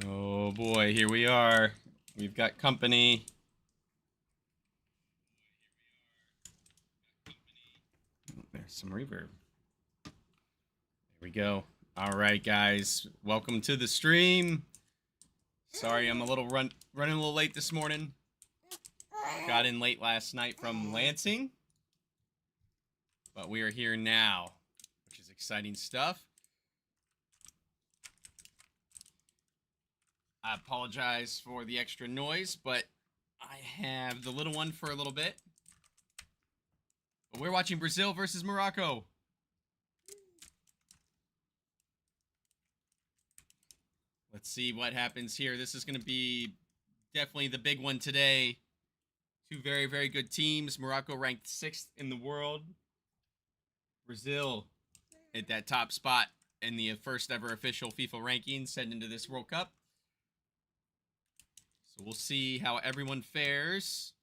Oh boy, here we are. We've got company. Oh, there's some reverb. There we go. All right, guys. Welcome to the stream. Sorry, I'm running a little late this morning. Got in late last night from Lansing. But we are here now, which is exciting stuff. I apologize for the extra noise, but I have the little one for a little bit. But we're watching Brazil versus Morocco. Let's see what happens here. This is going to be definitely the big one today. Two very, very good teams. Morocco ranked 6th in the world. Brazil at that top spot in the first ever official FIFA rankings heading into this World Cup. So we'll see how everyone fares.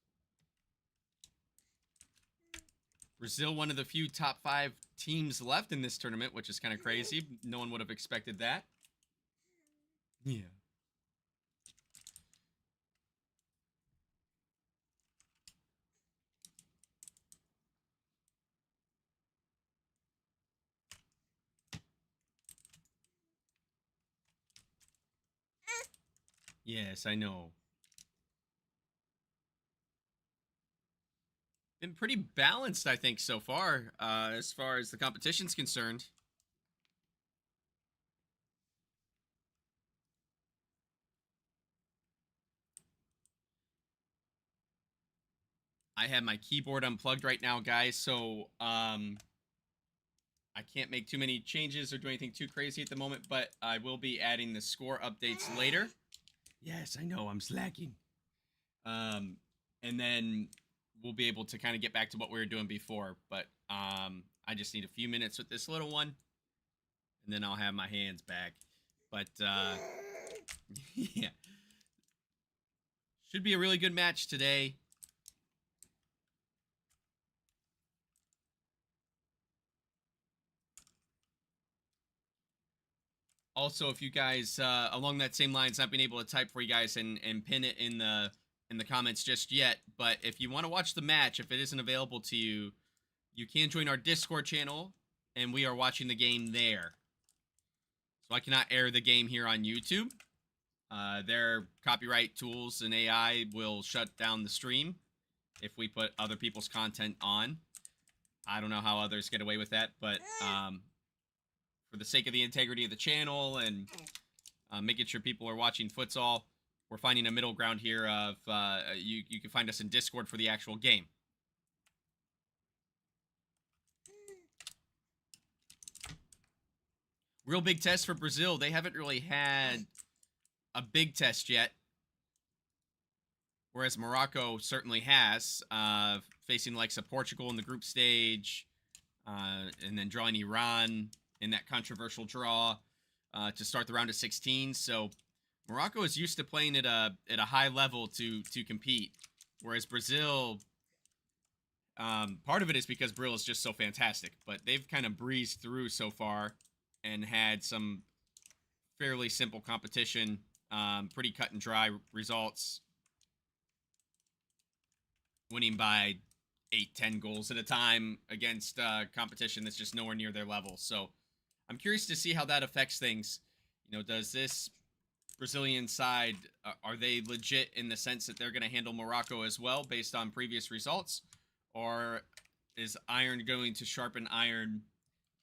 Brazil, one of the few top 5 teams left in this tournament, which is kind of crazy. No one would have expected that. Yeah. Yes, I know. Been pretty balanced, I think, so far as the competition's concerned. I have my keyboard unplugged right now, guys, so I can't make too many changes or do anything too crazy at the moment, but I will be adding the score updates later. Yes, I know, I'm slacking. And then we'll be able to kind of get back to what we were doing before, but I just need a few minutes with this little one, and then I'll have my hands back. But yeah, should be a really good match today. Also, if you guys along that same lines, not being able to type for you guys and pin it in the comments just yet, but if you want to watch the match, if it isn't available to you, you can join our Discord channel, and we are watching the game there. So I cannot air the game here on YouTube. Their copyright tools and AI will shut down the stream if we put other people's content on. I don't know how others get away with that, but for the sake of the integrity of the channel and making sure people are watching futsal, we're finding a middle ground here of you can find us in Discord for the actual game. Real big test for Brazil. They haven't really had a big test yet, whereas Morocco certainly has, facing the likes of Portugal in the group stage, and then drawing Iran in that controversial draw to start the round of 16. So Morocco is used to playing at a high level to compete, whereas Brazil, part of it is because Brazil is just so fantastic, but they've kind of breezed through so far and had some fairly simple competition, pretty cut and dry results, winning by 8-10 goals at a time against competition that's just nowhere near their level. So I'm curious to see how that affects things. You know, does this Brazilian side, are they legit in the sense that they're going to handle Morocco as well based on previous results? Or is iron going to sharpen iron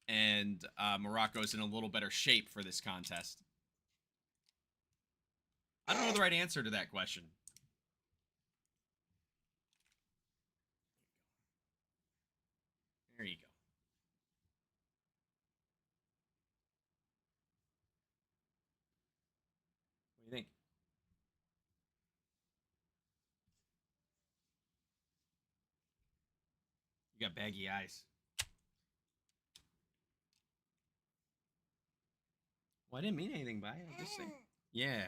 and Morocco's in a little better shape for this contest? I don't know the right answer to that question. There you go. What do you think? You got baggy eyes. Well, I didn't mean anything by it. I just say, yeah.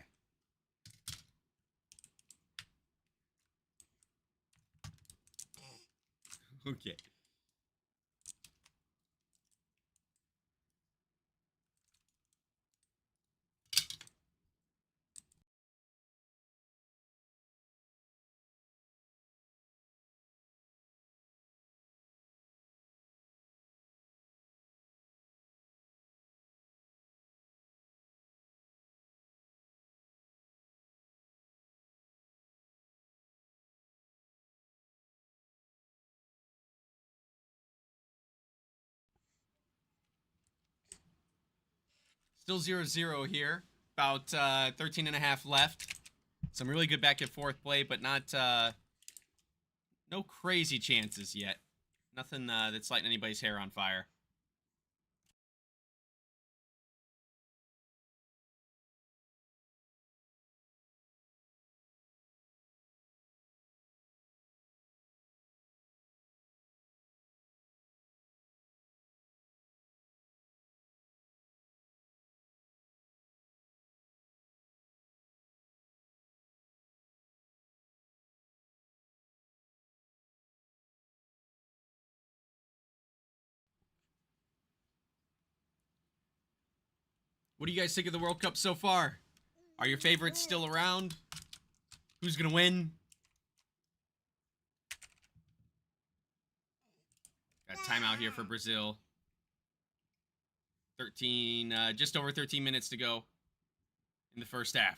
Okay. Still 0-0 here. About 13 and a half left. Some really good back and forth play, but not no crazy chances yet. Nothing that's lighting anybody's hair on fire. What do you guys think of the World Cup so far? Are your favorites still around? Who's going to win? Got timeout here for Brazil. 13, just over 13 minutes to go in the first half.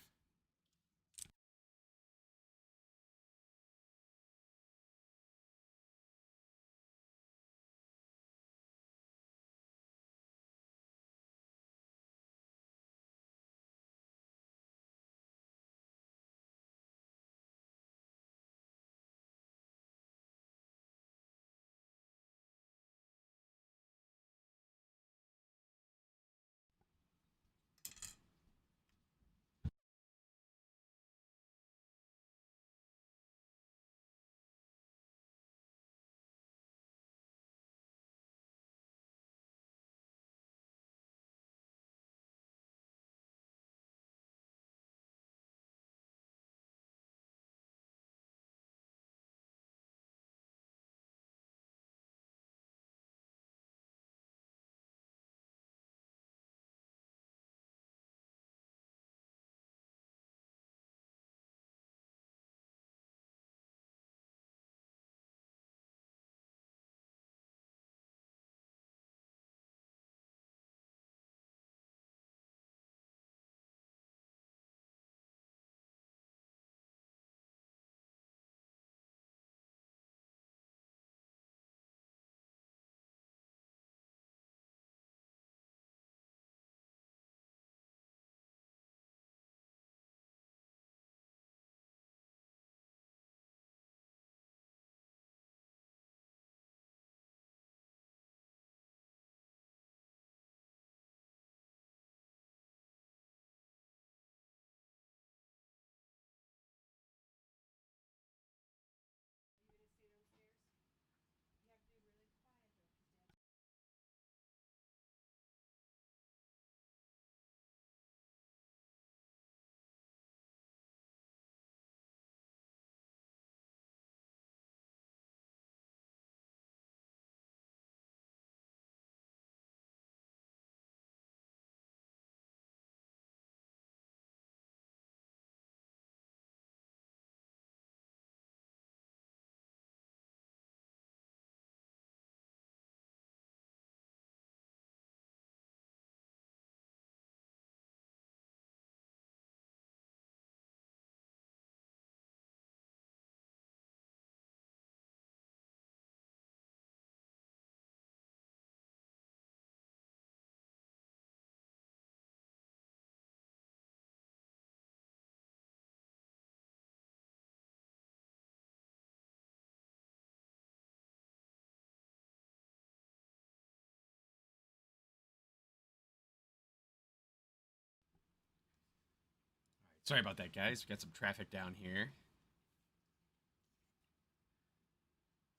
Sorry about that, guys. We got some traffic down here.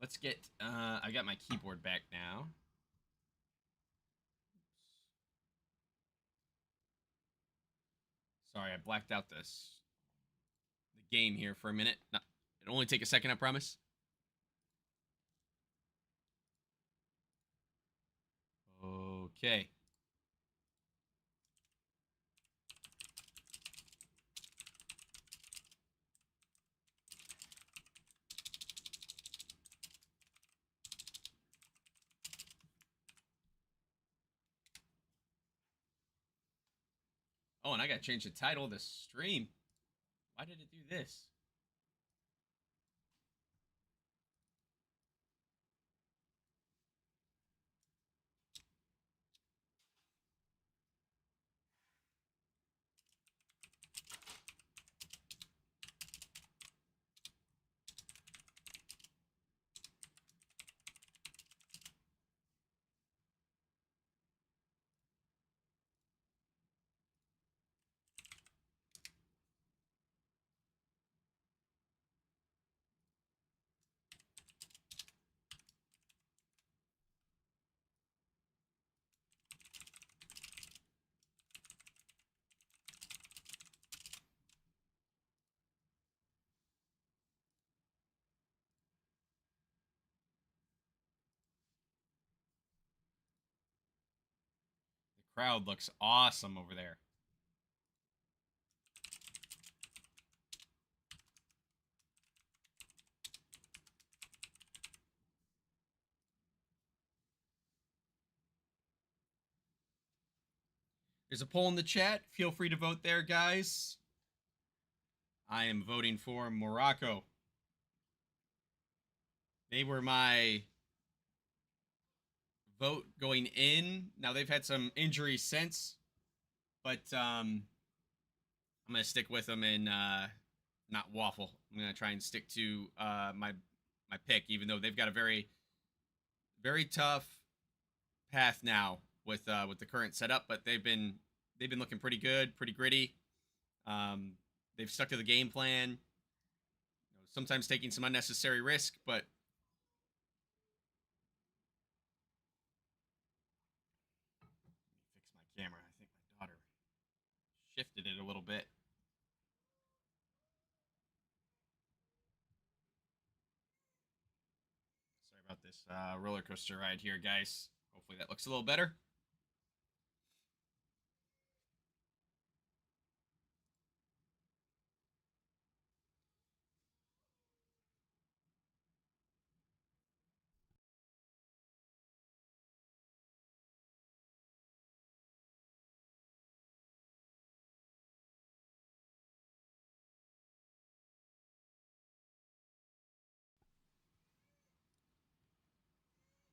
Let's get, I got my keyboard back now. Sorry, I blacked out the game here for a minute. No, it'll only take a second, I promise. Okay. Oh, and I gotta change the title of the stream. Why did it do this? The crowd looks awesome over there. There's a poll in the chat. Feel free to vote there, guys. I am voting for Morocco. They were my vote going in. Now they've had some injuries since, but I'm gonna stick with them and not waffle. I'm gonna try and stick to my pick, even though they've got a very tough path now with the current setup. But they've been looking pretty good, pretty gritty. They've stuck to the game plan. You know, sometimes taking some unnecessary risk, but fix my camera. I think my daughter shifted it a little bit. Sorry about this roller coaster ride here, guys. Hopefully that looks a little better.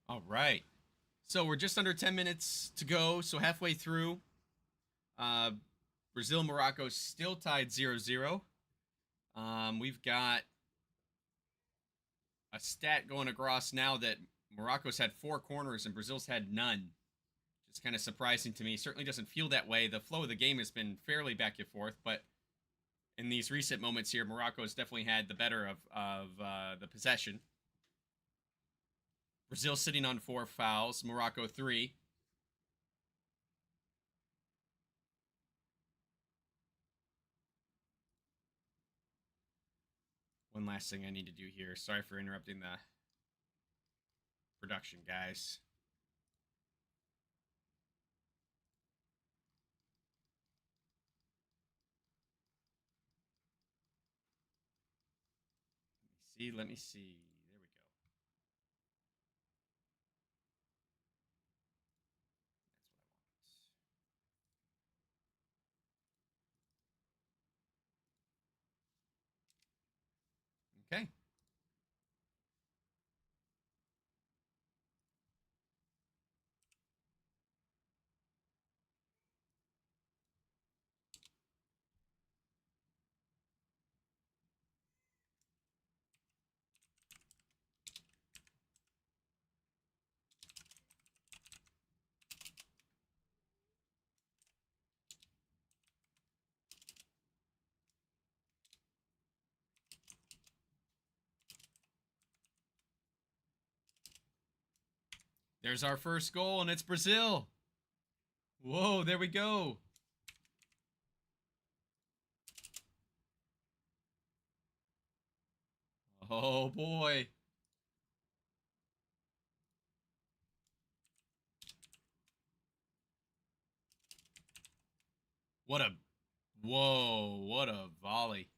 All right. So we're just under 10 minutes to go, so halfway through. Uh, Brazil and Morocco still tied 0-0. We've got a stat going across now that Morocco's had 4 corners and Brazil's had none. It's kind of surprising to me. Certainly doesn't feel that way. The flow of the game has been fairly back and forth, but in these recent moments here, Morocco's definitely had the better of the possession. Brazil sitting on 4 fouls, Morocco 3. One last thing I need to do here. Sorry for interrupting the production, guys. Let me see. There we go. That's what I want. Okay. There's our first goal, and it's Brazil. Whoa, there we go. Oh, boy. What a... Whoa, what a volley.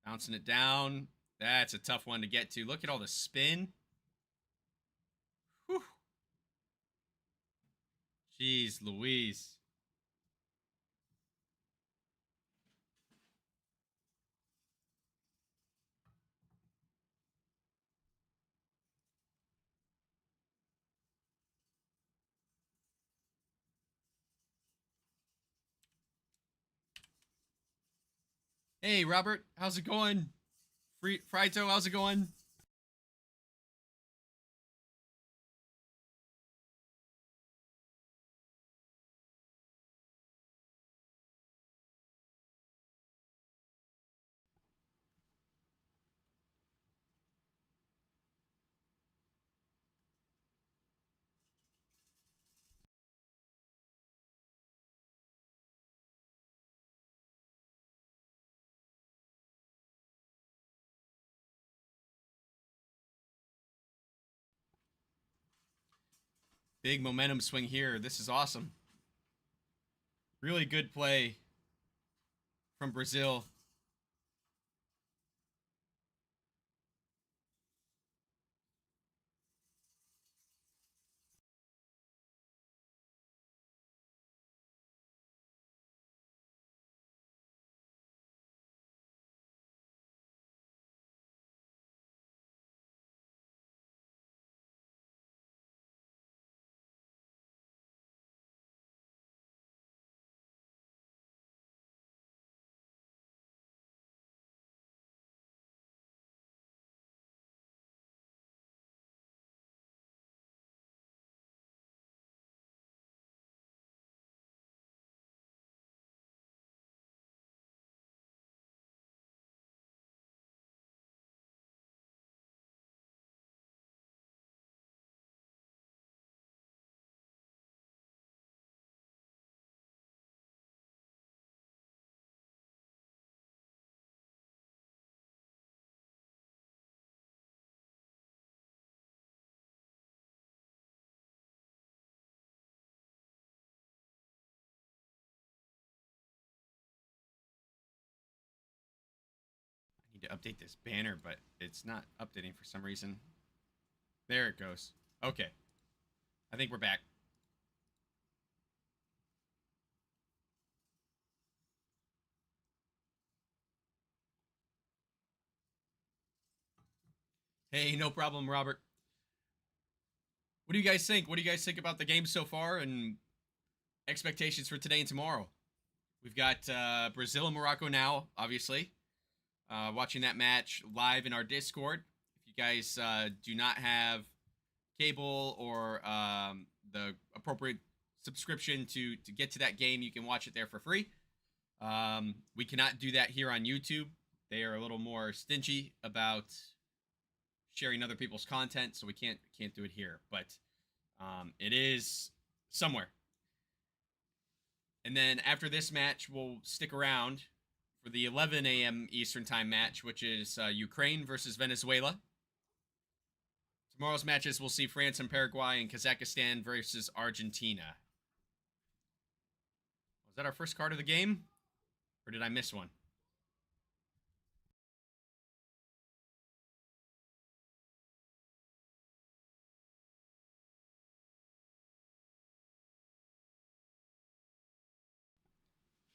Bouncing it down. That's a tough one to get to. Look at all the spin. Whew. Jeez Louise. Hey, Robert. How's it going? Frito, how's it going? Big momentum swing here. This is awesome. Really good play from Brazil. I need to update this banner, but it's not updating for some reason. There it goes. Okay. I think we're back. Hey, no problem, Robert. What do you guys think? What do you guys think about the game so far and expectations for today and tomorrow? We've got Brazil and Morocco now, obviously. Watching that match live in our Discord. If you guys do not have cable or the appropriate subscription to get to that game, you can watch it there for free. We cannot do that here on YouTube. They are a little more stingy about sharing other people's content, so we can't do it here. But it is somewhere. And then after this match, we'll stick around for the 11 a.m. Eastern Time match, which is Ukraine versus Venezuela. Tomorrow's matches, we'll see France and Paraguay and Kazakhstan versus Argentina. Was that our first card of the game? Or did I miss one?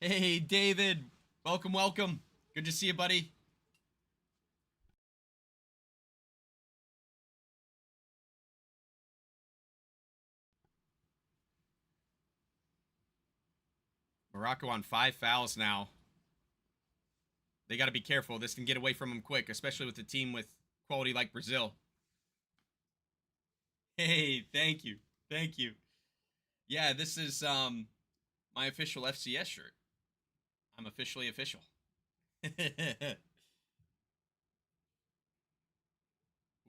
Hey, David. Welcome, welcome. Good to see you, buddy. Morocco on 5 fouls now. They got to be careful. This can get away from them quick, especially with a team with quality like Brazil. Hey, thank you. Thank you. Yeah, this is my official FCS shirt. I'm officially official.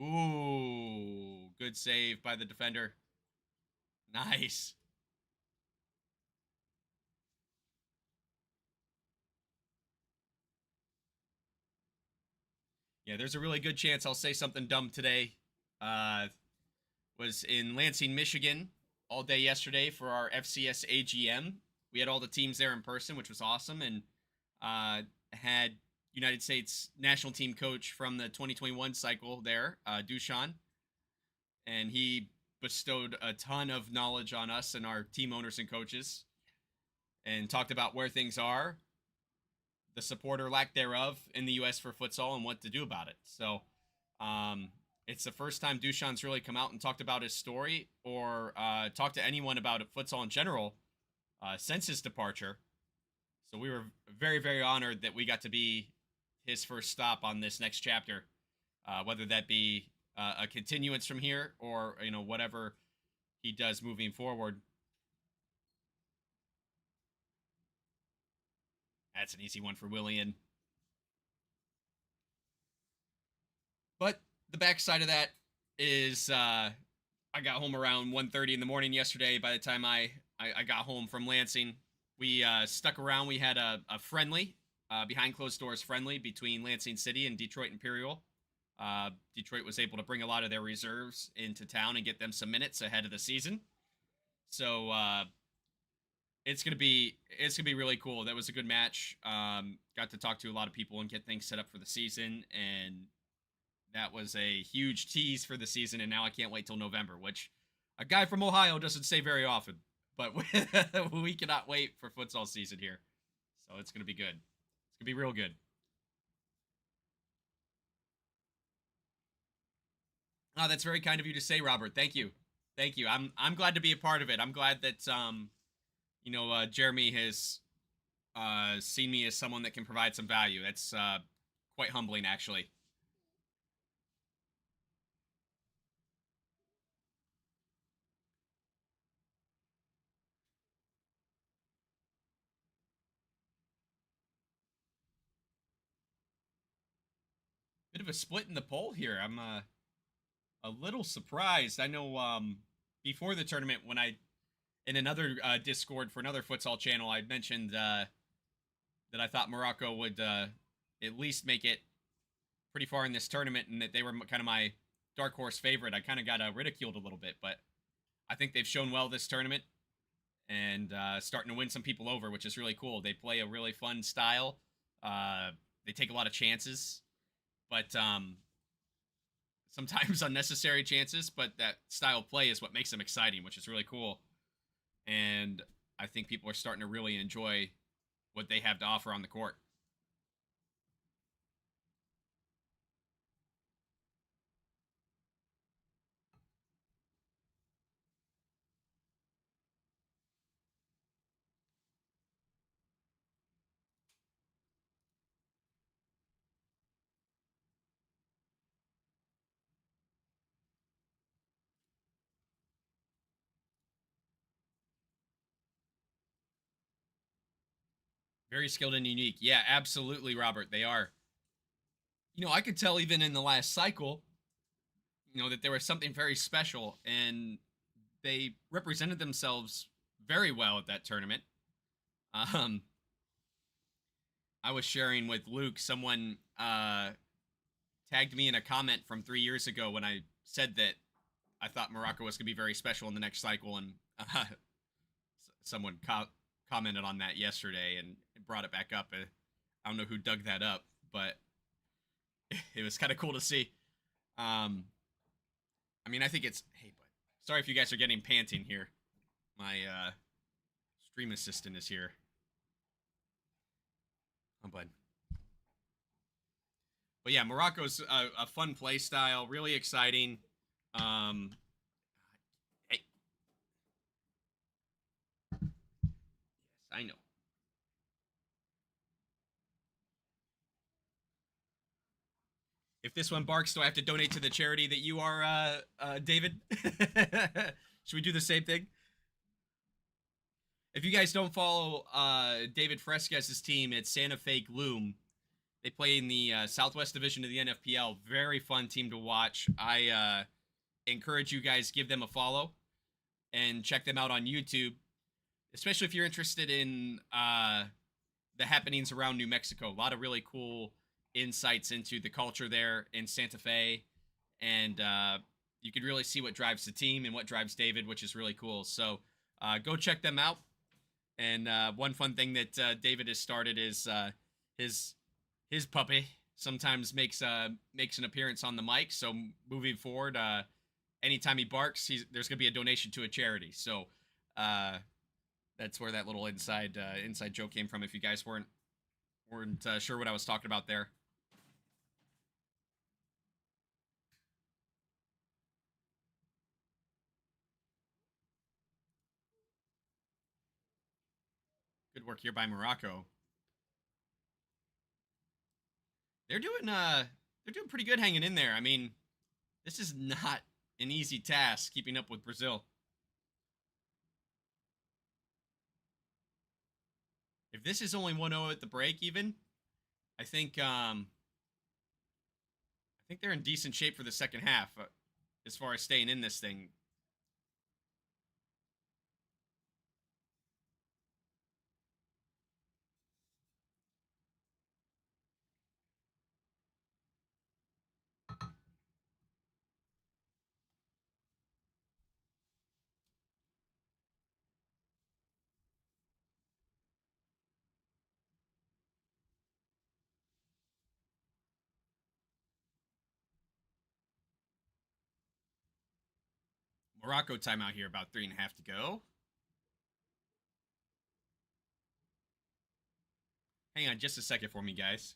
Ooh, good save by the defender. Nice. Yeah, there's a really good chance I'll say something dumb today. Uh, was in Lansing, Michigan all day yesterday for our FCS AGM. We had all the teams there in person, which was awesome, and had United States national team coach from the 2021 cycle there, Dushan, and he bestowed a ton of knowledge on us and our team owners and coaches, and talked about where things are, the support or lack thereof in the U.S. for futsal, and what to do about it. So, um, it's the first time Dushan's really come out and talked about his story or talked to anyone about futsal in general since his departure. So we were very, very honored that we got to be his first stop on this next chapter, whether that be a continuance from here or whatever he does moving forward. That's an easy one for Willian. But the backside of that is I got home around 1:30 in the morning yesterday. By the time I got home from Lansing, we stuck around. We had a friendly, behind closed doors friendly between Lansing City and Detroit Imperial. Detroit was able to bring a lot of their reserves into town and get them some minutes ahead of the season. So it's gonna be really cool. That was a good match. Got to talk to a lot of people and get things set up for the season, and that was a huge tease for the season. And now I can't wait till November, which a guy from Ohio doesn't say very often. But we cannot wait for futsal season here, so it's gonna be good. It's gonna be real good. Oh, that's very kind of you to say, Robert. Thank you, thank you. I'm glad to be a part of it. I'm glad that Jeremy has seen me as someone that can provide some value. That's quite humbling, actually. Bit of a split in the poll here. I'm a little surprised. I know before the tournament, when I in another Discord for another futsal channel, I mentioned that I thought Morocco would at least make it pretty far in this tournament, and that they were kind of my dark horse favorite. I kind of got ridiculed a little bit, but I think they've shown well this tournament and starting to win some people over, which is really cool. They play a really fun style. They take a lot of chances, but sometimes unnecessary chances. But that style of play is what makes them exciting, which is really cool. And I think people are starting to really enjoy what they have to offer on the court. Very skilled and unique. Yeah, absolutely, Robert. They are. I could tell even in the last cycle, that there was something very special, and they represented themselves very well at that tournament. Um, I was sharing with Luke, someone tagged me in a comment from 3 years ago when I said that I thought Morocco was going to be very special in the next cycle, and someone commented on that yesterday and brought it back up. I don't know who dug that up, but it was kind of cool to see. I mean, I think it's. Hey, but sorry if you guys are getting panting here. My stream assistant is here. Oh, bud. But yeah, Morocco's a fun play style, really exciting. Um, hey, yes, I know. If this one barks, do I have to donate to the charity that you are, David? Should we do the same thing? If you guys don't follow David Fresquez's team, it's Santa Fe Gloom. They play in the Southwest Division of the NFPL. Very fun team to watch. I encourage you guys give them a follow and check them out on YouTube, especially if you're interested in the happenings around New Mexico. A lot of really cool insights into the culture there in Santa Fe, and you could really see what drives the team and what drives David, which is really cool. So go check them out. And one fun thing that David has started is his his puppy sometimes makes an appearance on the mic. So moving forward, anytime he barks, there's going to be a donation to a charity. So that's where that little inside joke came from. If you guys weren't sure what I was talking about there. Good work here by Morocco. They're doing pretty good hanging in there. I mean, this is not an easy task keeping up with Brazil. If this is only 1-0 at the break even, I think they're in decent shape for the second half as far as staying in this thing. Morocco timeout here, about 3.5 to go. Hang on just a second for me, guys.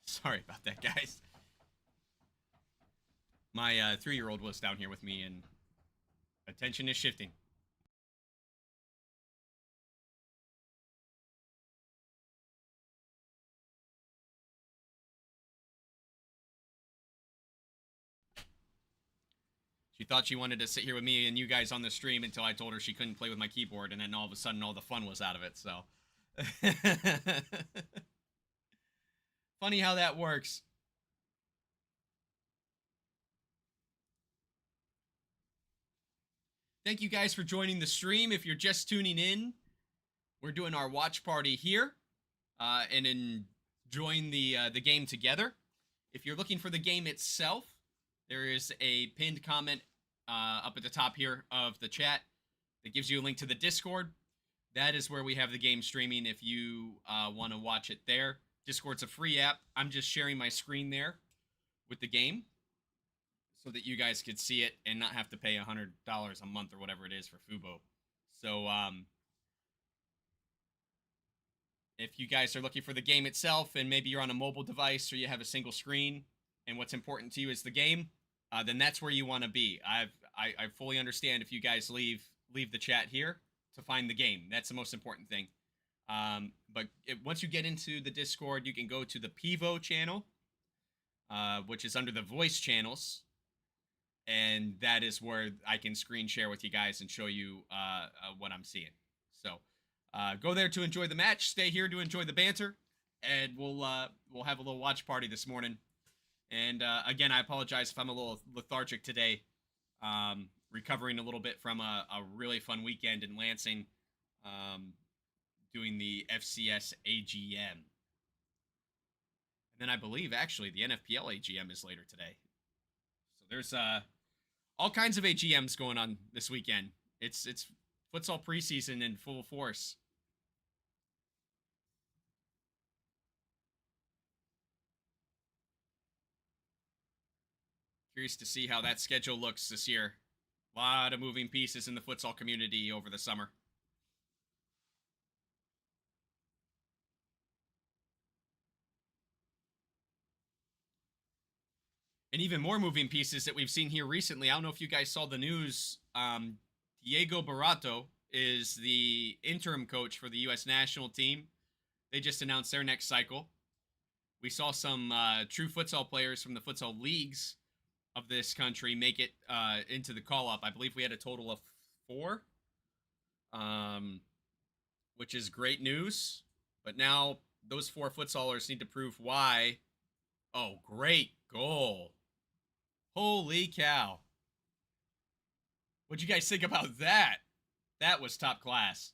Sorry about that, guys. My 3-year-old was down here with me, and attention is shifting. She thought she wanted to sit here with me and you guys on the stream until I told her she couldn't play with my keyboard, and then all of a sudden all the fun was out of it, so. Funny how that works. Thank you guys for joining the stream. If you're just tuning in, we're doing our watch party here and enjoying the game together. If you're looking for the game itself, there is a pinned comment up at the top here of the chat that gives you a link to the Discord. That is where we have the game streaming if you want to watch it there. Discord's a free app. I'm just sharing my screen there with the game so that you guys could see it and not have to pay $100 a month or whatever it is for Fubo. So if you guys are looking for the game itself and maybe you're on a mobile device or you have a single screen and what's important to you is the game, then that's where you want to be. I fully understand if you guys leave the chat here to find the game. That's the most important thing. But once you get into the Discord, you can go to the Pivo channel, which is under the voice channels. and that is where I can screen share with you guys and show you what I'm seeing. So go there to enjoy the match. Stay here to enjoy the banter, and we'll have a little watch party this morning. And again, I apologize if I'm a little lethargic today. Recovering a little bit from a really fun weekend in Lansing, doing the FCS AGM. And then I believe actually the NFPL AGM is later today. So there's all kinds of AGMs going on this weekend. It's futsal preseason in full force. Curious to see how that schedule looks this year. A lot of moving pieces in the futsal community over the summer. And even more moving pieces that we've seen here recently. I don't know if you guys saw the news. Diego Barato is the interim coach for the U.S. national team. They just announced their next cycle. We saw some true futsal players from the futsal leagues of this country make it into the call-up. I believe we had a total of 4, which is great news. But now those 4 futsalers need to prove why. Oh, great goal. Holy cow. What'd you guys think about that? That was top class.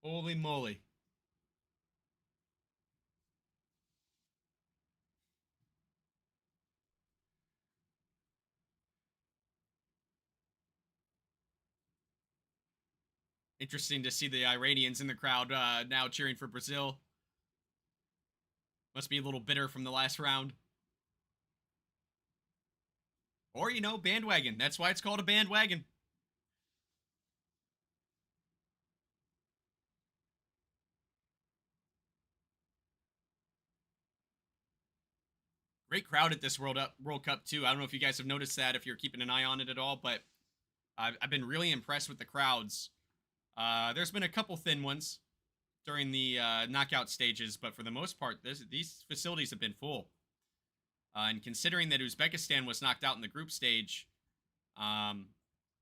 Holy moly. Interesting to see the Iranians in the crowd now cheering for Brazil. Must be a little bitter from the last round. Or, you know, bandwagon. That's why it's called a bandwagon. Great crowd at this World Cup, too. I don't know if you guys have noticed that, if you're keeping an eye on it at all, but I've been really impressed with the crowds. There's been a couple thin ones during the knockout stages, but for the most part, these facilities have been full. And considering that Uzbekistan was knocked out in the group stage,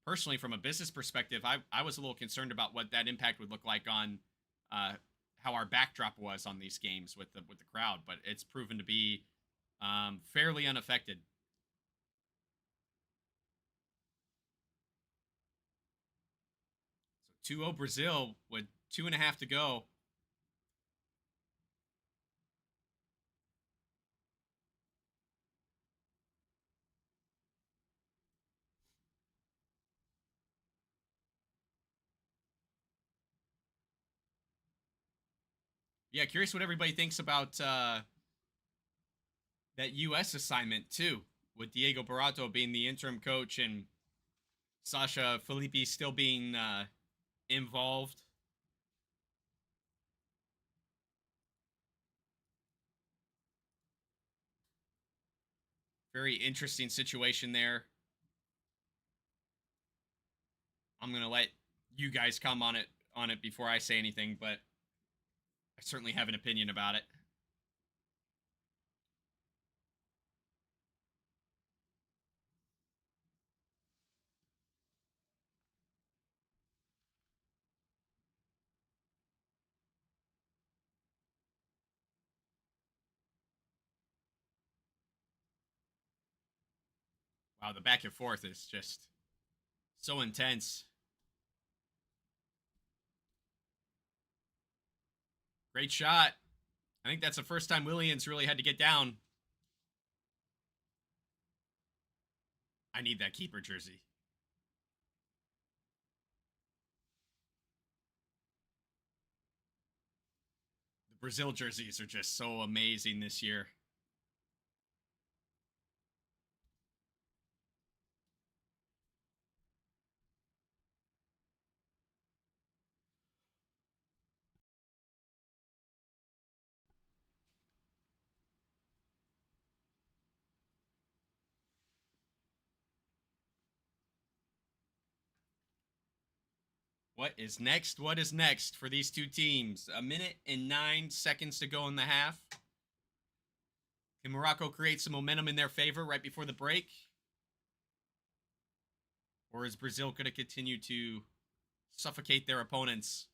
personally, from a business perspective, I was a little concerned about what that impact would look like on how our backdrop was on these games with the crowd. But it's proven to be fairly unaffected. So 2-0 Brazil with 2.5 to go. Yeah, curious what everybody thinks about that U.S. assignment, too, with Diego Barato being the interim coach and Sasha Filippi still being involved. Very interesting situation there. I'm gonna let you guys come on it before I say anything, but I certainly have an opinion about it. Wow, the back and forth is just so intense. Great shot. I think that's the first time Williams really had to get down. I need that keeper jersey. The Brazil jerseys are just so amazing this year. What is next? What is next for these two teams? 1 minute and 9 seconds to go in the half. Can Morocco create some momentum in their favor right before the break? Or is Brazil going to continue to suffocate their opponents?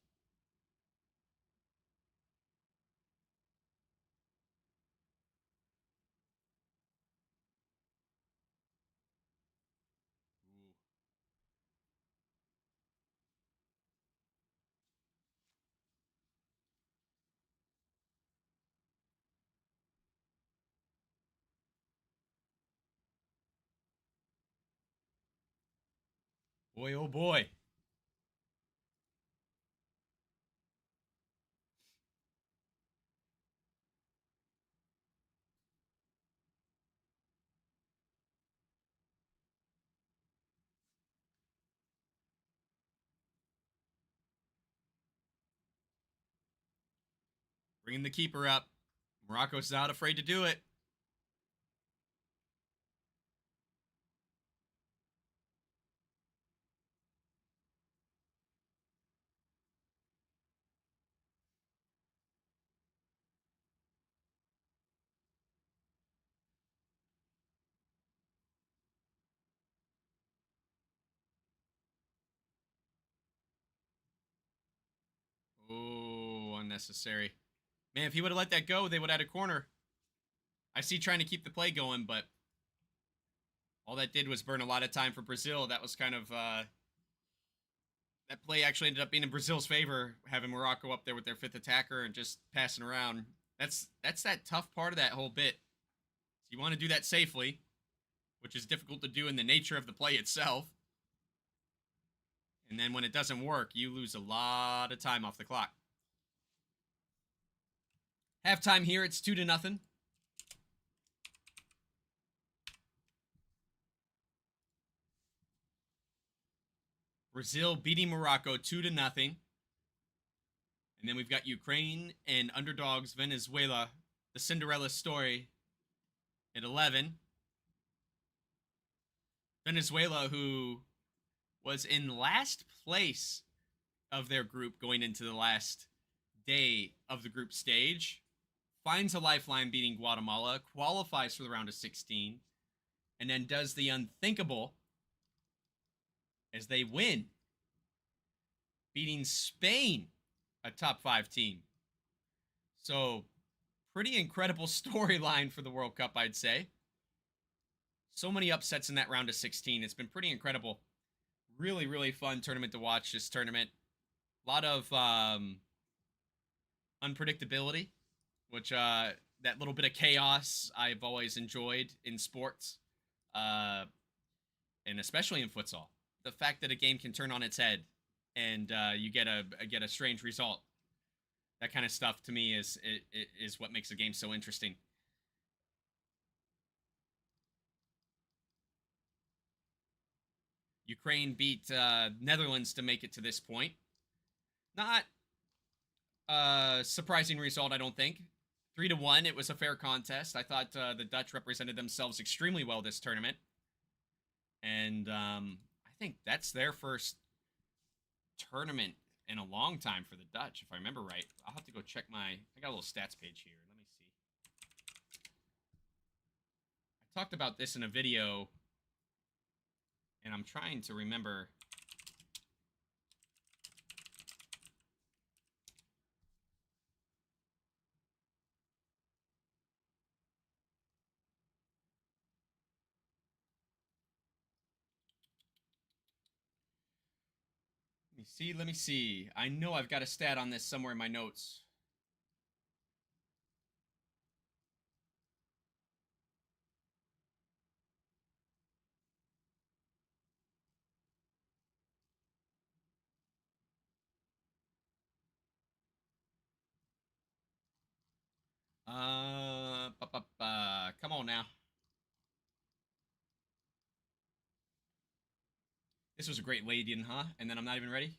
Boy, oh boy. Bringing the keeper up. Morocco's not afraid to do it. Oh, unnecessary. Man, if he would have let that go, they would have had a corner. I see trying to keep the play going, but all that did was burn a lot of time for Brazil. That was kind of that play actually ended up being in Brazil's favor, having Morocco up there with their fifth attacker and just passing around. That's that tough part of that whole bit. So you want to do that safely, which is difficult to do in the nature of the play itself. And then when it doesn't work, you lose a lot of time off the clock. Halftime here, it's 2-0. Brazil beating Morocco 2-0. And then we've got Ukraine and underdogs Venezuela, the Cinderella story at 11. Venezuela, who was in last place of their group going into the last day of the group stage, finds a lifeline beating Guatemala, qualifies for the round of 16, and then does the unthinkable as they win, beating Spain, a top 5 team. So, pretty incredible storyline for the World Cup, I'd say. So many upsets in that round of 16. It's been pretty incredible. Really, really fun tournament to watch, this tournament. A lot of unpredictability, which that little bit of chaos I've always enjoyed in sports, and especially in futsal. The fact that a game can turn on its head and you get a strange result. That kind of stuff to me is what makes a game so interesting. Ukraine beat Netherlands to make it to this point. Not a surprising result, I don't think. 3-1. It was a fair contest. I thought the Dutch represented themselves extremely well this tournament, and I think that's their first tournament in a long time for the Dutch, if I remember right. I'll have to go check I got a little stats page here. Let me see. I talked about this in a video, and I'm trying to remember. Let me see. I know I've got a stat on this somewhere in my notes. Come on now. This was a great lead-in, huh? And then I'm not even ready?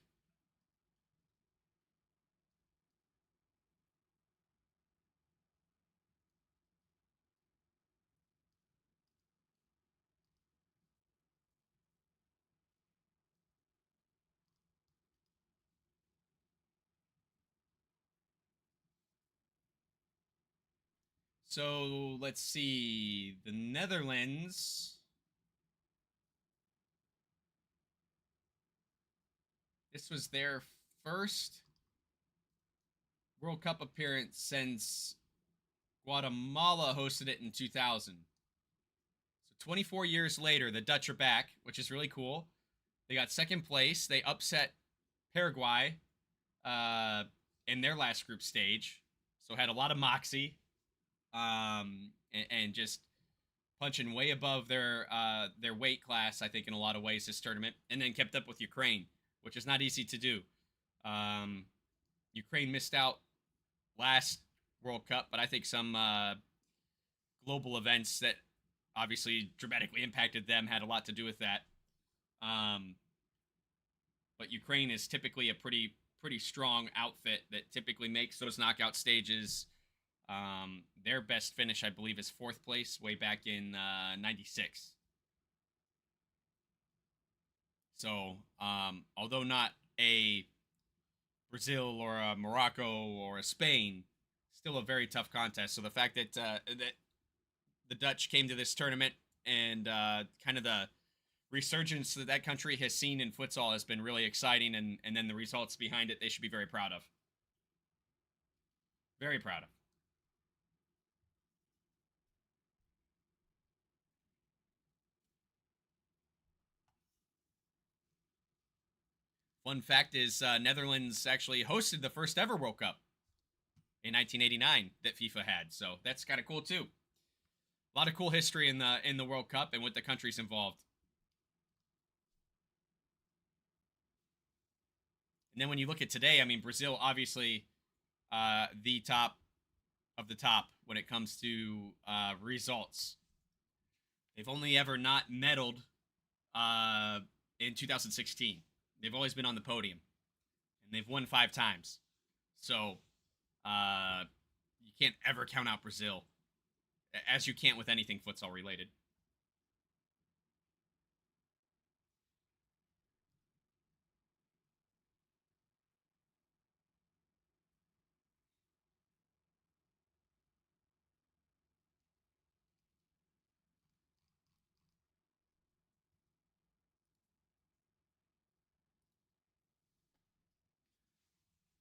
So let's see. The Netherlands. This was their first World Cup appearance since Guatemala hosted it in 2000. So 24 years later, the Dutch are back, which is really cool. They got second place. They upset Paraguay uh, in their last group stage, so had a lot of moxie, and just punching way above their weight class, I think, in a lot of ways this tournament, and then kept up with Ukraine, which is not easy to do. Ukraine missed out last World Cup, but I think some global events that obviously dramatically impacted them had a lot to do with that. But Ukraine is typically a pretty strong outfit that typically makes those knockout stages. Their best finish, I believe, is 4th place way back in '96. So, although not a Brazil or a Morocco or a Spain, still a very tough contest. So the fact that that the Dutch came to this tournament and kind of the resurgence that that country has seen in futsal has been really exciting, and then the results behind it, they should be very proud of. Very proud of. Fun fact is Netherlands actually hosted the first ever World Cup in 1989 that FIFA had, so that's kind of cool too. A lot of cool history in the World Cup and with the countries involved. And then when you look at today, I mean, Brazil obviously the top of the top when it comes to results. They've only ever not medaled in 2016. They've always been on the podium, and they've won 5 times. So you can't ever count out Brazil, as you can't with anything futsal related.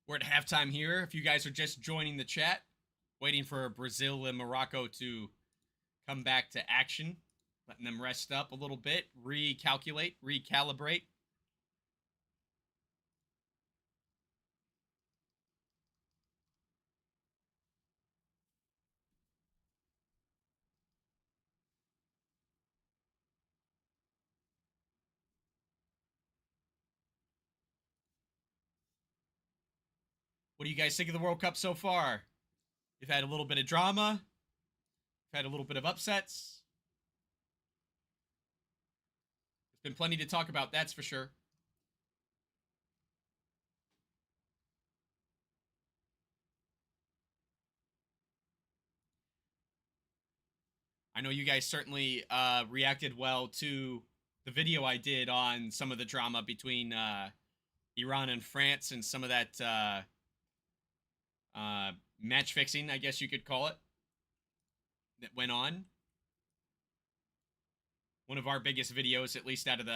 We're at halftime here. If you guys are just joining the chat, waiting for Brazil and Morocco to come back to action, letting them rest up a little bit, recalculate, recalibrate. What do you guys think of the World Cup so far? We've had a little bit of drama. We've had a little bit of upsets. There's been plenty to talk about, that's for sure. I know you guys certainly reacted well to the video I did on some of the drama between Iran and France and some of that match fixing, I guess you could call it, that went on. One of our biggest videos, at least out of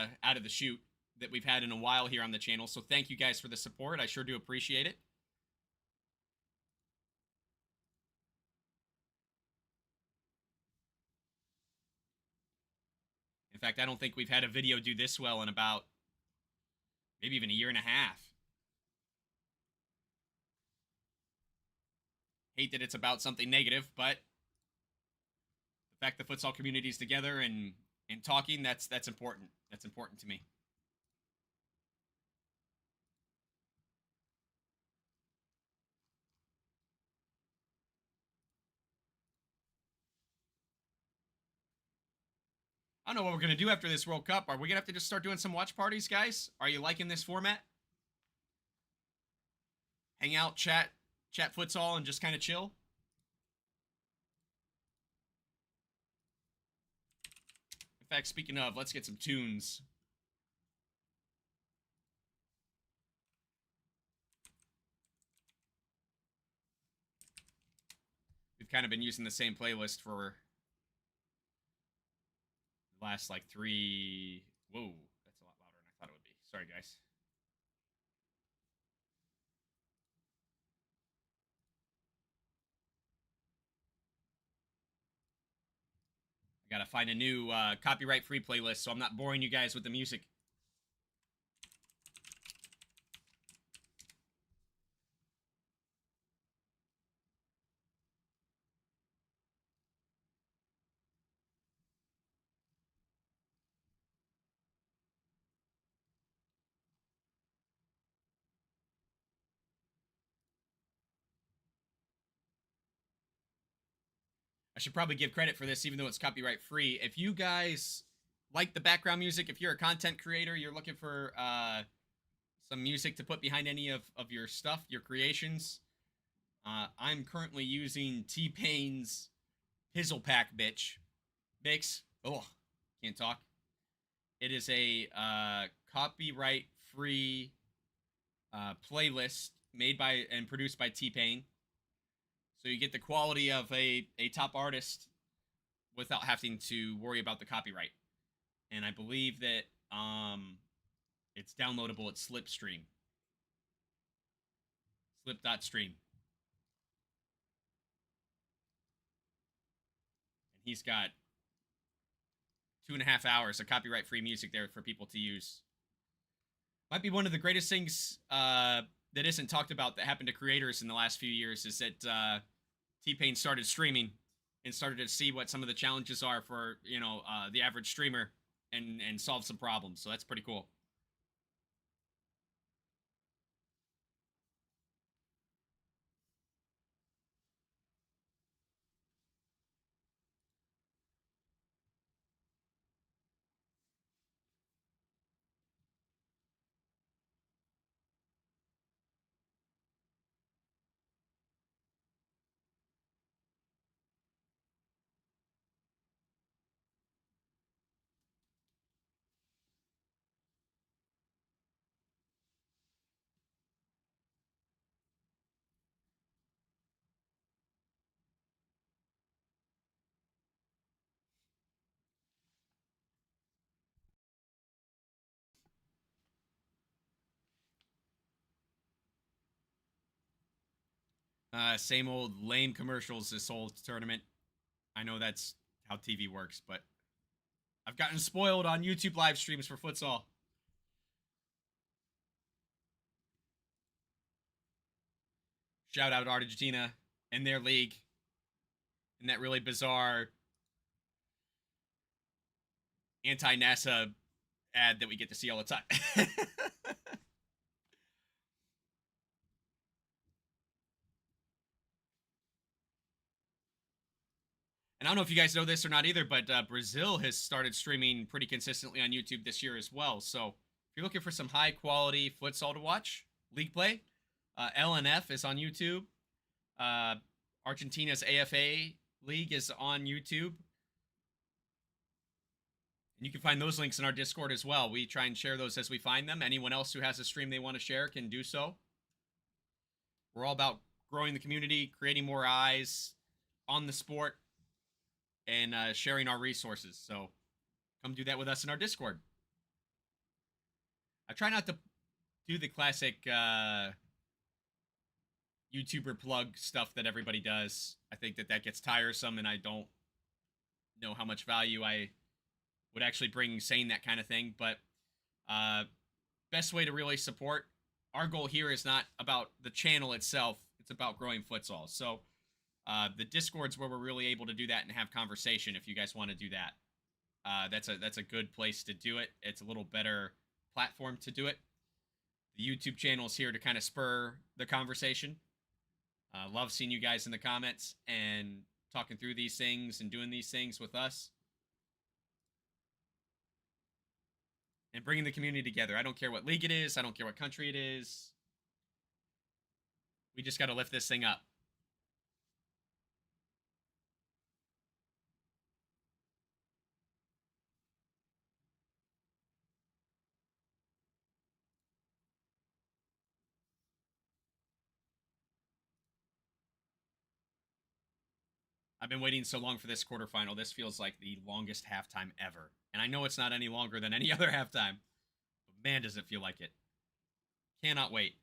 the shoot, that we've had in a while here on the channel. So thank you guys for the support. I sure do appreciate it. In fact, I don't think we've had a video do this well in about maybe even a year and a half. Hate that it's about something negative, but the fact the futsal community is together and talking, that's important. That's important to me. I don't know what we're going to do after this World Cup. Are we going to have to just start doing some watch parties, guys? Are you liking this format? Hang out, chat futsal, and just kind of chill? In fact, speaking of, let's get some tunes. We've kind of been using the same playlist for the last like 3. Whoa, that's a lot louder than I thought it would be. Sorry, guys. I gotta find a new copyright-free playlist so I'm not boring you guys with the music. I should probably give credit for this, even though it's copyright free. If you guys like the background music, if you're a content creator, you're looking for some music to put behind any of your stuff, your creations, I'm currently using T-Pain's Pizzle Pack mix. Oh, can't talk. It is a copyright free playlist made by and produced by T-Pain. So you get the quality of a top artist without having to worry about the copyright. And I believe that it's downloadable at Slipstream. Slip.stream. And he's got 2.5 hours of copyright free music there for people to use. Might be one of the greatest things that isn't talked about that happened to creators in the last few years is that T-Pain started streaming and started to see what some of the challenges are for, the average streamer and solve some problems. So that's pretty cool. Same old lame commercials this whole tournament. I know that's how TV works, but I've gotten spoiled on YouTube live streams for futsal. Shout out Argentina and their league and that really bizarre anti-NASA ad that we get to see all the time. And I don't know if you guys know this or not either, but Brazil has started streaming pretty consistently on YouTube this year as well. So if you're looking for some high quality futsal to watch, league play, LNF is on YouTube. Argentina's AFA league is on YouTube. And you can find those links in our Discord as well. We try and share those as we find them. Anyone else who has a stream they want to share can do so. We're all about growing the community, creating more eyes on the sport, and sharing our resources. So come do that with us in our Discord. I try not to do the classic YouTuber plug stuff that everybody does. I think that gets tiresome, and I don't know how much value I would actually bring saying that kind of thing. But best way to really support, our goal here is not about the channel itself. It's about growing futsal. So the Discord's where we're really able to do that and have conversation if you guys want to do that. That's a good place to do it. It's a little better platform to do it. The YouTube channel is here to kind of spur the conversation. Love seeing you guys in the comments and talking through these things and doing these things with us. And bringing the community together. I don't care what league it is. I don't care what country it is. We just got to lift this thing up. I've been waiting so long for this quarterfinal. This feels like the longest halftime ever. And I know it's not any longer than any other halftime, but man, does it feel like it. Cannot wait.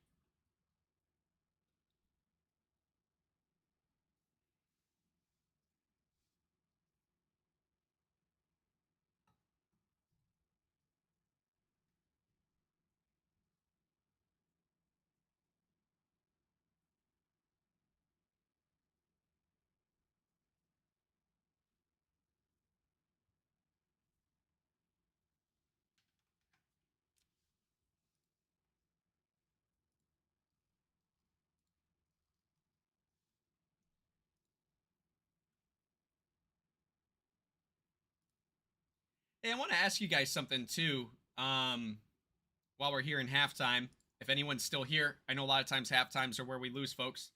Hey, I want to ask you guys something too. While we're here in halftime, if anyone's still here, I know a lot of times halftimes are where we lose folks.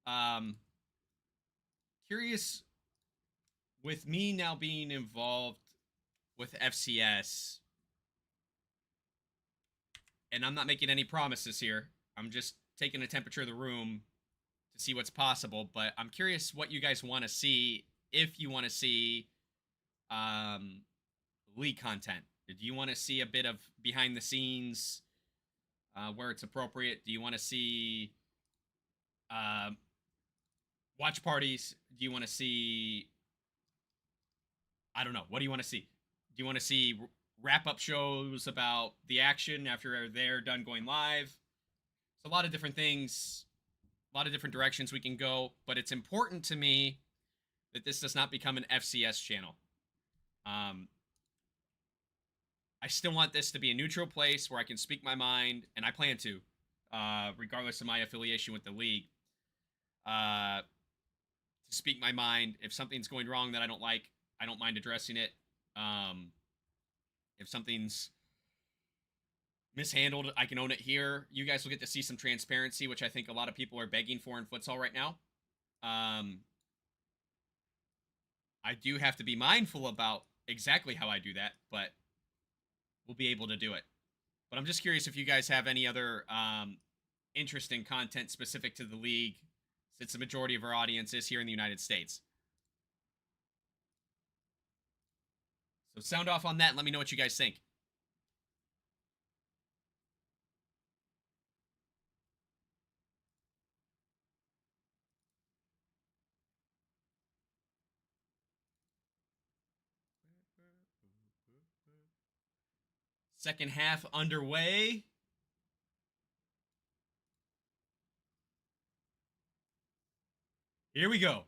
Um, Curious with me now being involved with FCS, and I'm not making any promises here. I'm just taking a temperature of the room to see what's possible. But I'm curious what you guys want to see. If you want to see um, league content, do you want to see a bit of behind the scenes where it's appropriate? Do you want to see uh, watch parties? Do you want to see? I don't know. What do you want to see? Do you want to see wrap up shows about the action after they're done going live? It's a lot of different things, a lot of different directions we can go. But it's important to me that this does not become an FCS channel. Um, I still want this to be a neutral place where I can speak my mind, and I plan to, regardless of my affiliation with the league, to speak my mind. If something's going wrong that I don't like, I don't mind addressing it. Um, if something's mishandled, I can own it here. You guys will get to see some transparency, which I think a lot of people are begging for in futsal right now. I do have to be mindful about exactly how I do that, but we'll be able to do it. But I'm just curious if you guys have any other interesting content specific to the league, since the majority of our audience is here in the United States. So sound off on that and let me know what you guys think. Second half underway. Here we go.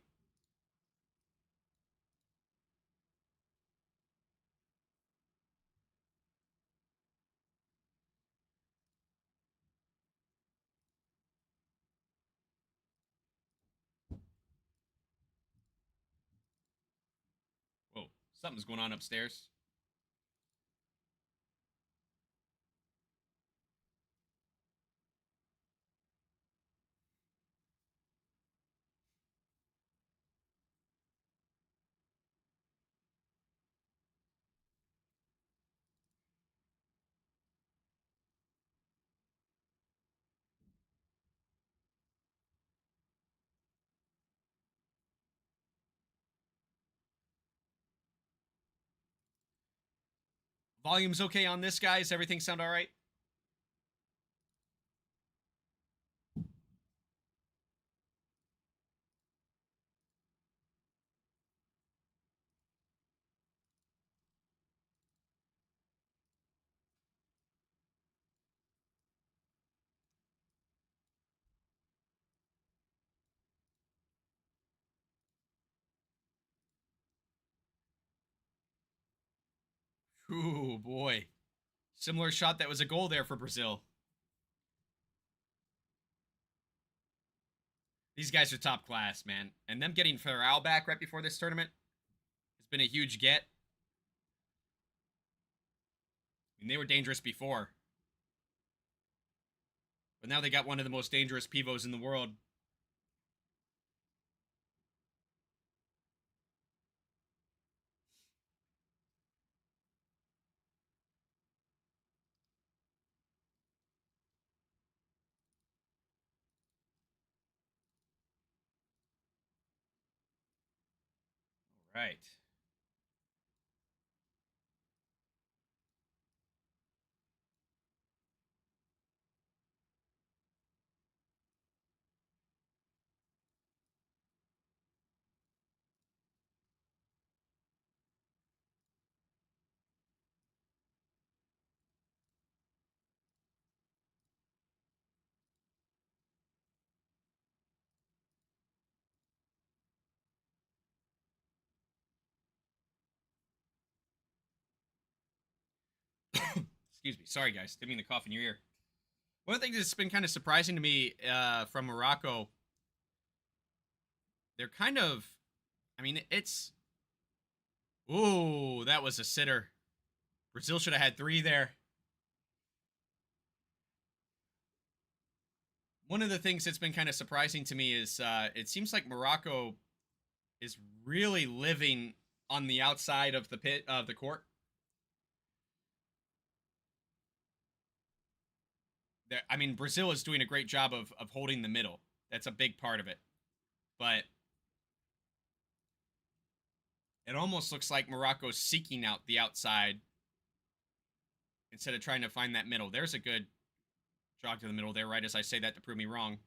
Whoa, something's going on upstairs. Volume's okay on this, guys? Everything sound all right? Ooh, boy. Similar shot that was a goal there for Brazil. These guys are top class, man. And them getting Ferral back right before this tournament has been a huge get. I mean, they were dangerous before. But now they got one of the most dangerous pivots in the world. Right. Excuse me. Sorry, guys. Didn't mean to cough in your ear. One of the things that's been kind of surprising to me from Morocco, they're kind of, I mean, it's, ooh, that was a sitter. Brazil should have had 3 there. One of the things that's been kind of surprising to me is it seems like Morocco is really living on the outside of the pit of the court. I mean, Brazil is doing a great job of holding the middle. That's a big part of it. But it almost looks like Morocco's seeking out the outside instead of trying to find that middle. There's a good jog to the middle there, right as I say that to prove me wrong.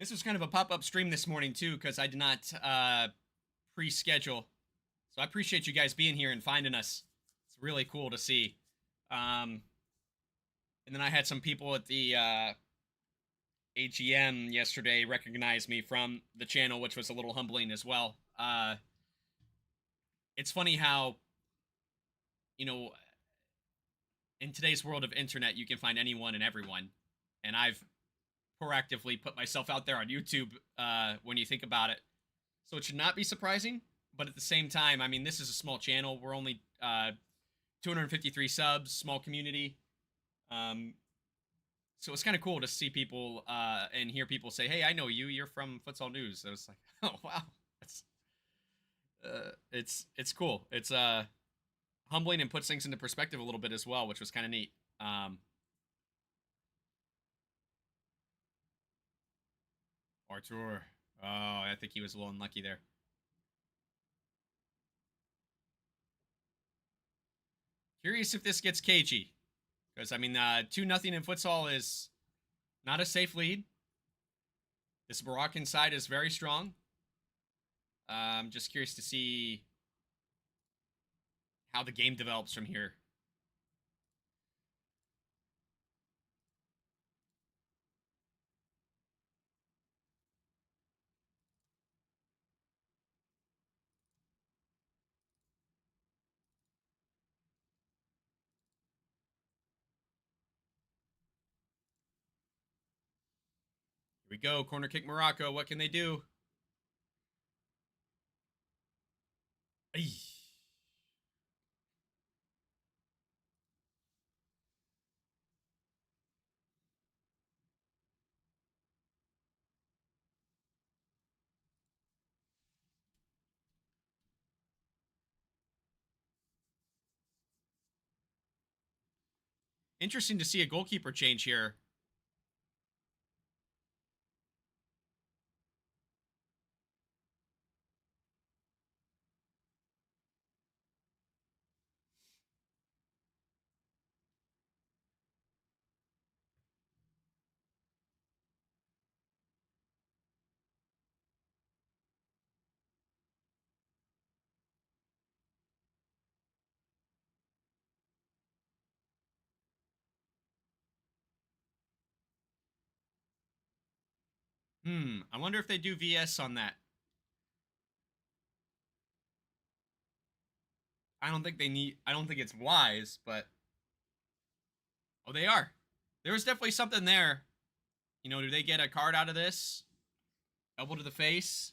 This was kind of a pop-up stream this morning, too, because I did not pre-schedule. So I appreciate you guys being here and finding us. It's really cool to see. And then I had some people at the AGM yesterday recognize me from the channel, which was a little humbling as well. It's funny how, you know, in today's world of internet, you can find anyone and everyone. And I've proactively put myself out there on YouTube when you think about it. So it should not be surprising. But at the same time, I mean, this is a small channel. We're only 253 subs, small community. So it's kind of cool to see people and hear people say, "Hey, I know you. You're from Futsal News." So it's like, "Oh wow, that's it's cool. It's humbling and puts things into perspective a little bit as well, which was kind of neat." Artur. Oh, I think he was a little unlucky there. Curious if this gets cagey, because I mean, 2-0 in futsal is not a safe lead. This Moroccan side is very strong. I'm just curious to see how the game develops from here. Here we go. Corner kick Morocco. What can they do? Ay. Interesting to see a goalkeeper change here. I wonder if they do VS on that. I don't think they need. I don't think it's wise, but oh, they are. There was definitely something there. You know, do they get a card out of this? Elbow to the face.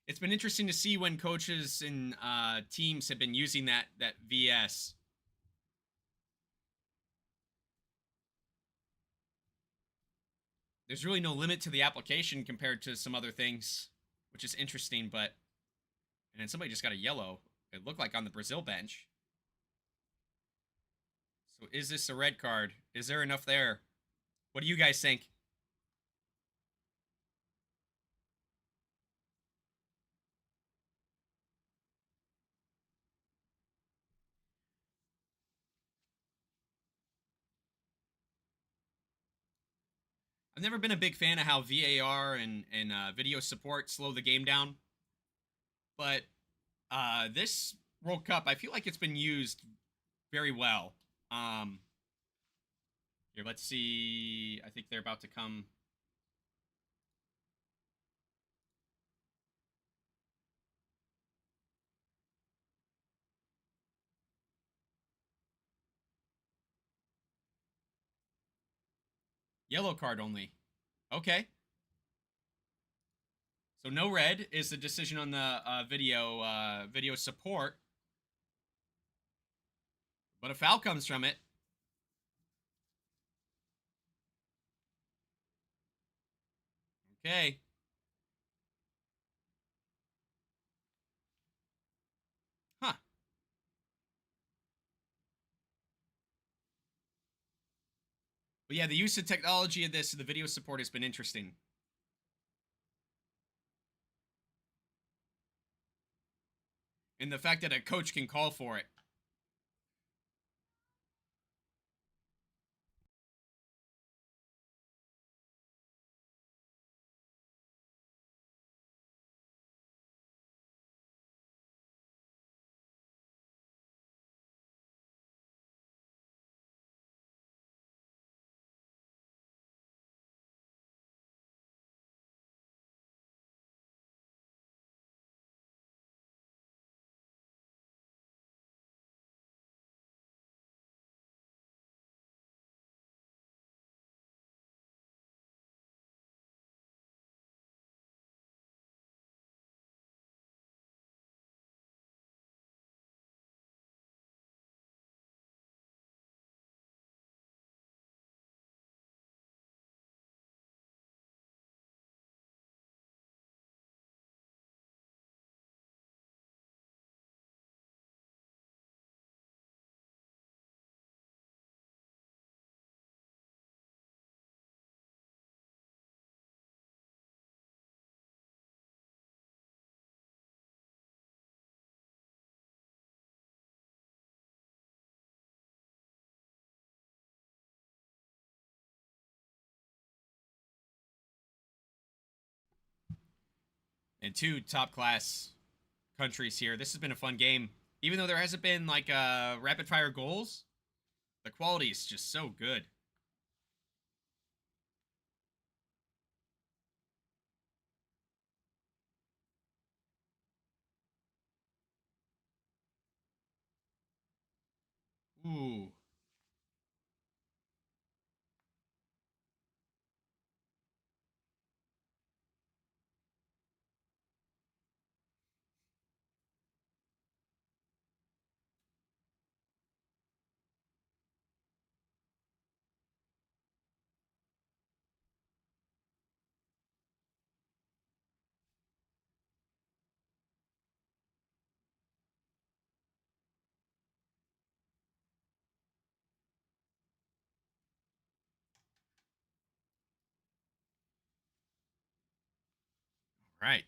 It's been interesting to see when coaches and teams have been using that VS. There's really no limit to the application compared to some other things, which is interesting, but... And then somebody just got a yellow. It looked like on the Brazil bench. So is this a red card? Is there enough there? What do you guys think? I've never been a big fan of how VAR and video support slow the game down. But this World Cup, I feel like it's been used very well. Here, let's see. I think they're about to come. Yellow card only. Okay. So no red is the decision on the video support. But a foul comes from it. Okay. Huh. But yeah, the use of technology of this, the video support has been interesting. And the fact that a coach can call for it. And two top class countries here. This has been a fun game. Even though there hasn't been like rapid fire goals, the quality is just so good. Ooh. Right.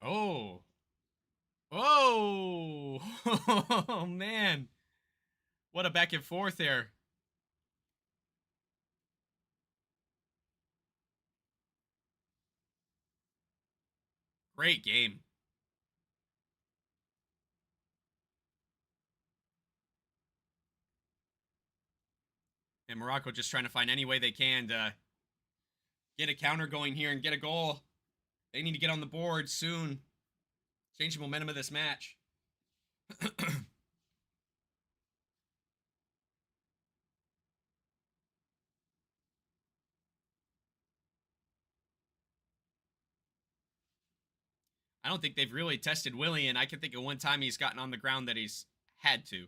Oh. Oh. Oh, man. What a back and forth there. Great game. And Morocco just trying to find any way they can to get a counter going here and get a goal. They need to get on the board soon. Change the momentum of this match. don't think they've really tested Willie, and I can think of one time he's gotten on the ground that he's had to.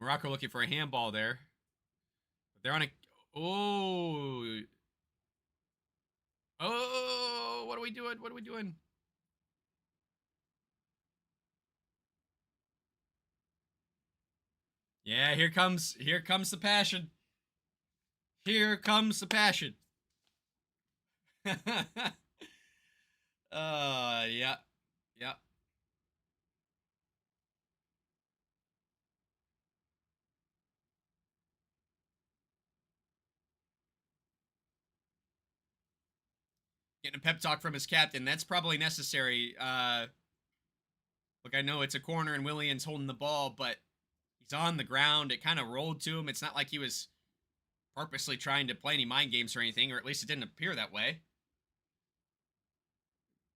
Morocco looking for a handball there. They're on a... Oh. Oh, what are we doing? What are we doing? Yeah, here comes the passion. Here comes the passion. Yeah. Yeah. Getting a pep talk from his captain. That's probably necessary. Look, I know it's a corner and Williams holding the ball, but he's on the ground. It kind of rolled to him. It's not like he was purposely trying to play any mind games or anything, or at least it didn't appear that way.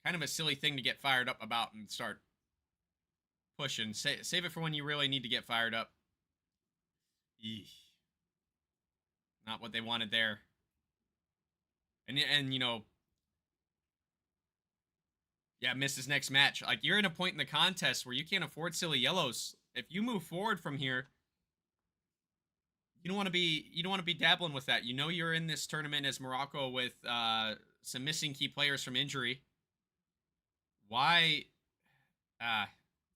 Kind of a silly thing to get fired up about and start pushing. Save it for when you really need to get fired up. Eesh. Not what they wanted there. And you know, yeah, miss his next match. Like, you're in a point in the contest where you can't afford silly yellows. If you move forward from here, you don't want to be dabbling with that. You know you're in this tournament as Morocco with some missing key players from injury. Why?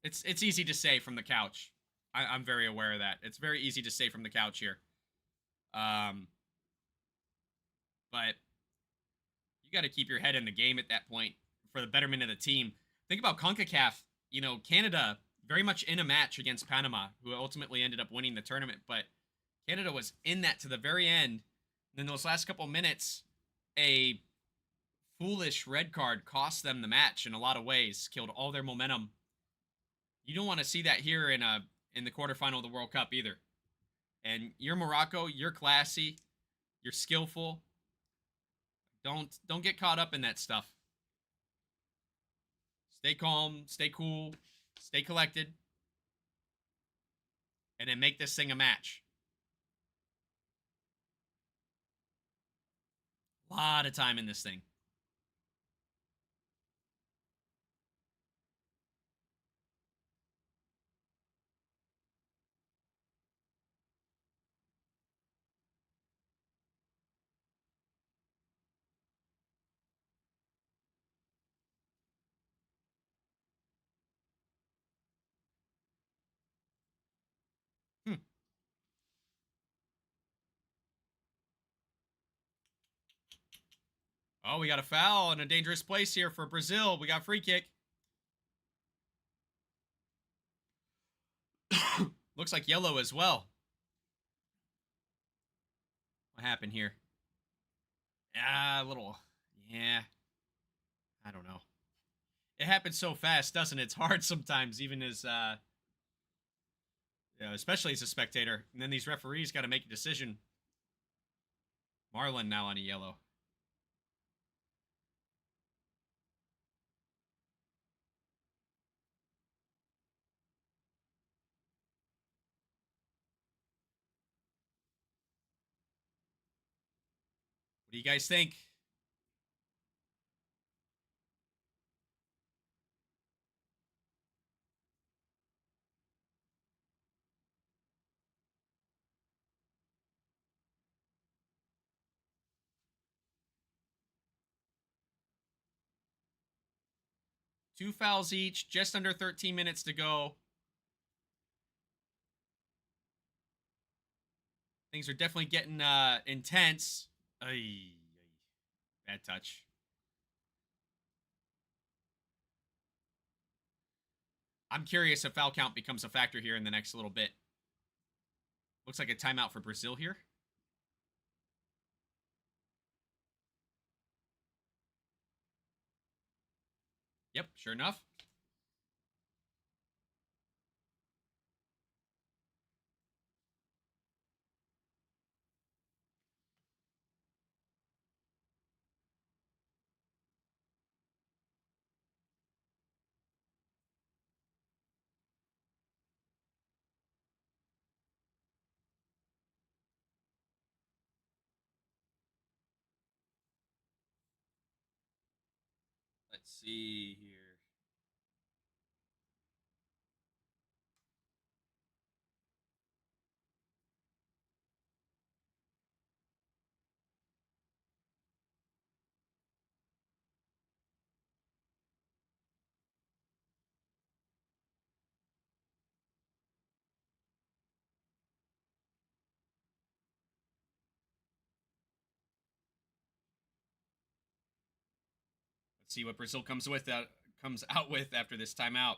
It's easy to say from the couch. I'm very aware of that. It's very easy to say from the couch here. But you got to keep your head in the game at that point for the betterment of the team. Think about CONCACAF. You know, Canada very much in a match against Panama, who ultimately ended up winning the tournament. But Canada was in that to the very end. And then those last couple minutes, a foolish red card cost them the match in a lot of ways, killed all their momentum. You don't want to see that here in the quarterfinal of the World Cup either. And you're Morocco, you're classy, you're skillful. Don't get caught up in that stuff. Stay calm, stay cool, stay collected, and then make this thing a match. A lot of time in this thing. Hmm. Oh, we got a foul in a dangerous place here for Brazil. We got free kick. Looks like yellow as well. What happened here? Yeah, a little. Yeah. I don't know. It happens so fast, doesn't it? It's hard sometimes, even as, especially as a spectator. And then these referees got to make a decision. Marlon now on a yellow. What do you guys think? Two fouls each, just under 13 minutes to go. Things are definitely getting intense. Ay, bad touch. I'm curious if foul count becomes a factor here in the next little bit. Looks like a timeout for Brazil here. Yep, sure enough. Let's see here. Let's see what Brazil comes out with after this timeout.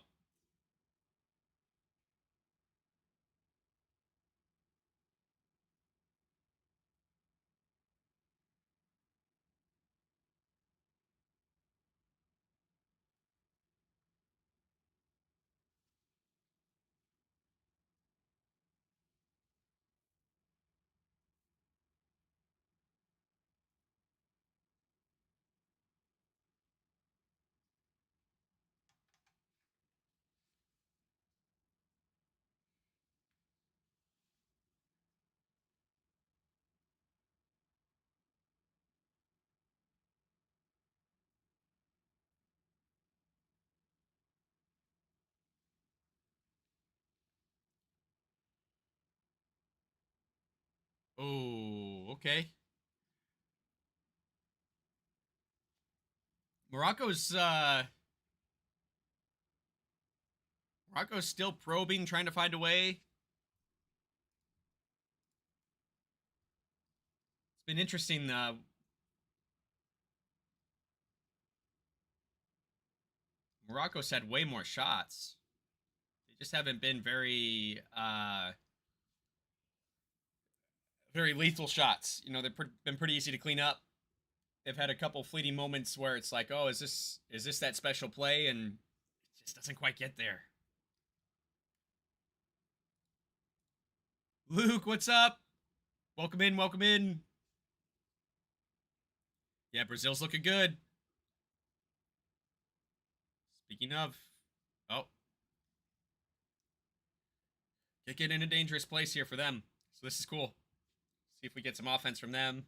Oh, okay. Morocco's uh Morocco's still probing, trying to find a way. It's been interesting. Morocco's had way more shots. They just haven't been very lethal shots. You know, been pretty easy to clean up. They've had a couple fleeting moments where it's like, oh, is this that special play, and it just doesn't quite get there. Luke, what's up? Welcome in, welcome in. Yeah, Brazil's looking good. Speaking of, oh, get in a dangerous place here for them. So this is cool. See if we get some offense from them.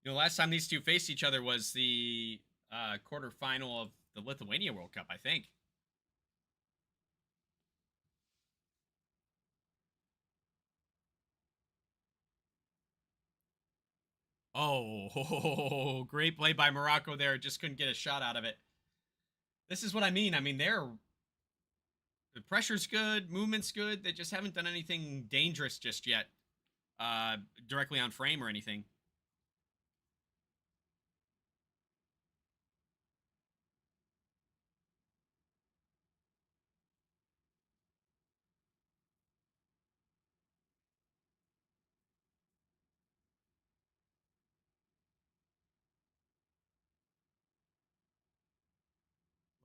You know, last time these two faced each other was the quarterfinal of the Lithuania World Cup, I think. Oh, great play by Morocco there. Just couldn't get a shot out of it. This is what I mean. I mean, the pressure's good, movement's good. They just haven't done anything dangerous just yet, directly on frame or anything.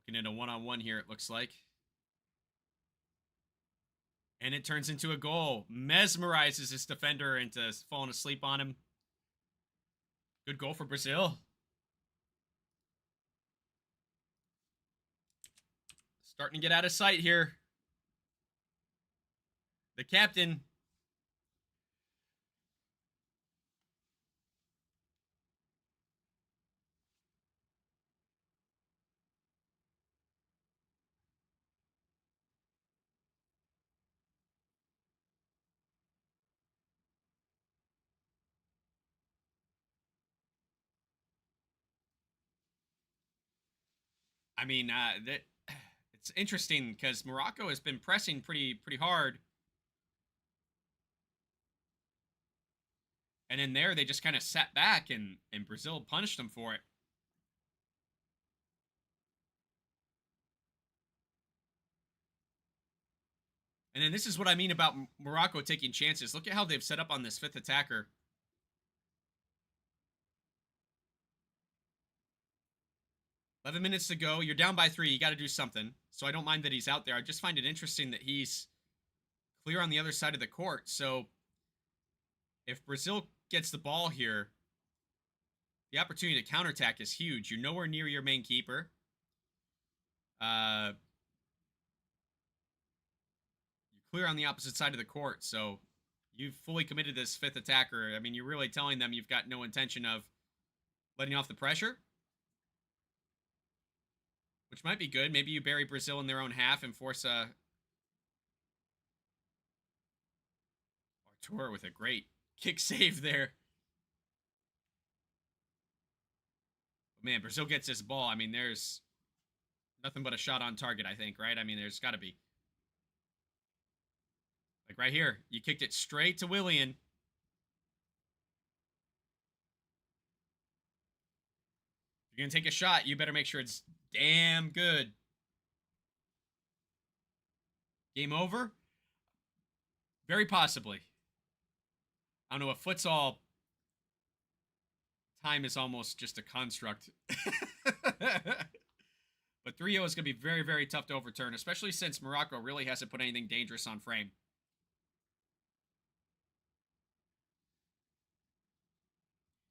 Looking at a one-on-one here, it looks like. And it turns into a goal. Mesmerizes his defender into falling asleep on him. Good goal for Brazil. Starting to get out of sight here. The captain. I mean, it's interesting because Morocco has been pressing pretty hard. And in there, they just kind of sat back, and Brazil punished them for it. And then this is what I mean about Morocco taking chances. Look at how they've set up on this fifth attacker. 11 minutes to go. You're down by 3. You got to do something. So I don't mind that he's out there. I just find it interesting that he's clear on the other side of the court. So if Brazil gets the ball here, the opportunity to counterattack is huge. You're nowhere near your main keeper. You're clear on the opposite side of the court, so you've fully committed this fifth attacker. I mean, you're really telling them you've got no intention of letting off the pressure, which might be good. Maybe you bury Brazil in their own half and force a Artur with a great kick save there. But man, Brazil gets this ball. I mean, there's nothing but a shot on target, I think, right? I mean, there's got to be. Like right here, you kicked it straight to Willian. If you're going to take a shot, you better make sure it's damn good. Game over? Very possibly. I don't know, a futsal time is almost just a construct. But 3-0 is going to be very, very tough to overturn, especially since Morocco really hasn't put anything dangerous on frame.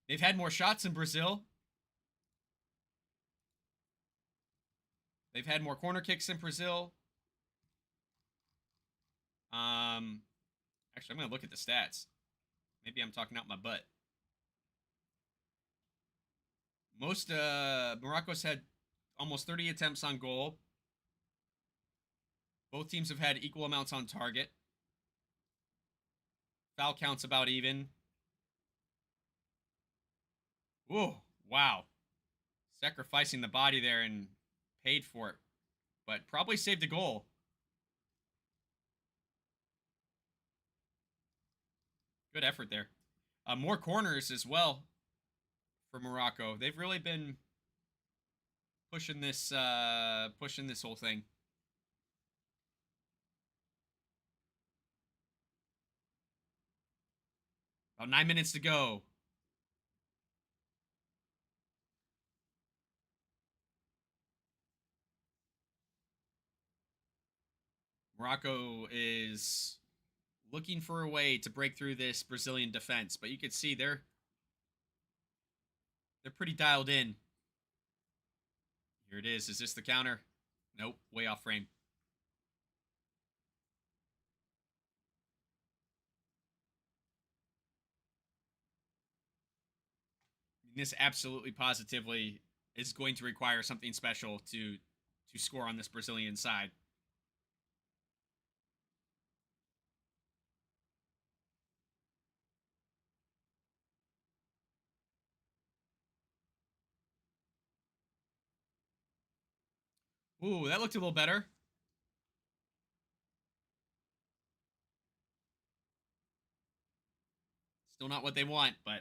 They've had more shots than Brazil. They've had more corner kicks than Brazil. Actually, I'm going to look at the stats. Maybe I'm talking out my butt. Morocco's had almost 30 attempts on goal. Both teams have had equal amounts on target. Foul counts about even. Whoa, wow. Sacrificing the body there and paid for it. But probably saved a goal. Good effort there. More corners as well for Morocco. They've really been pushing this whole thing. About 9 minutes to go. Morocco is looking for a way to break through this Brazilian defense, but you can see they're pretty dialed in. Here it is. Is this the counter? Nope, way off frame. This absolutely positively is going to require something special to score on this Brazilian side. Ooh, that looked a little better. Still not what they want, but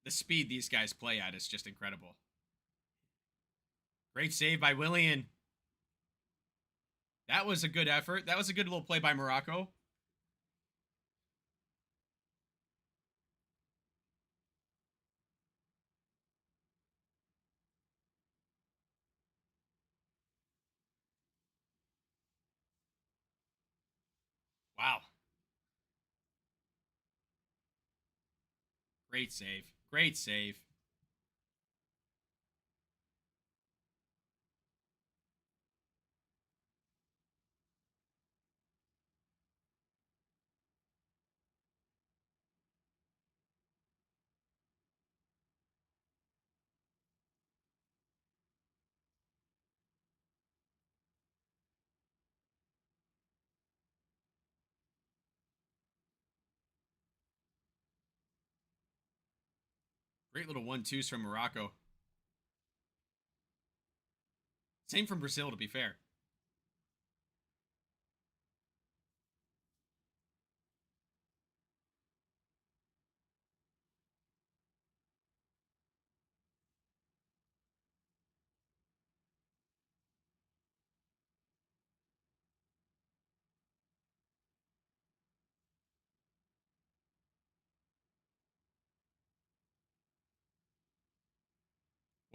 the speed these guys play at is just incredible. Great save by Willian. That was a good effort. That was a good little play by Morocco. Wow. Great save. Great save. Great little 1-2s from Morocco. Same from Brazil, to be fair.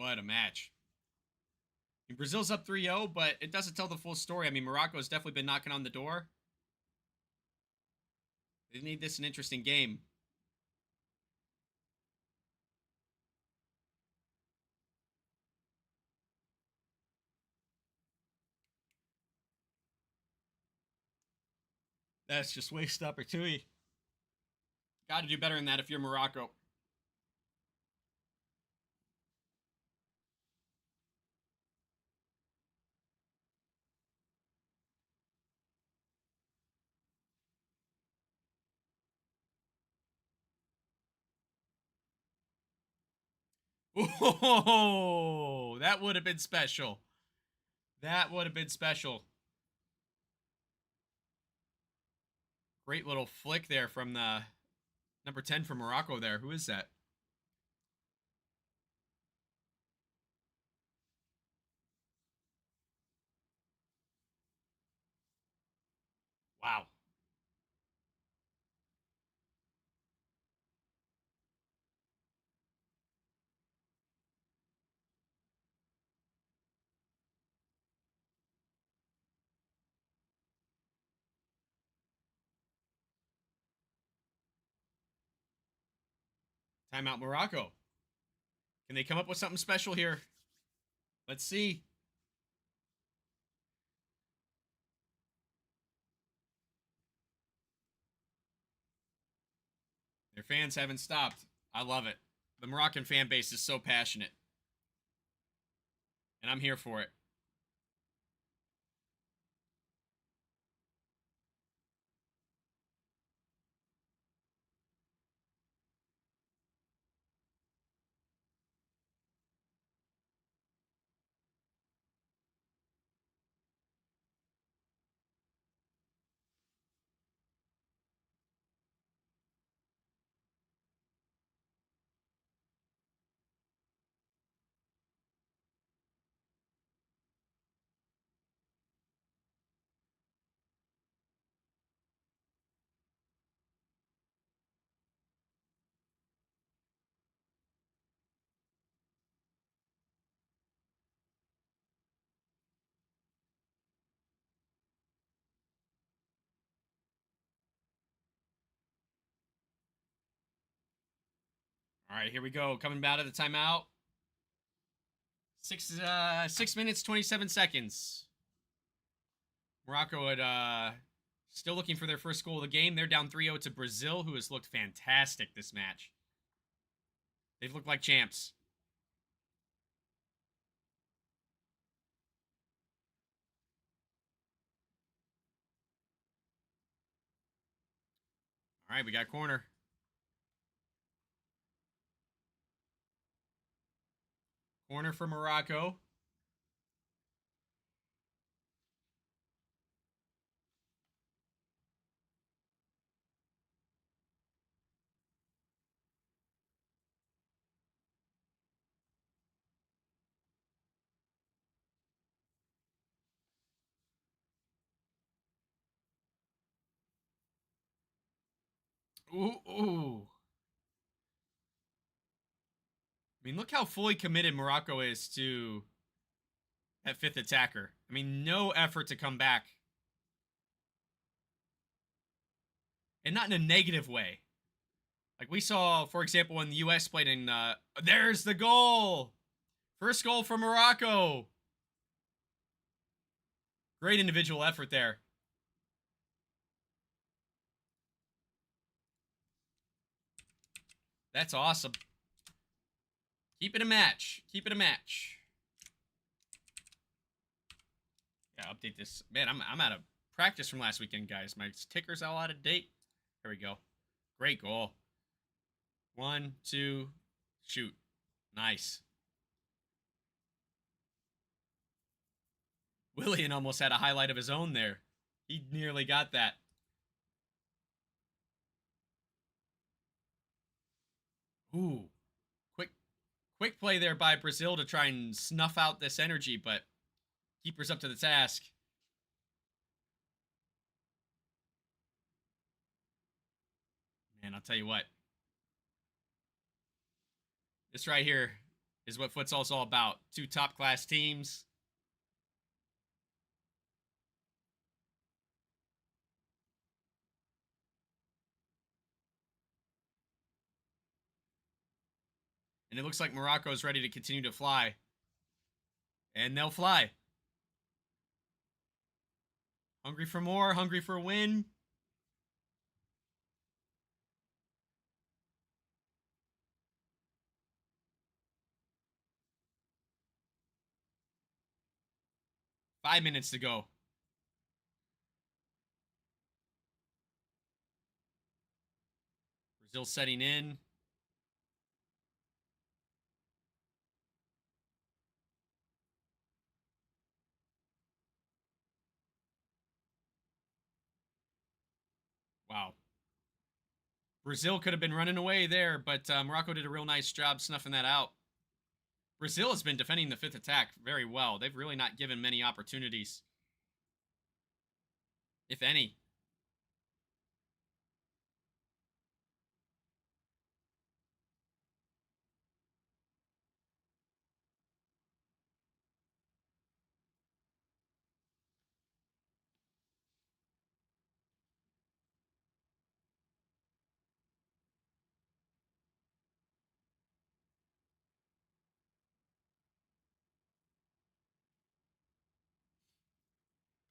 What a match. I mean, Brazil's up 3-0, but it doesn't tell the full story. I mean, Morocco's definitely been knocking on the door. They made this an interesting game. That's just wasted opportunity. Got to do better than that if you're Morocco. Oh, that would have been special. That would have been special. Great little flick there from the number 10 from Morocco there. Who is that? Wow. Timeout Morocco. Can they come up with something special here? Let's see. Their fans haven't stopped. I love it. The Moroccan fan base is so passionate. And I'm here for it. All right, here we go. Coming out of the timeout. 6 minutes 27 seconds. Morocco had still looking for their first goal of the game. They're down 3-0 to Brazil, who has looked fantastic this match. They've looked like champs. All right, we got corner. Corner for Morocco. Ooh. I mean, look how fully committed Morocco is to that fifth attacker. I mean, no effort to come back. And not in a negative way. Like we saw, for example, when the U.S. played in... there's the goal! First goal for Morocco. Great individual effort there. That's awesome. Keep it a match. Keep it a match. Yeah, update this. Man, I'm out of practice from last weekend, guys. My ticker's all out of date. There we go. Great goal. 1, 2, shoot. Nice. Willian almost had a highlight of his own there. He nearly got that. Ooh. Quick play there by Brazil to try and snuff out this energy, but keeper's up to the task. Man, I'll tell you what. This right here, is what futsal's all about. Two top-class teams. And it looks like Morocco is ready to continue to fly. And they'll fly. Hungry for more, hungry for a win. Five minutes to go. Brazil setting in. Wow. Brazil could have been running away there, but Morocco did a real nice job snuffing that out. Brazil has been defending the fifth attack very well. They've really not given many opportunities, if any.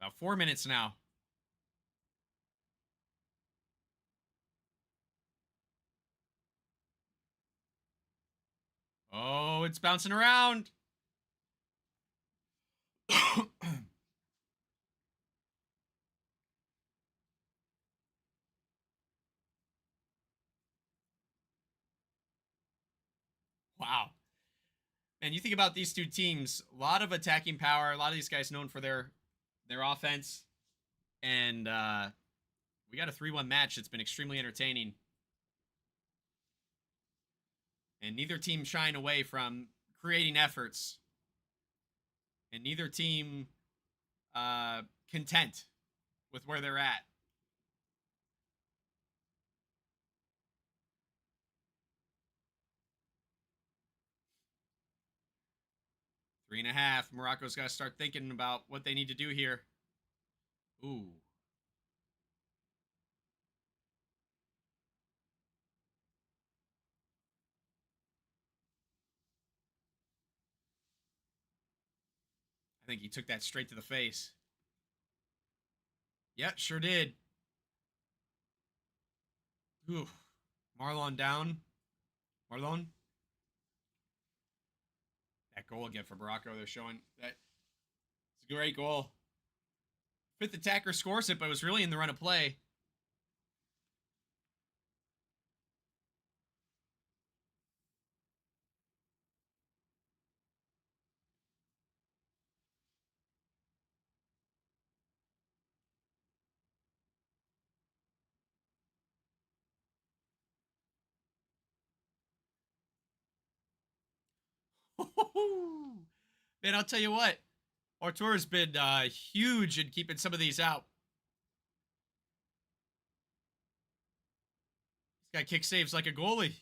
About 4 minutes now. Oh, it's bouncing around. Wow. Man, you think about these two teams, a lot of attacking power, a lot of these guys known for their offense. And we got a 3-1 match that's been extremely entertaining. And neither team shying away from creating efforts. And neither team content with where they're at. Three and a half. Morocco's got to start thinking about what they need to do here. Ooh. I think he took that straight to the face. Yep, sure did. Ooh. Marlon down. Marlon. That goal again for Morocco. They're showing that it's a great goal. Fifth attacker scores it, but it was really in the run of play. Man, I'll tell you what. Artur's been huge in keeping some of these out. He's got kick saves like a goalie.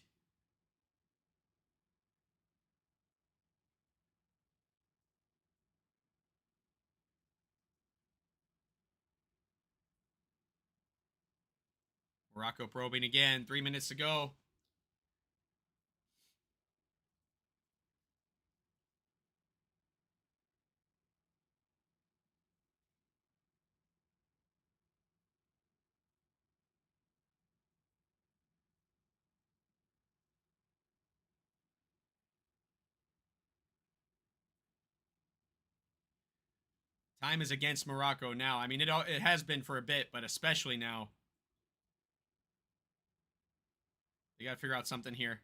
Morocco probing again. 3 minutes to go. Time is against Morocco now. I mean, it has been for a bit, but especially now. They got to figure out something here.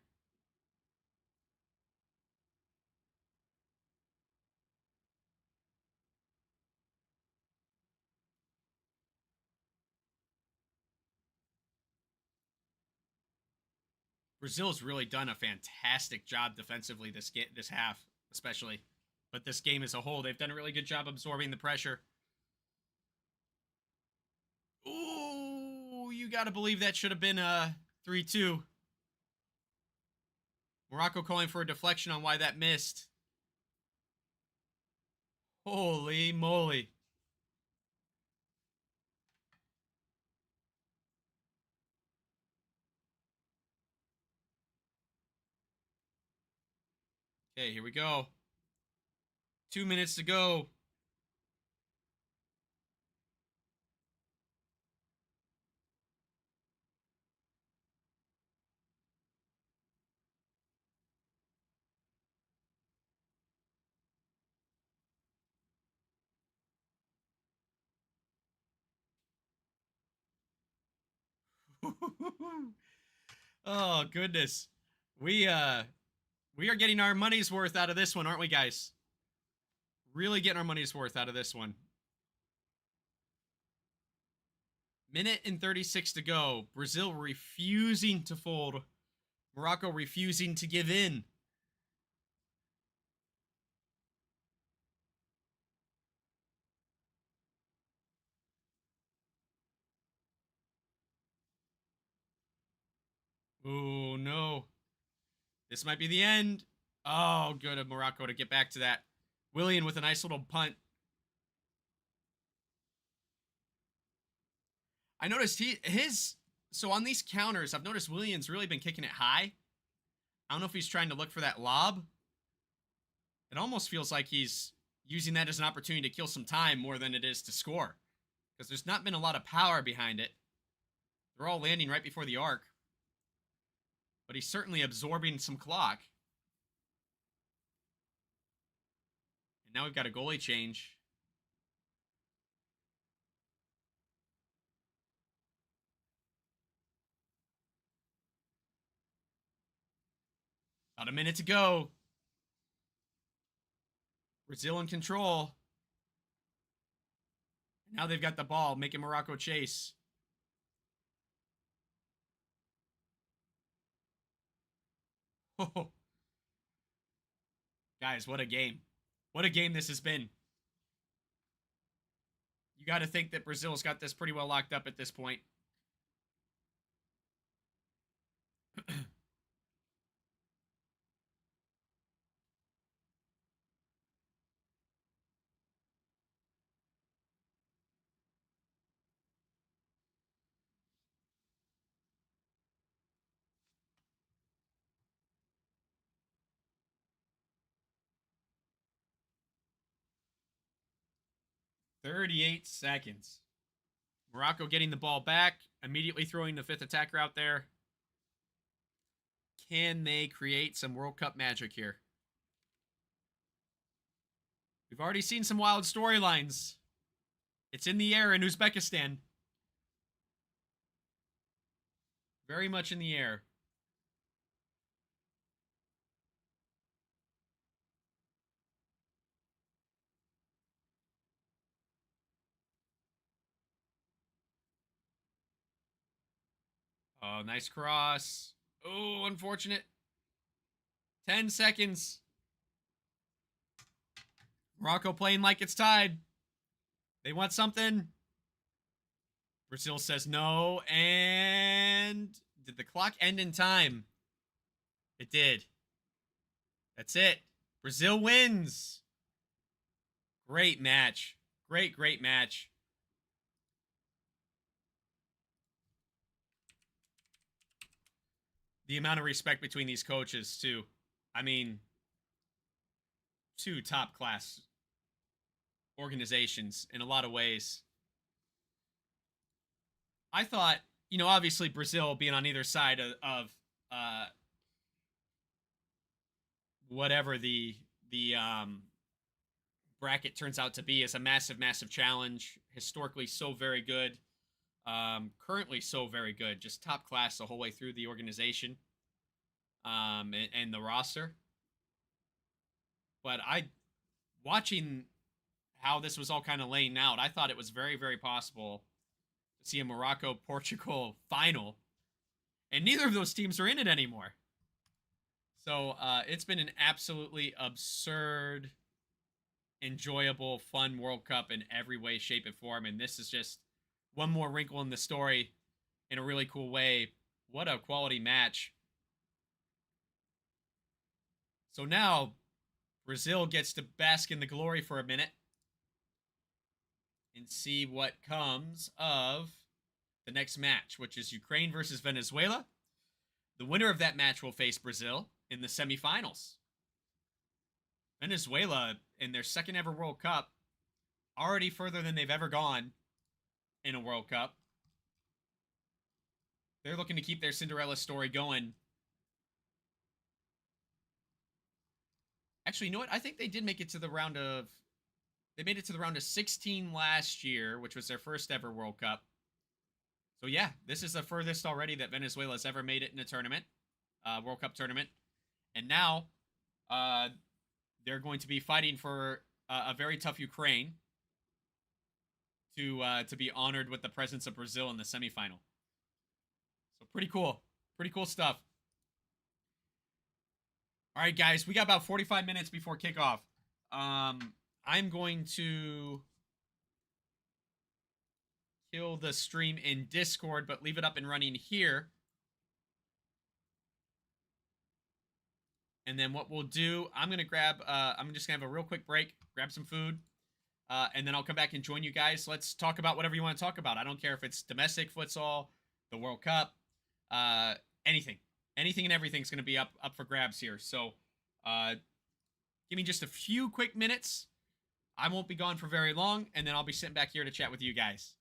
Brazil's really done a fantastic job defensively this half, especially. But this game as a whole, they've done a really good job absorbing the pressure. Ooh, you got to believe that should have been a 3-2. Morocco calling for a deflection on why that missed. Holy moly. Okay, here we go. 2 minutes to go. Oh, goodness. We we are getting our money's worth out of this one, aren't we, guys? Really getting our money's worth out of this one. Minute and 36 to go. Brazil refusing to fold. Morocco refusing to give in. Oh, no. This might be the end. Oh, good of Morocco to get back to that. Willian with a nice little punt. I noticed so on these counters, I've noticed Willian's really been kicking it high. I don't know if he's trying to look for that lob. It almost feels like he's using that as an opportunity to kill some time more than it is to score. Because there's not been a lot of power behind it. They're all landing right before the arc. But he's certainly absorbing some clock. And now we've got a goalie change. About a minute to go. Brazil in control. Now they've got the ball, making Morocco chase. Oh. Guys, what a game. What a game this has been. You got to think that Brazil's got this pretty well locked up at this point. "38 seconds. Morocco getting the ball back, immediately throwing the fifth attacker out there. Can they create some World Cup magic here? We've already seen some wild storylines. It's in the air in Uzbekistan. Very much in the air. Oh, nice cross. Oh, unfortunate. 10 seconds. Morocco playing like it's tied. They want something. Brazil says no. And did the clock end in time? It did. That's it. Brazil wins. Great match. Great match. The amount of respect between these coaches, too. I mean, two top class organizations in a lot of ways. I thought, obviously Brazil being on either side of whatever the bracket turns out to be is a massive challenge. Historically, so very good. Currently, so very good. Just top class the whole way through the organization and the roster. But watching how this was all kind of laying out, I thought it was very possible to see a Morocco-Portugal final. And neither of those teams are in it anymore. So it's been an absolutely absurd, enjoyable, fun World Cup in every way, shape, and form. And this is just one more wrinkle in the story in a really cool way. What a quality match. So now Brazil gets to bask in the glory for a minute and see what comes of the next match, which is Ukraine versus Venezuela. The winner of that match will face Brazil in the semifinals. Venezuela, in their second ever World Cup, already further than they've ever gone in a World Cup. They're looking to keep their Cinderella story going. Actually, you know what? I think they did make it to the round of... They made it to the round of 16 last year, which was their first ever World Cup. So yeah, this is the furthest already that Venezuela's ever made it in a tournament, World Cup tournament. And now they're going to be fighting for a very tough Ukraine to be honored with the presence of Brazil in the semifinal. So pretty cool stuff. All right, guys, we got about 45 minutes before kickoff. I'm going to kill the stream in Discord, but leave it up and running here. And then what we'll do, I'm just gonna have a real quick break, grab some food, and then I'll come back and join you guys. Let's talk about whatever you want to talk about. I don't care if it's domestic futsal, the World Cup, anything and everything's gonna be up for grabs here. So, give me just a few quick minutes. I won't be gone for very long, and then I'll be sitting back here to chat with you guys.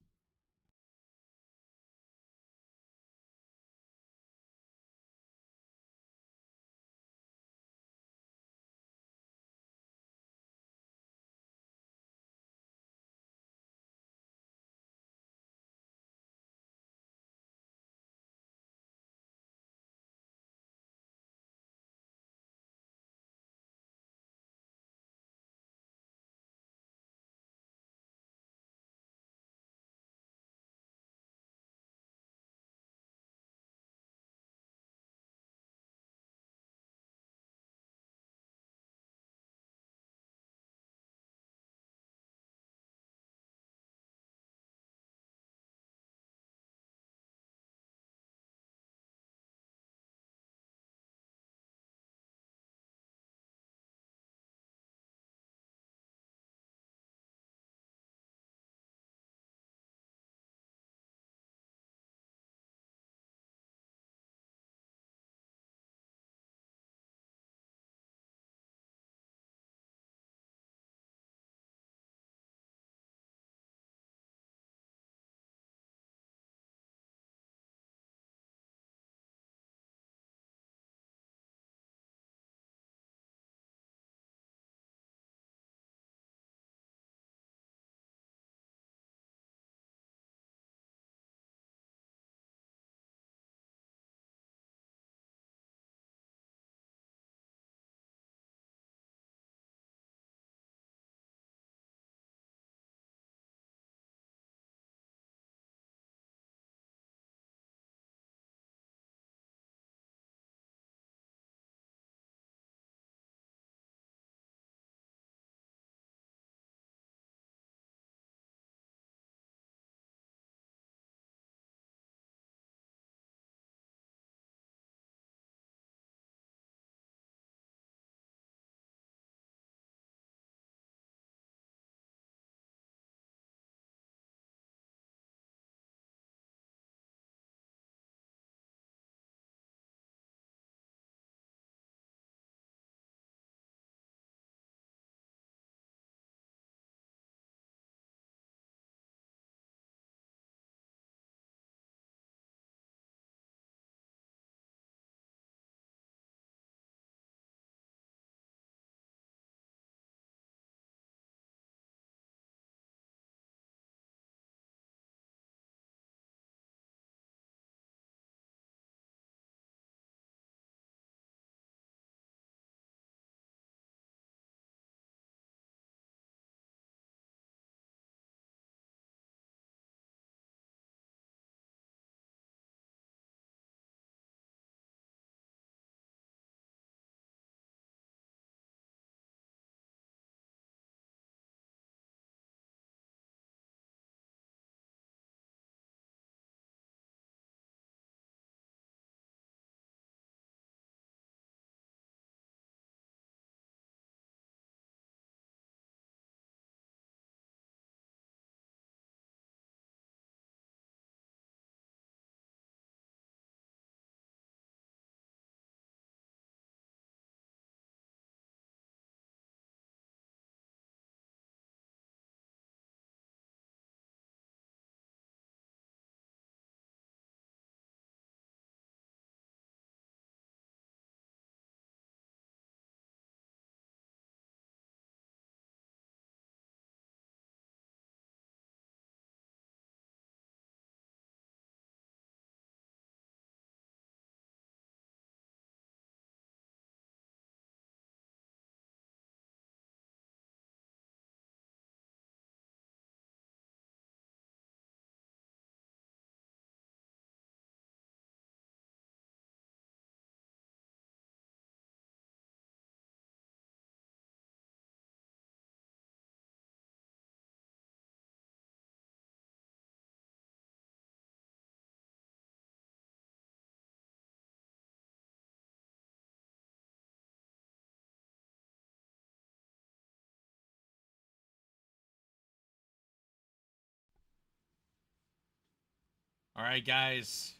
All right, guys.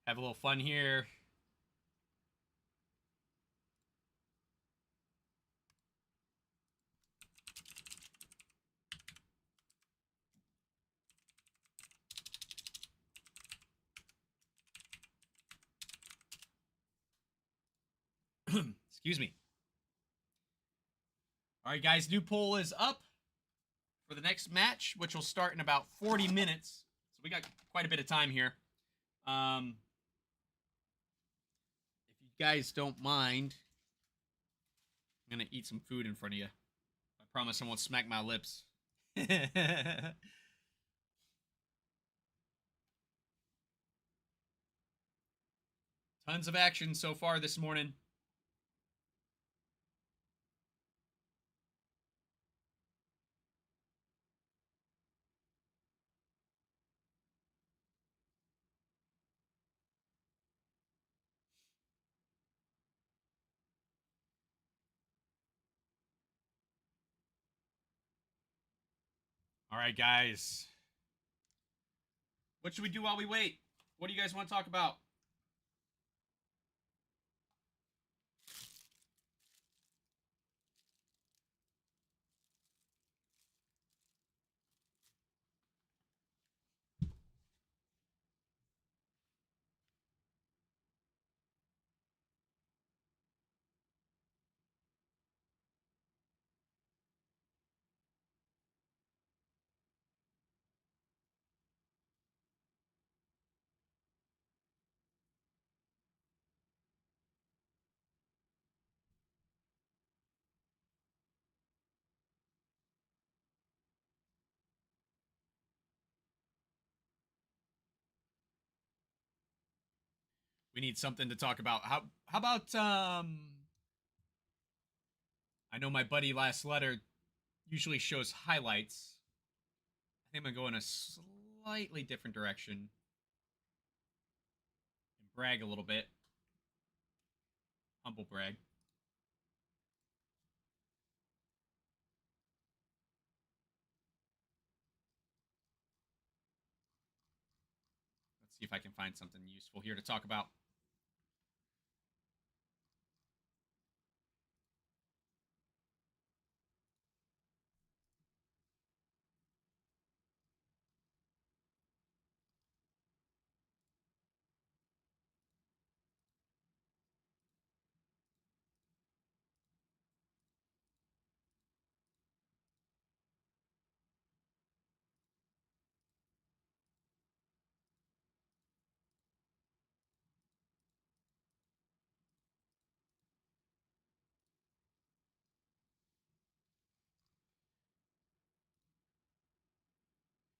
Have a little fun here. Excuse me. All right, guys. New poll is up for the next match, which will start in about 40 minutes. So we got quite a bit of time here. If you guys don't mind, I'm going to eat some food in front of you. I promise I won't smack my lips. Tons of action so far this morning. All right, guys. What should we do while we wait? What do you guys want to talk about? We need something to talk about. How about I know my buddy Last Letter usually shows highlights. I think I'm gonna go in a slightly different direction and brag a little bit. Humble brag. Let's see if I can find something useful here to talk about.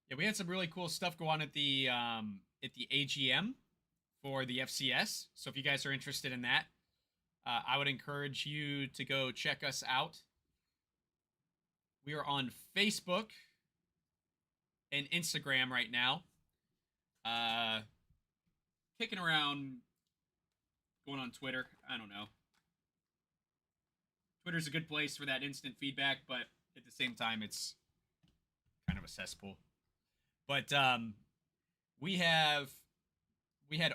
Yeah, we had some really cool stuff go on at the AGM for the FCS. So if you guys are interested in that, I would encourage you to go check us out. We are on Facebook and Instagram right now. Kicking around, going on Twitter. I don't know. Twitter's a good place for that instant feedback, but at the same time, it's kind of a cesspool. But we had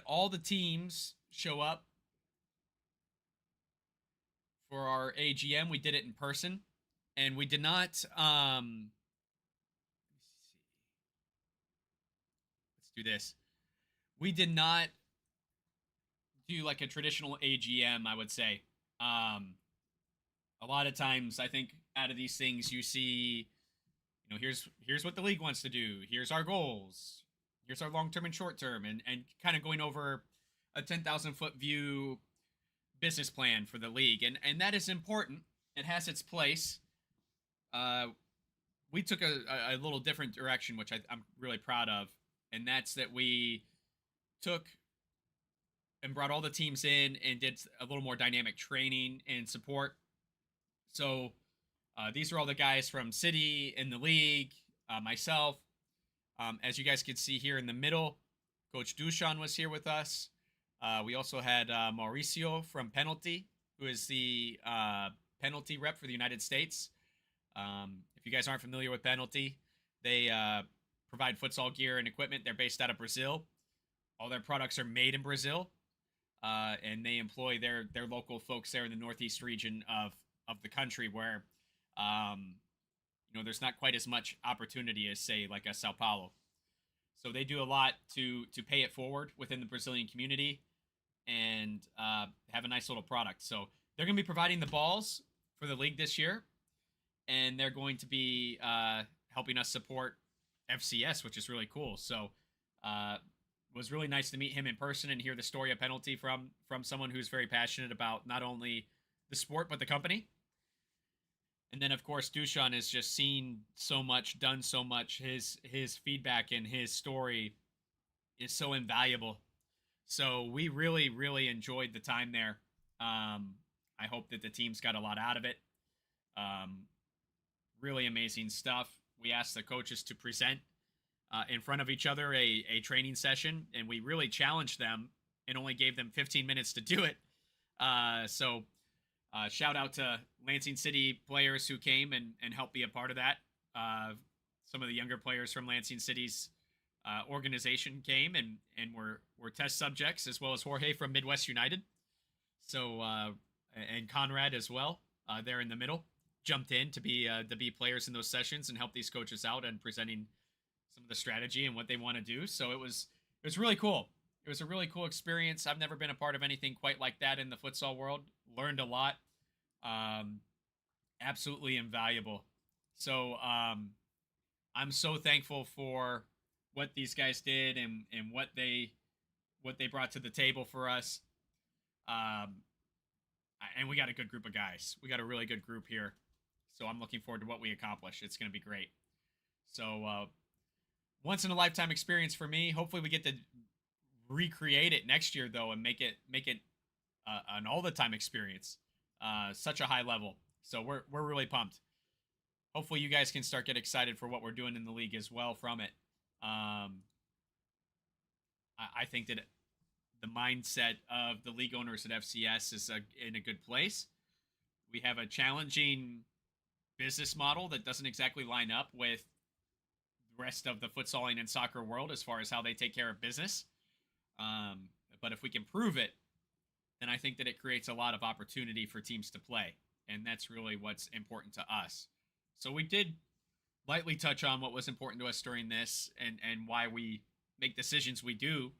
all the teams show up for our AGM. We did it in person, and we did not. Let's do this. We did not do like a traditional AGM. I would say. A lot of times, I think out of these things, you see, here's what the league wants to do. Here's our goals. Here's our long term and short term, and kind of going over a 10,000-foot view business plan for the league, and that is important. It has its place. We took a little different direction, which I'm really proud of, and that's that we took and brought all the teams in and did a little more dynamic training and support. So these are all the guys from City in the league, myself. As you guys can see here in the middle, Coach Dushan was here with us. We also had Mauricio from Penalty, who is the penalty rep for the United States. If you guys aren't familiar with Penalty, they provide futsal gear and equipment. They're based out of Brazil. All their products are made in Brazil, and they employ their local folks there in the northeast region of the country, where um, there's not quite as much opportunity as, say, like a Sao Paulo. So they do a lot to pay it forward within the Brazilian community, and have a nice little product. So they're going to be providing the balls for the league this year, and they're going to be helping us support FCS, which is really cool. So it was really nice to meet him in person and hear the story of penalty from someone who's very passionate about not only the sport but the company. And then, of course, Dushan has just seen so much, done so much. His feedback and his story is so invaluable. So we really, really enjoyed the time there. I hope that the team's got a lot out of it. Really amazing stuff. We asked the coaches to present in front of each other a training session, and we really challenged them and only gave them 15 minutes to do it. So shout out to Lansing City players who came and helped be a part of that. Some of the younger players from Lansing City's organization came and were test subjects, as well as Jorge from Midwest United. So and Conrad as well, there in the middle, jumped in to be players in those sessions and help these coaches out and presenting some of the strategy and what they want to do. So it was really cool. It was a really cool experience. I've never been a part of anything quite like that in the futsal world. Learned a lot. Absolutely invaluable. So I'm so thankful for what these guys did and what they brought to the table for us. And we got a good group of guys. We got a really good group here. So I'm looking forward to what we accomplish. It's going to be great. So once in a lifetime experience for me. Hopefully we get to recreate it next year though, and make it an all the time experience. Such a high level. So we're really pumped. Hopefully you guys can start get excited for what we're doing in the league as well from it. I think that the mindset of the league owners at FCS is in a good place. We have a challenging business model that doesn't exactly line up with the rest of the futsaling and soccer world as far as how they take care of business. But if we can prove it, then I think that it creates a lot of opportunity for teams to play. And that's really what's important to us. So we did lightly touch on what was important to us during this and why we make decisions we do.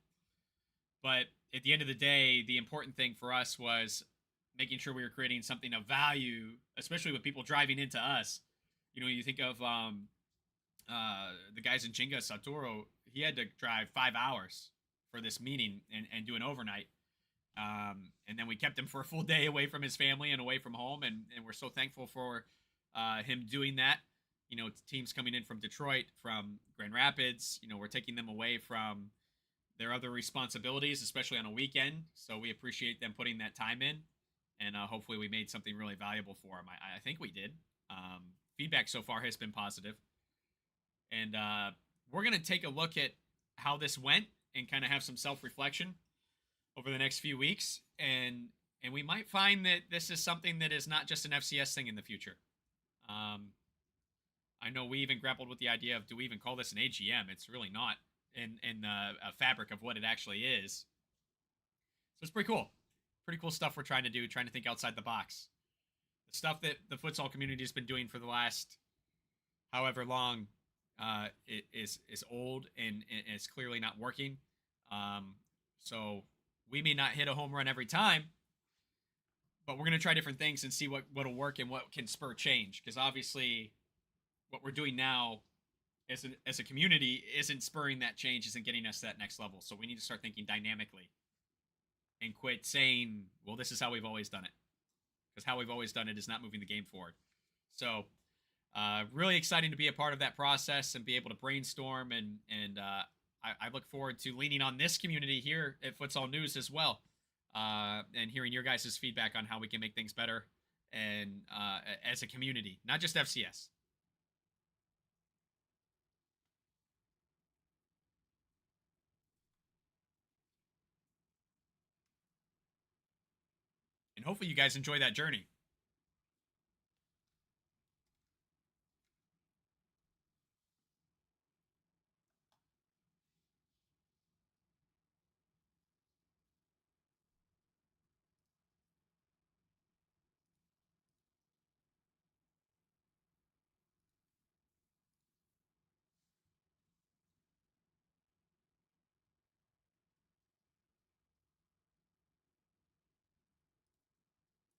But at the end of the day, the important thing for us was making sure we were creating something of value, especially with people driving into us. You think of the guys in Chinga, Saturo, he had to drive 5 hours for this meeting and do an overnight. And then we kept him for a full day away from his family and away from home. And we're so thankful for him doing that. Teams coming in from Detroit, from Grand Rapids, we're taking them away from their other responsibilities, especially on a weekend. So we appreciate them putting that time in. And hopefully we made something really valuable for them. I think we did. Feedback so far has been positive. And we're going to take a look at how this went and kind of have some self-reflection over the next few weeks. And we might find that this is something that is not just an FCS thing in the future. I know we even grappled with the idea of, do we even call this an AGM? It's really not in the fabric of what it actually is. So it's pretty cool. Pretty cool stuff we're trying to do, trying to think outside the box. The stuff that the futsal community has been doing for the last however long is old and it's clearly not working. So we may not hit a home run every time, but we're going to try different things and see what'll work and what can spur change. Because obviously what we're doing now as a community isn't spurring that change, isn't getting us to that next level. So we need to start thinking dynamically and quit saying, well, this is how we've always done it. Because how we've always done it is not moving the game forward. So really exciting to be a part of that process and be able to brainstorm. And I look forward to leaning on this community here at Futsal News as well. And hearing your guys' feedback on how we can make things better and as a community, not just FCS. And hopefully you guys enjoy that journey.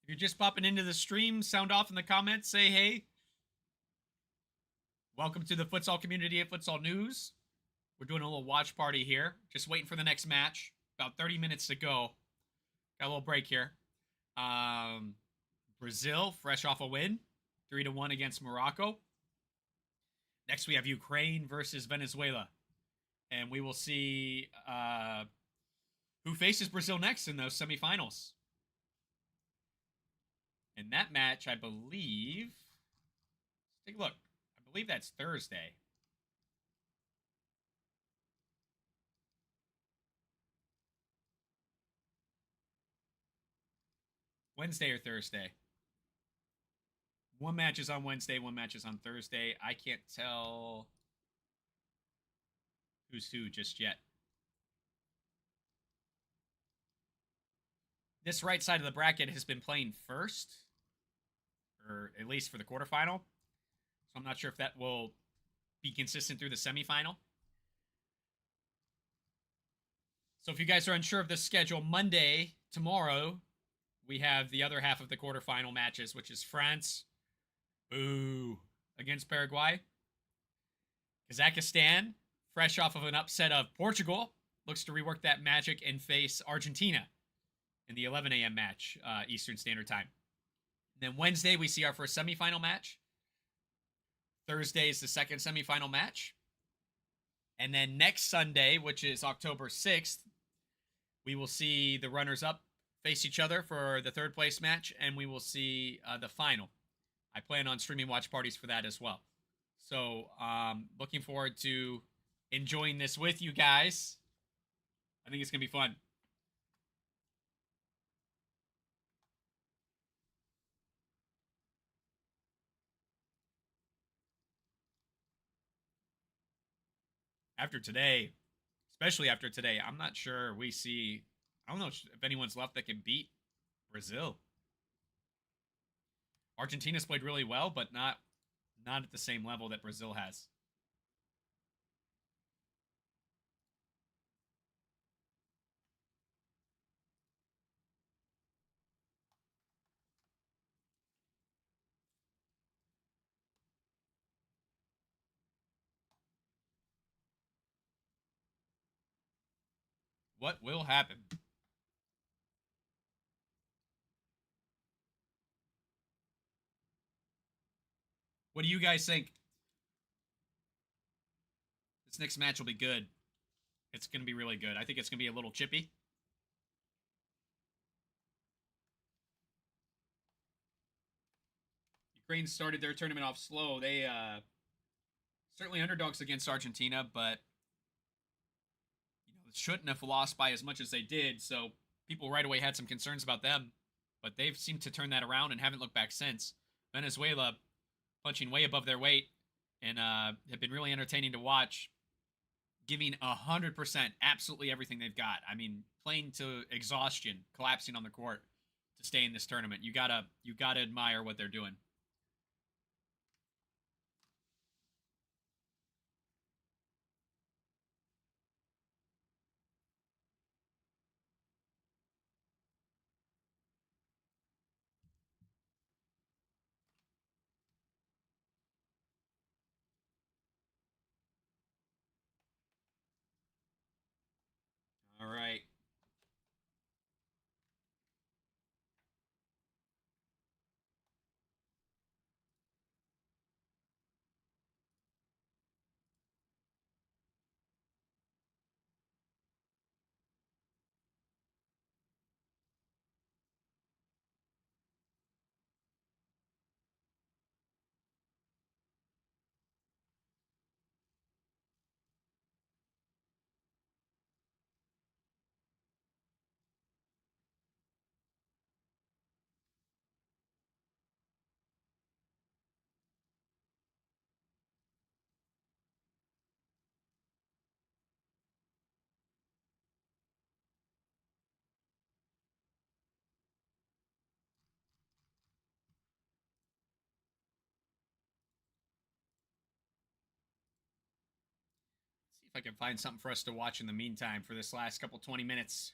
If you're just popping into the stream, sound off in the comments, say hey. Welcome to the Futsal community at Futsal News. We're doing a little watch party here. Just waiting for the next match. About 30 minutes to go. Got a little break here. Brazil, fresh off a win. 3-1 against Morocco. Next, we have Ukraine versus Venezuela. And we will see who faces Brazil next in those semifinals. And that match, I believe... Let's take a look. I believe that's Thursday. Wednesday or Thursday. One match is on Wednesday, one match is on Thursday. I can't tell who's who just yet. This right side of the bracket has been playing first, or at least for the quarterfinal. So I'm not sure if that will be consistent through the semifinal. So if you guys are unsure of the schedule, Monday, tomorrow, we have the other half of the quarterfinal matches, which is France, against Paraguay. Kazakhstan, fresh off of an upset of Portugal, looks to rework that magic and face Argentina in the 11 a.m. match, Eastern Standard Time. And then Wednesday, we see our first semifinal match. Thursday is the second semifinal match. And then next Sunday, which is October 6th, we will see the runners-up face each other for the third place match, and we will see the final. I plan on streaming watch parties for that as well. So, looking forward to enjoying this with you guys. I think it's going to be fun. After today, especially after today, I'm not sure we see... I don't know if anyone's left that can beat Brazil. Argentina's played really well, but not at the same level that Brazil has. What will happen? What do you guys think? This next match will be good. It's going to be really good. I think it's going to be a little chippy. Ukraine started their tournament off slow. They certainly underdogs against Argentina, but shouldn't have lost by as much as they did. So people right away had some concerns about them, but they've seemed to turn that around and haven't looked back since. Venezuela punching way above their weight and have been really entertaining to watch, giving 100% absolutely everything they've got. I mean, playing to exhaustion, collapsing on the court to stay in this tournament. You gotta admire what they're doing. All right. See if I can find something for us to watch in the meantime for this last couple 20 minutes.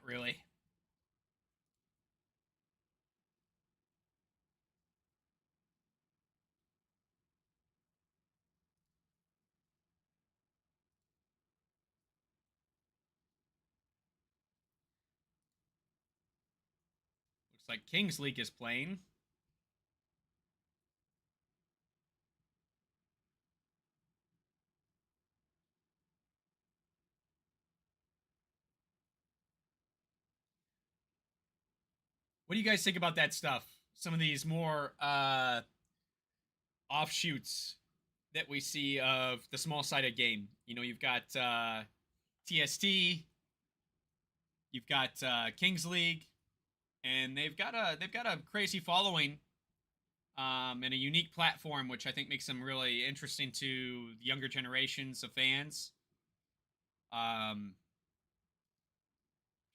Not really. Looks like Kings League is playing. What do you guys think about that stuff? Some of these more offshoots that we see of the small sided game. You know, you've got TST, you've got Kings League, and they've got a crazy following and a unique platform, which I think makes them really interesting to the younger generations of fans. Um,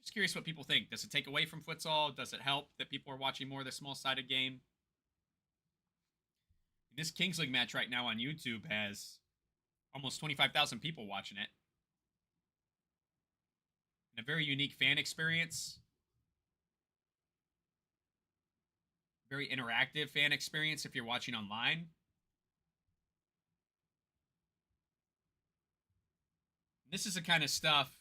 just curious what people think. Does it take away from futsal? Does it help that people are watching more of the small sided game? This Kings League match right now on YouTube has almost 25,000 people watching it. And a very unique fan experience. Very interactive fan experience if you're watching online. This is the kind of stuff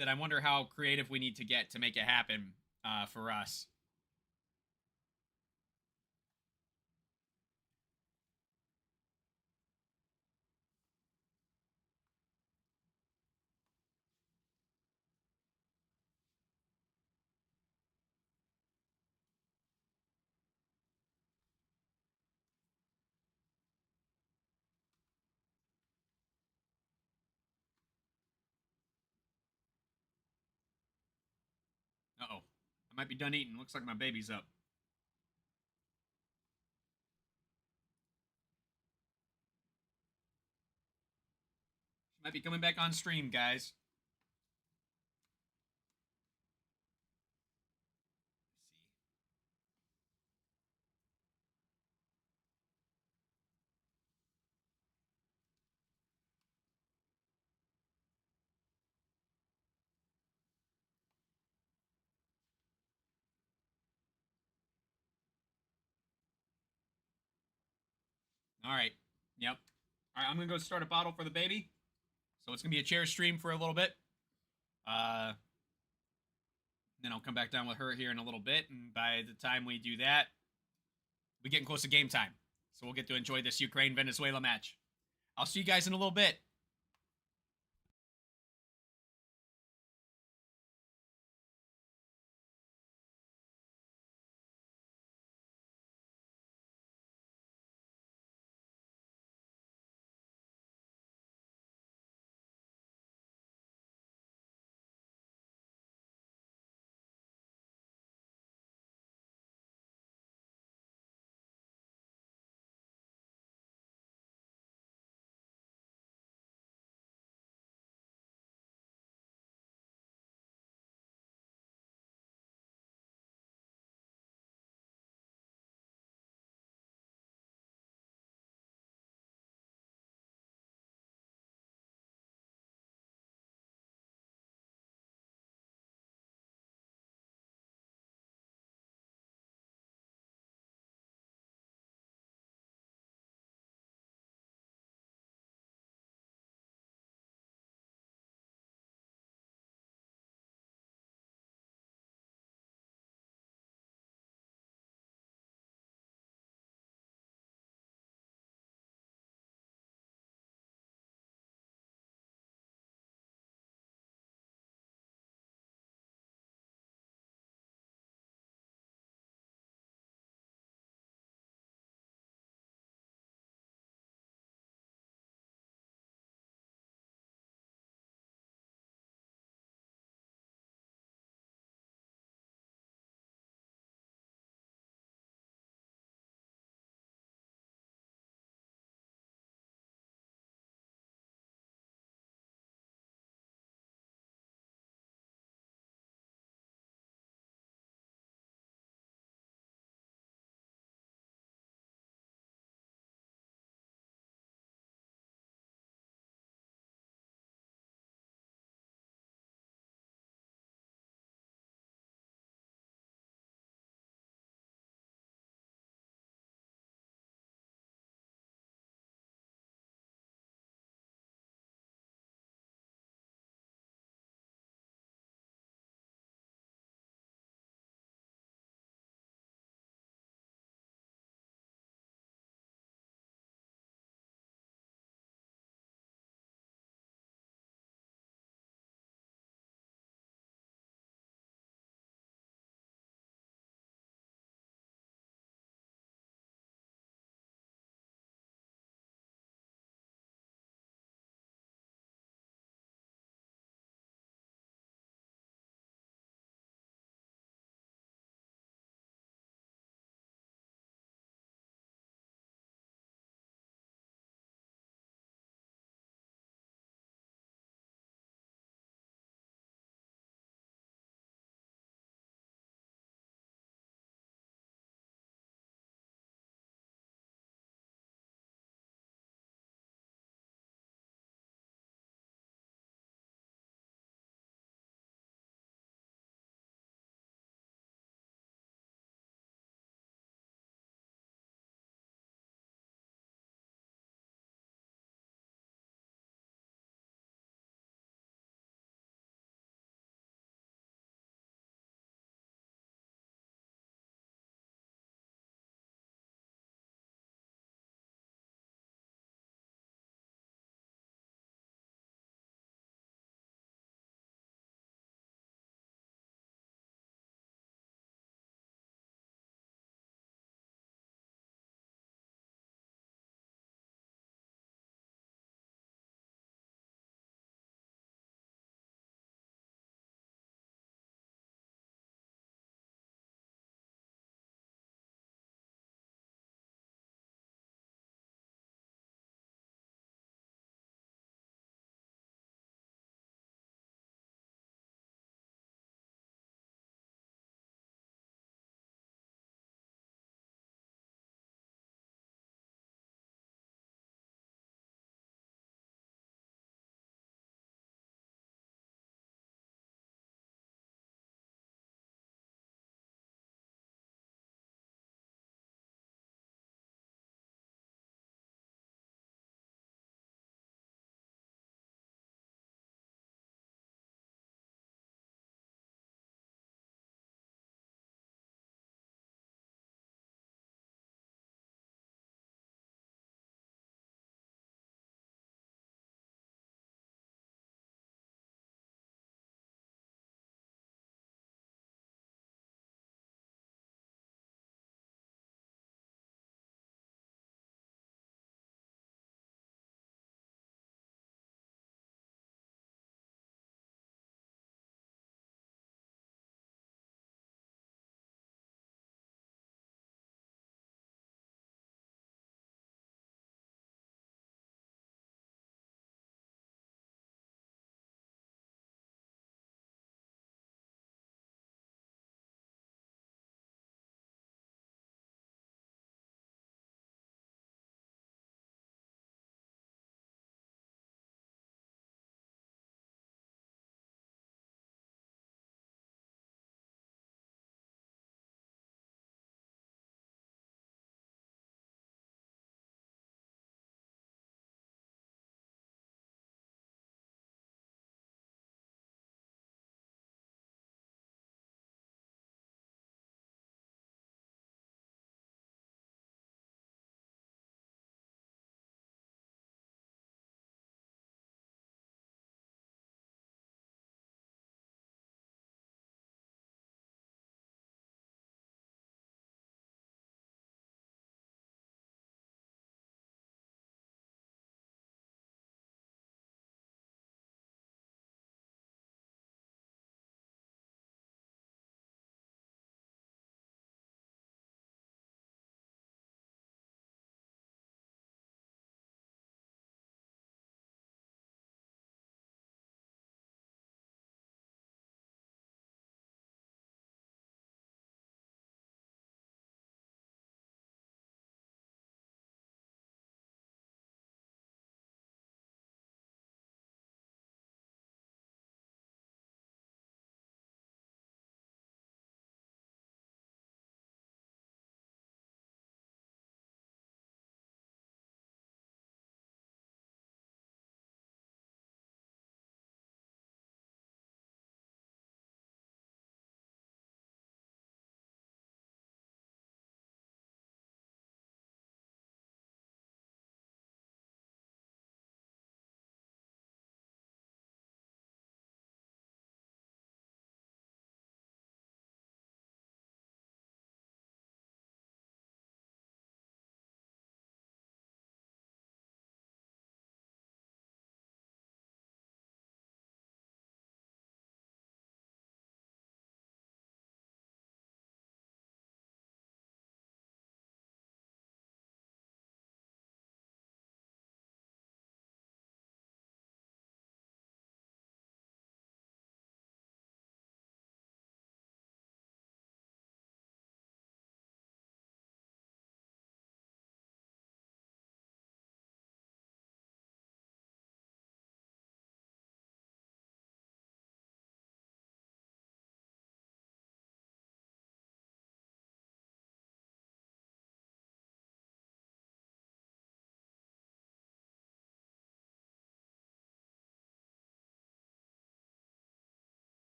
that I wonder how creative we need to get to make it happen for us. Uh-oh. I might be done eating. Looks like my baby's up. She might be coming back on stream, guys. All right. Yep. All right, I'm going to go start a bottle for the baby. So it's going to be a chair stream for a little bit. Then I'll come back down with her here in a little bit. And by the time we do that, we're getting close to game time. So we'll get to enjoy this Ukraine-Venezuela match. I'll see you guys in a little bit.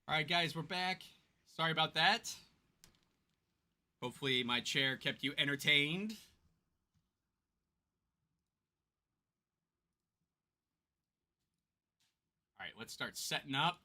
All right, guys, we're back. Sorry about that. Hopefully my chair kept you entertained. All right, let's start setting up.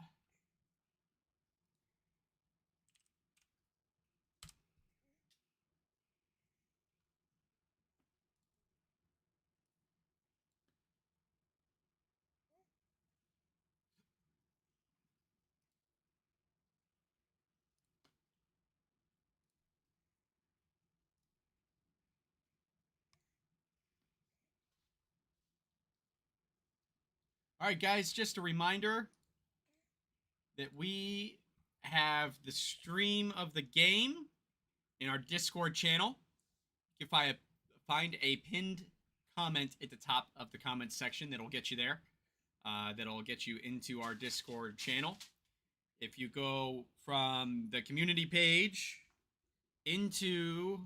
All right, guys, just a reminder that we have the stream of the game in our Discord channel. You can find a pinned comment at the top of the comments section that'll get you there. That'll get you into our Discord channel. If you go from the community page into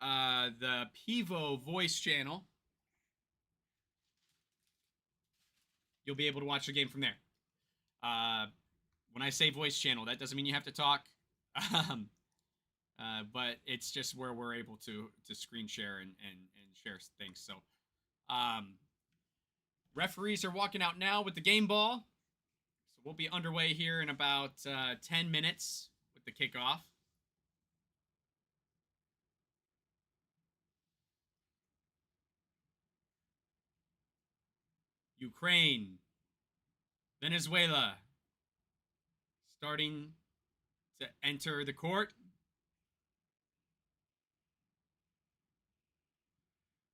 the Pivo voice channel, you'll be able to watch the game from there. When I say voice channel, that doesn't mean you have to talk, but it's just where we're able to screen share and share things. So, referees are walking out now with the game ball. So we'll be underway here in about 10 minutes with the kickoff. Ukraine, Venezuela, starting to enter the court.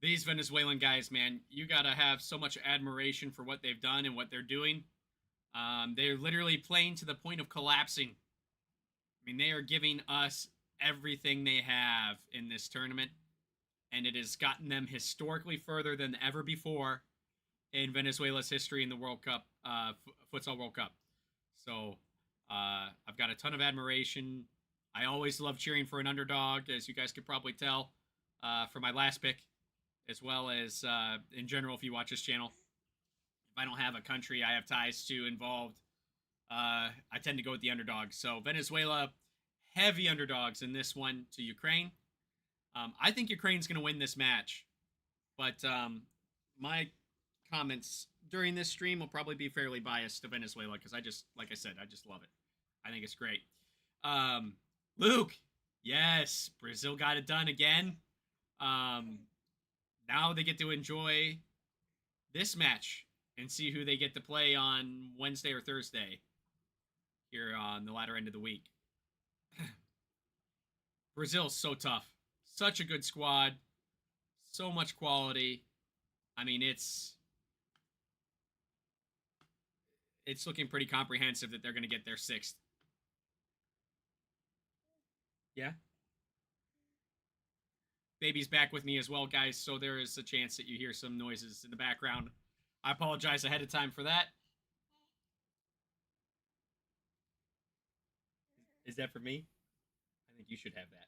These Venezuelan guys, man, you gotta have so much admiration for what they've done and what they're doing. They're literally playing to the point of collapsing. I mean, they are giving us everything they have in this tournament, and it has gotten them historically further than ever before in Venezuela's history in the World Cup, Futsal World Cup. So I've got a ton of admiration. I always love cheering for an underdog, as you guys could probably tell for my last pick, as well as in general if you watch this channel. If I don't have a country I have ties to involved, I tend to go with the underdog. So Venezuela, heavy underdogs in this one to Ukraine. I think Ukraine's going to win this match, but my comments during this stream will probably be fairly biased to Venezuela because like I said, I just love it. I think it's great. Luke, yes, Brazil got it done again. Now they get to enjoy this match and see who they get to play on Wednesday or Thursday here on the latter end of the week. Brazil's so tough. Such a good squad. So much quality. I mean, it's looking pretty comprehensive that they're going to get their sixth. Yeah. Baby's back with me as well, guys, so there is a chance that you hear some noises in the background. I apologize ahead of time for that. Is that for me? I think you should have that.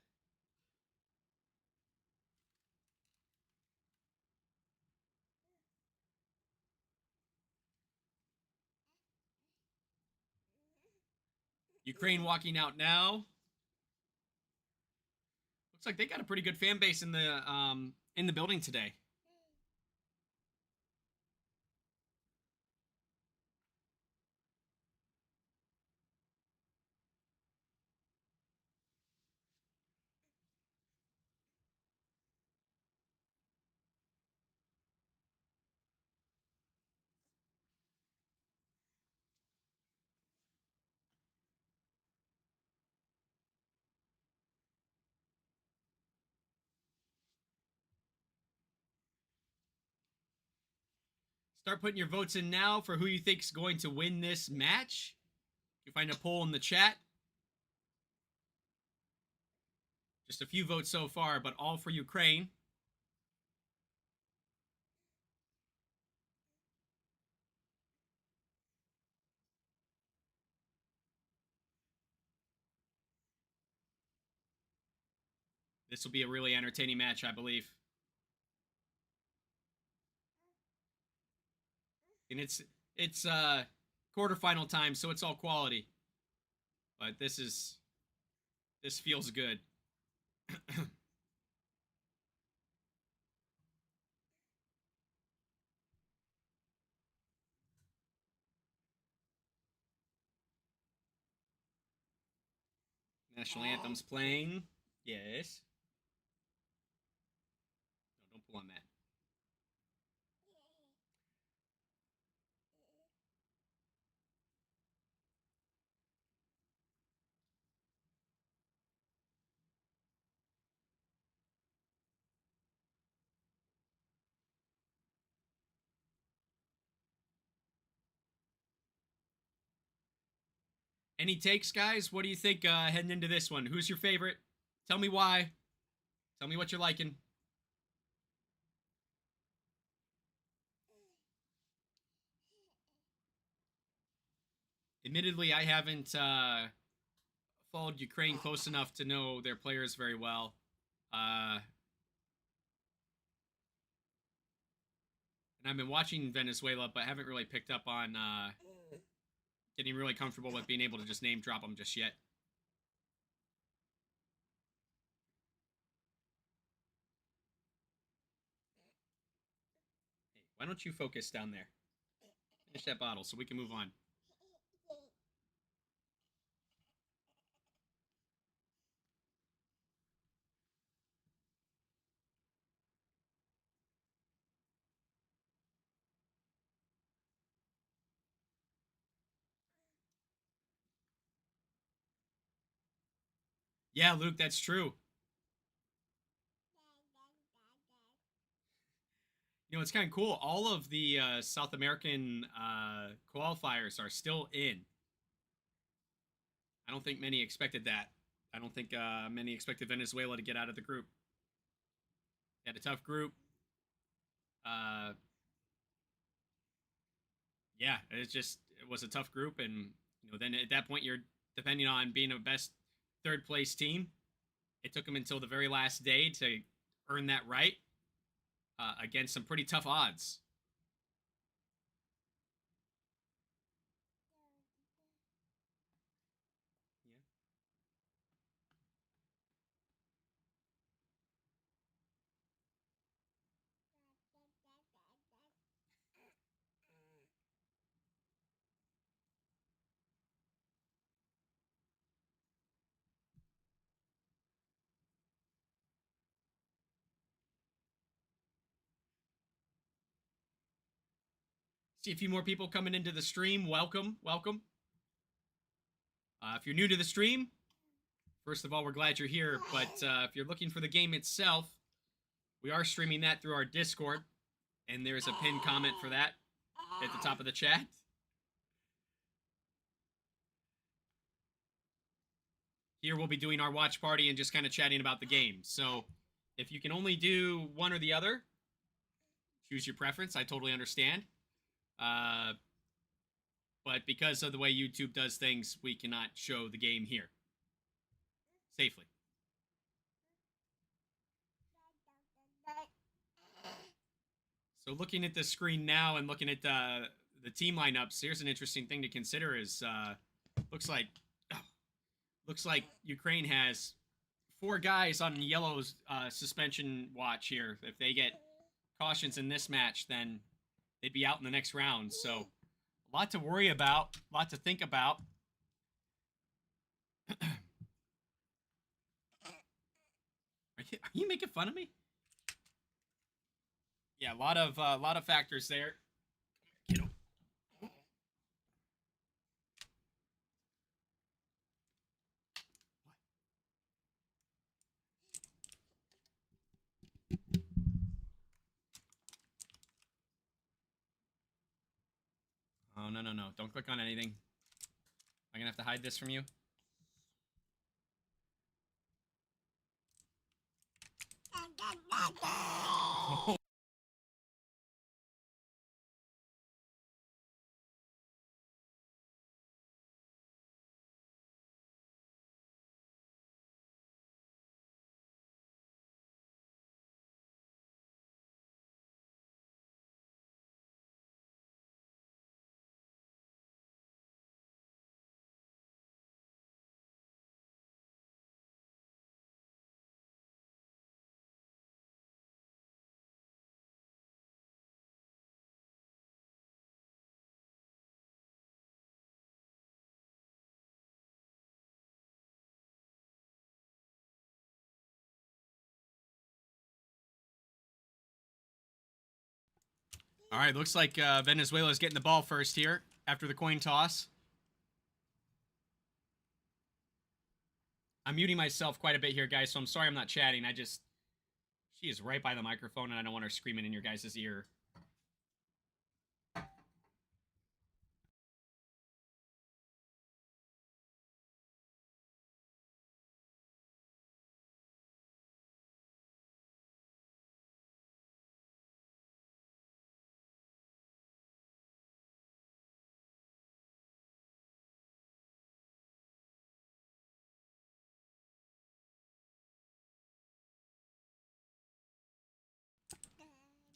Ukraine walking out now. Looks like they got a pretty good fan base in the building today. Start putting your votes in now for who you think is going to win this match. You find a poll in the chat. Just a few votes so far, but all for Ukraine. This will be a really entertaining match, I believe. And it's quarterfinal time, so it's all quality. but this feels good. National anthem's playing. Yes. No, don't pull on that. Any takes, guys? What do you think heading into this one? Who's your favorite? Tell me why. Tell me what you're liking. Admittedly, I haven't followed Ukraine close enough to know their players very well. And I've been watching Venezuela, but haven't really picked up on getting really comfortable with being able to just name drop them just yet. Hey, why don't you focus down there? Finish that bottle so we can move on. Yeah, Luke, that's true. You know, it's kind of cool. All of the South American qualifiers are still in. I don't think many expected that. I don't think many expected Venezuela to get out of the group. They had a tough group. Yeah, it was a tough group, and then at that point you're depending on being a best third place team. It took them until the very last day to earn that right against some pretty tough odds. Yeah. See a few more people coming into the stream. Welcome, welcome. If you're new to the stream, first of all, we're glad you're here. But if you're looking for the game itself, we are streaming that through our Discord, and there's a pinned comment for that at the top of the chat. Here we'll be doing our watch party and just kind of chatting about the game. So if you can only do one or the other, choose your preference. I totally understand. But because of the way YouTube does things, we cannot show the game here safely. So looking at the screen now and looking at the team lineups, here's an interesting thing to consider is looks like Ukraine has 4 guys on yellow's suspension watch here. If they get cautions in this match, then they'd be out in the next round. So a lot to worry about, a lot to think about. Are you making fun of me? Yeah, a lot of factors there. Kiddo. Oh, no, no, no. Don't click on anything. I'm going to have to hide this from you. All right, looks like Venezuela is getting the ball first here after the coin toss. I'm muting myself quite a bit here, guys, so I'm sorry I'm not chatting. She is right by the microphone, and I don't want her screaming in your guys' ear.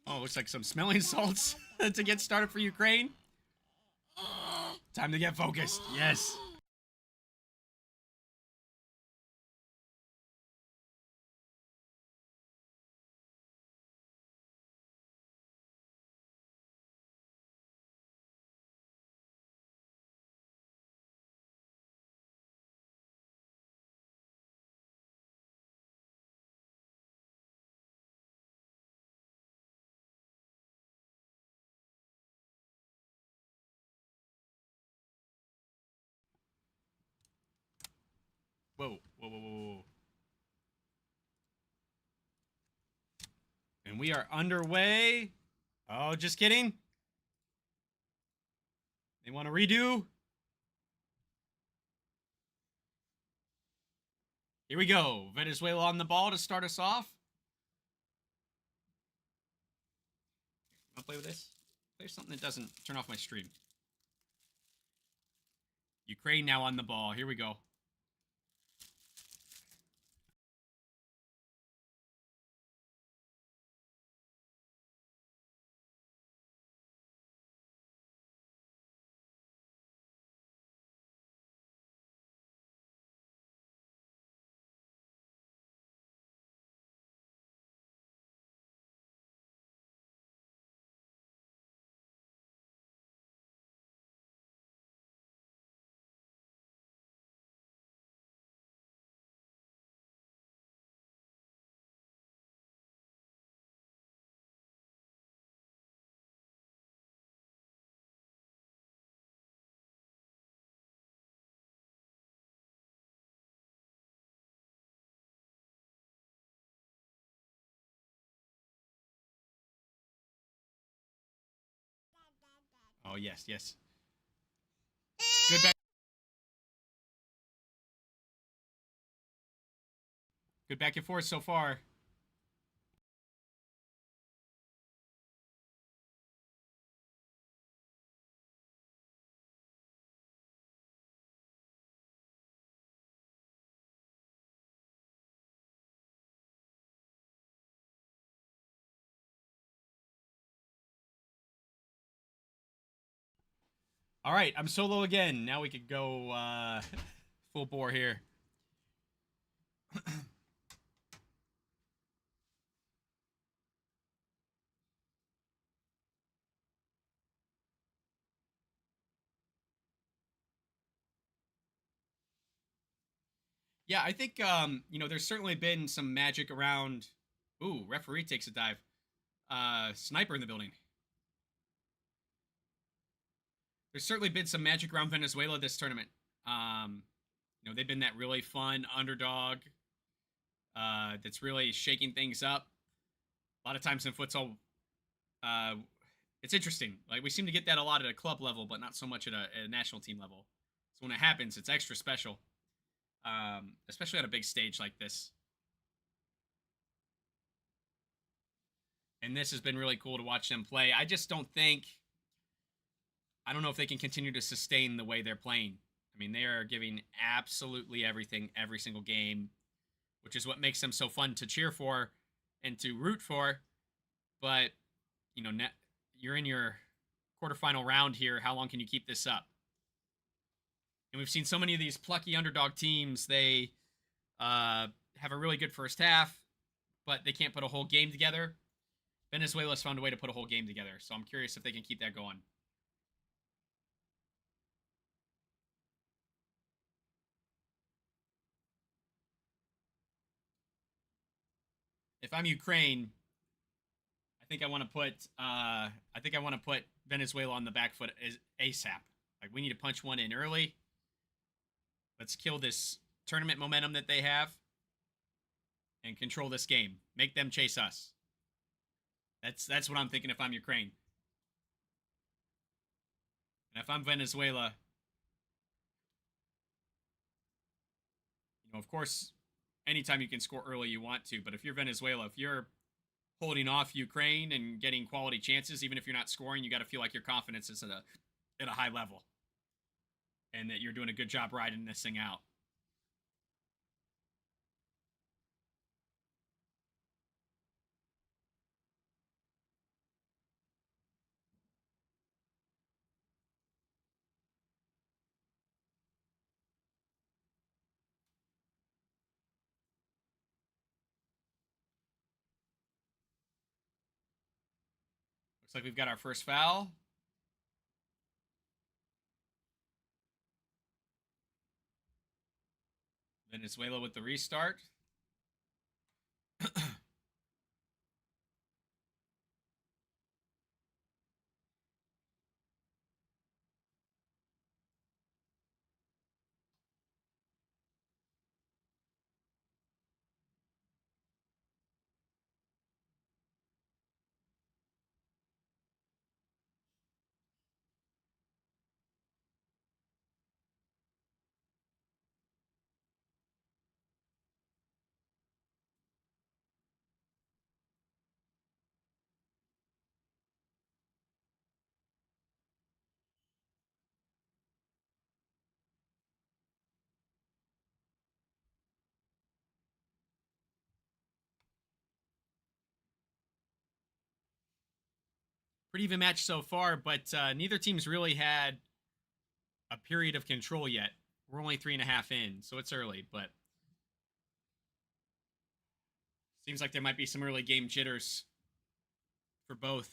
Oh, looks like some smelling salts to get started for Ukraine. Time to get focused. Yes. Whoa, whoa, whoa, whoa, whoa. And we are underway. Oh, just kidding. They want to redo. Here we go. Venezuela on the ball to start us off. Want to play with this? Play something that doesn't turn off my stream. Ukraine now on the ball. Here we go. Oh, yes, yes. Good back. Good back and forth so far. All right, I'm solo again. Now we could go full bore here. Yeah, I think there's certainly been some magic around. Ooh, referee takes a dive. Sniper in the building. There's certainly been some magic around Venezuela this tournament. They've been that really fun underdog that's really shaking things up. A lot of times in futsal, uh, it's interesting. Like we seem to get that a lot at a club level, but not so much at a national team level. So when it happens, it's extra special, especially on a big stage like this. And this has been really cool to watch them play. I just don't think. I don't know if they can continue to sustain the way they're playing. I mean, they are giving absolutely everything every single game, which is what makes them so fun to cheer for and to root for. But, you're in your quarterfinal round here. How long can you keep this up? And we've seen so many of these plucky underdog teams. They have a really good first half, but they can't put a whole game together. Venezuela's found a way to put a whole game together. So I'm curious if they can keep that going. If I'm Ukraine, I think I want to put Venezuela on the back foot as ASAP. Like we need to punch one in early. Let's kill this tournament momentum that they have and control this game. Make them chase us. That's what I'm thinking if I'm Ukraine. And if I'm Venezuela, of course, anytime you can score early, you want to. But if you're Venezuela, if you're holding off Ukraine and getting quality chances, even if you're not scoring, you got to feel like your confidence is at a high level, and that you're doing a good job riding this thing out. Looks like we've got our first foul. Venezuela with the restart. Pretty even match so far, but neither team's really had a period of control yet. We're only 3.5 in, so it's early, but seems like there might be some early game jitters for both.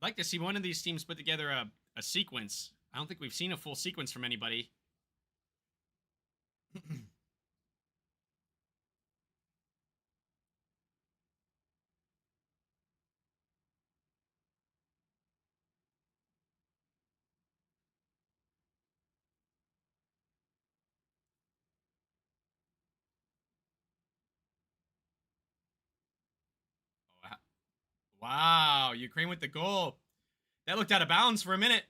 I'd like to see one of these teams put together a sequence. I don't think we've seen a full sequence from anybody. Wow, Ukraine with the goal. That looked out of bounds for a minute.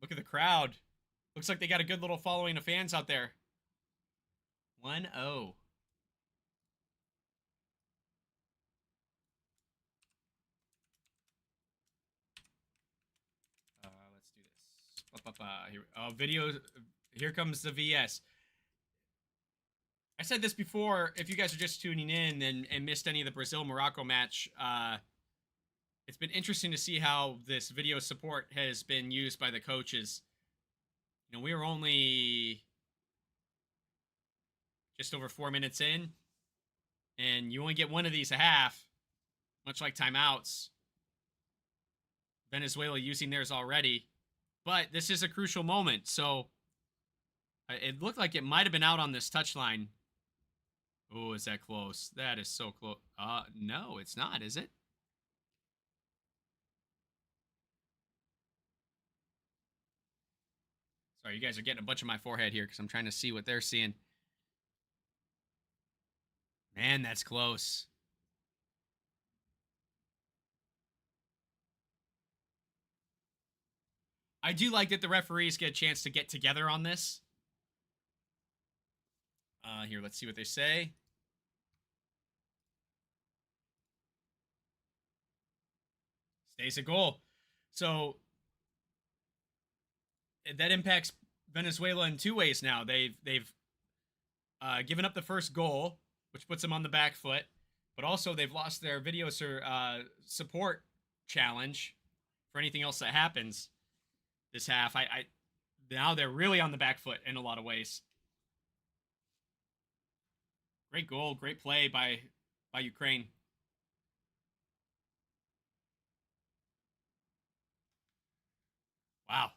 Look at the crowd. Looks like they got a good little following of fans out there. 1-0. Let's do this. Here, video. Here comes the VS. I said this before. If you guys are just tuning in and missed any of the Brazil-Morocco match, it's been interesting to see how this video support has been used by the coaches. We were only just over 4 minutes in, and you only get one of these a half, much like timeouts. Venezuela using theirs already, but this is a crucial moment, so it looked like it might have been out on this touchline. Oh, is that close? That is so close. No, it's not, is it? Sorry, you guys are getting a bunch of my forehead here because I'm trying to see what they're seeing. Man, that's close. I do like that the referees get a chance to get together on this. Here, let's see what they say. Stays a goal. So that impacts Venezuela in two ways now. They've given up the first goal, which puts them on the back foot. but also they've lost their video support challenge for anything else that happens this half. I now they're really on the back foot in a lot of ways. Great goal, great play by Ukraine. Wow.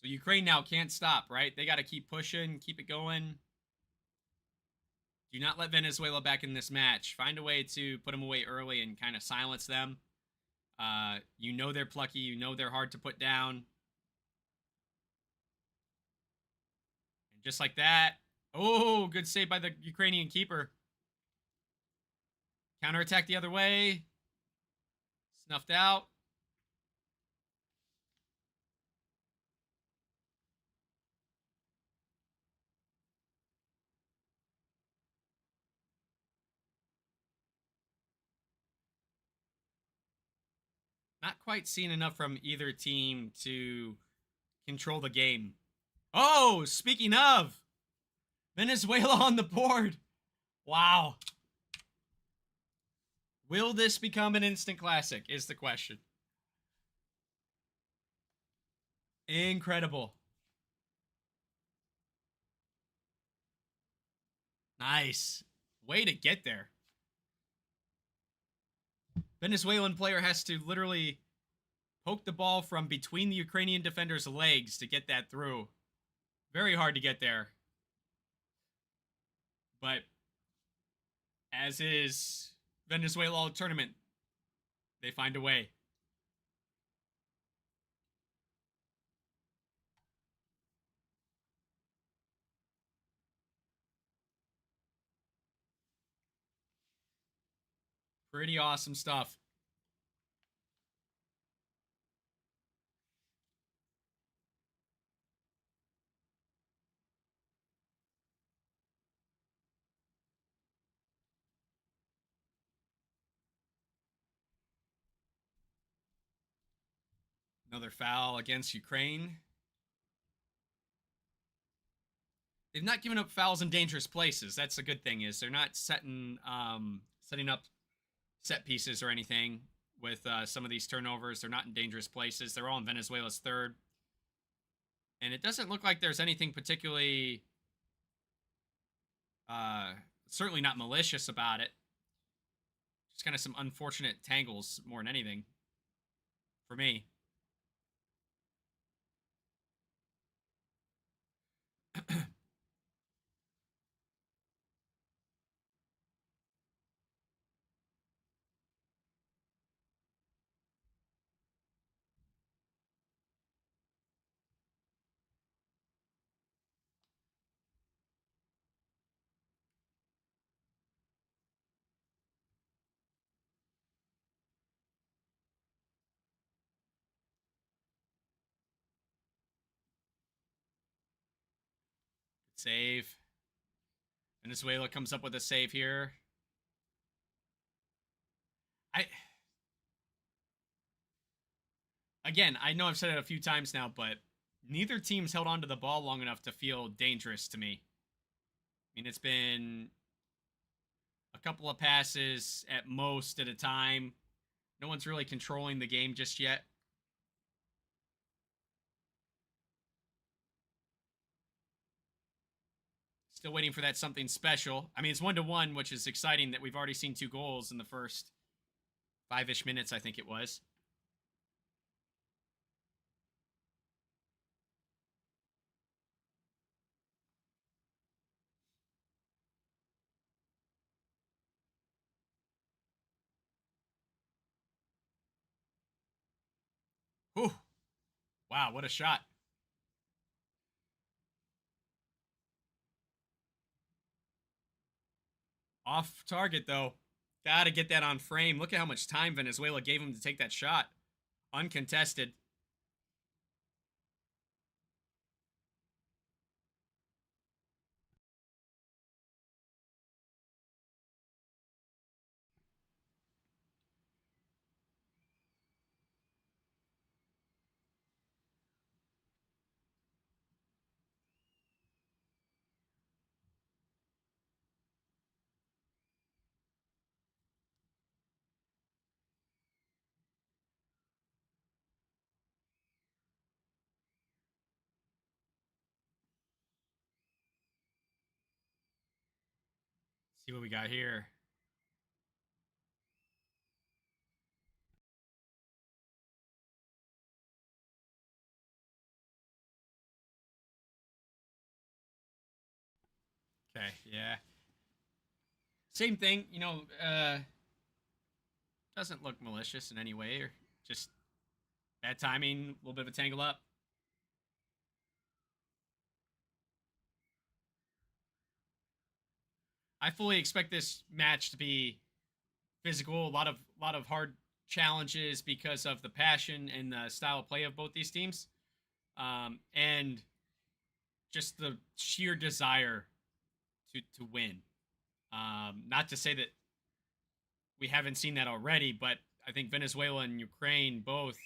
So Ukraine now can't stop, right? They got to keep pushing, keep it going. Do not let Venezuela back in this match. Find a way to put them away early and kind of silence them. You know they're plucky. You know they're hard to put down. And just like that. Oh, good save by the Ukrainian keeper. Counterattack the other way. Snuffed out. Not quite seen enough from either team to control the game. Oh, speaking of, Venezuela on the board. Wow. Will this become an instant classic is the question. Incredible. Nice. Way to get there. Venezuelan player has to literally poke the ball from between the Ukrainian defender's legs to get that through. Very hard to get there. But as is Venezuela all tournament, they find a way. Pretty awesome stuff. Another foul against Ukraine. They've not given up fouls in dangerous places. That's the good thing is they're not setting up set pieces or anything with some of these turnovers. They're not in dangerous places. They're all in Venezuela's third. And it doesn't look like there's anything particularly certainly not malicious about it. Just kind of some unfortunate tangles more than anything for me. Save. Venezuela comes up with a save here. Again, I know I've said it a few times now, but neither team's held onto the ball long enough to feel dangerous to me. I mean, it's been a couple of passes at most at a time. No one's really controlling the game just yet. Still waiting for that something special. I mean, it's 1-1, which is exciting that we've already seen 2 goals in the first 5-ish minutes, I think it was. Whew. Wow, what a shot. Off target, though. Got to get that on frame. Look at how much time Venezuela gave him to take that shot. Uncontested. See what we got here. Okay, yeah. Same thing, doesn't look malicious in any way, or just bad timing, a little bit of a tangle up. I fully expect this match to be physical, a lot of hard challenges because of the passion and the style of play of both these teams, and just the sheer desire to win. Not to say that we haven't seen that already, but I think Venezuela and Ukraine both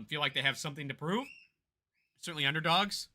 feel like they have something to prove. Certainly underdogs.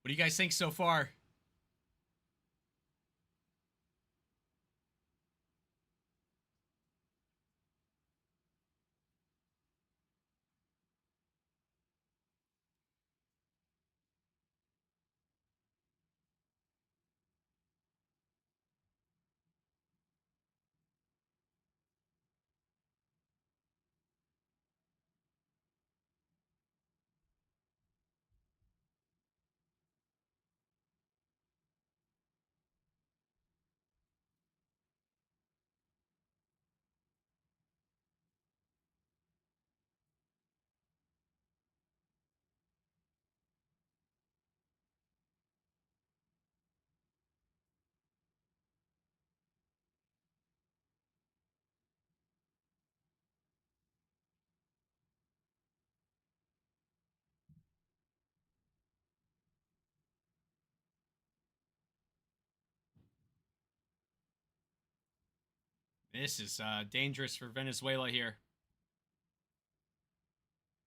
What do you guys think so far? This is dangerous for Venezuela here.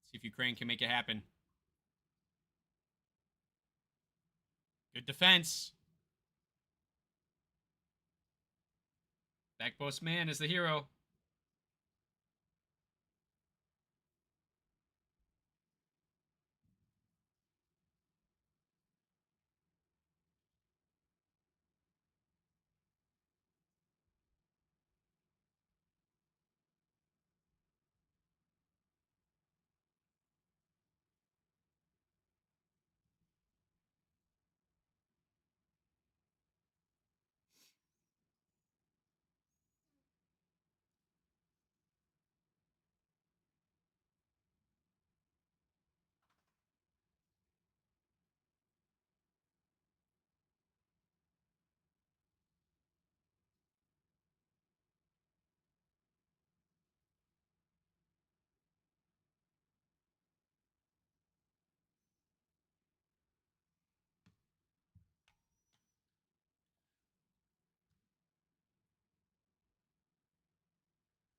See if Ukraine can make it happen. Good defense. Back post man is the hero.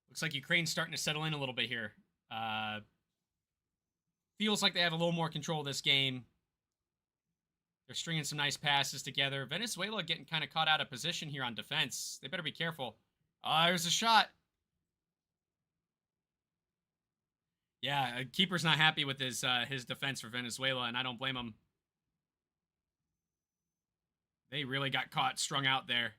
Looks like Ukraine's starting to settle in a little bit here. Feels like they have a little more control of this game. They're stringing some nice passes together. Venezuela getting kind of caught out of position here on defense. They better be careful. There's a shot. Yeah, keeper's not happy with his defense for Venezuela, and I don't blame him. They really got caught strung out there.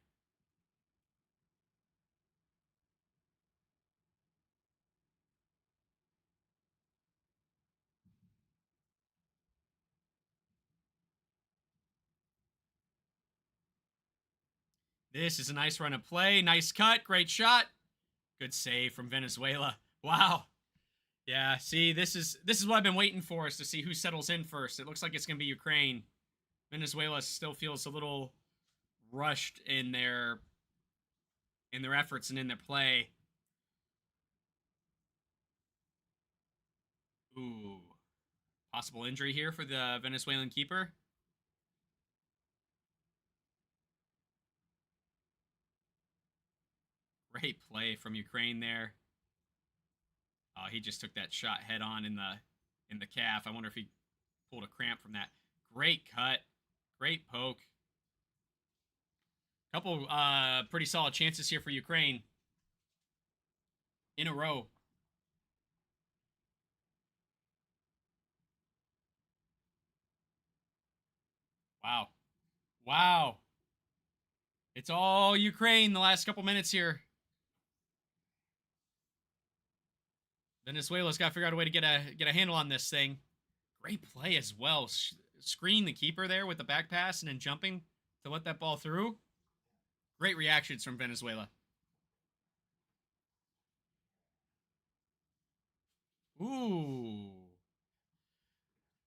This is a nice run of play. Nice cut. Great shot. Good save from Venezuela. Wow. Yeah, see, this is what I've been waiting for, is to see who settles in first. It looks like it's going to be Ukraine. Venezuela still feels a little rushed in their efforts and in their play. Ooh. Possible injury here for the Venezuelan keeper. Great play from Ukraine there. He just took that shot head on in the calf. I wonder if he pulled a cramp from that. Great cut. Great poke. Couple pretty solid chances here for Ukraine in a row. Wow. Wow. It's all Ukraine the last couple minutes here. Venezuela's got to figure out a way to get a handle on this thing. Great play as well. Screen the keeper there with the back pass and then jumping to let that ball through. Great reactions from Venezuela. Ooh.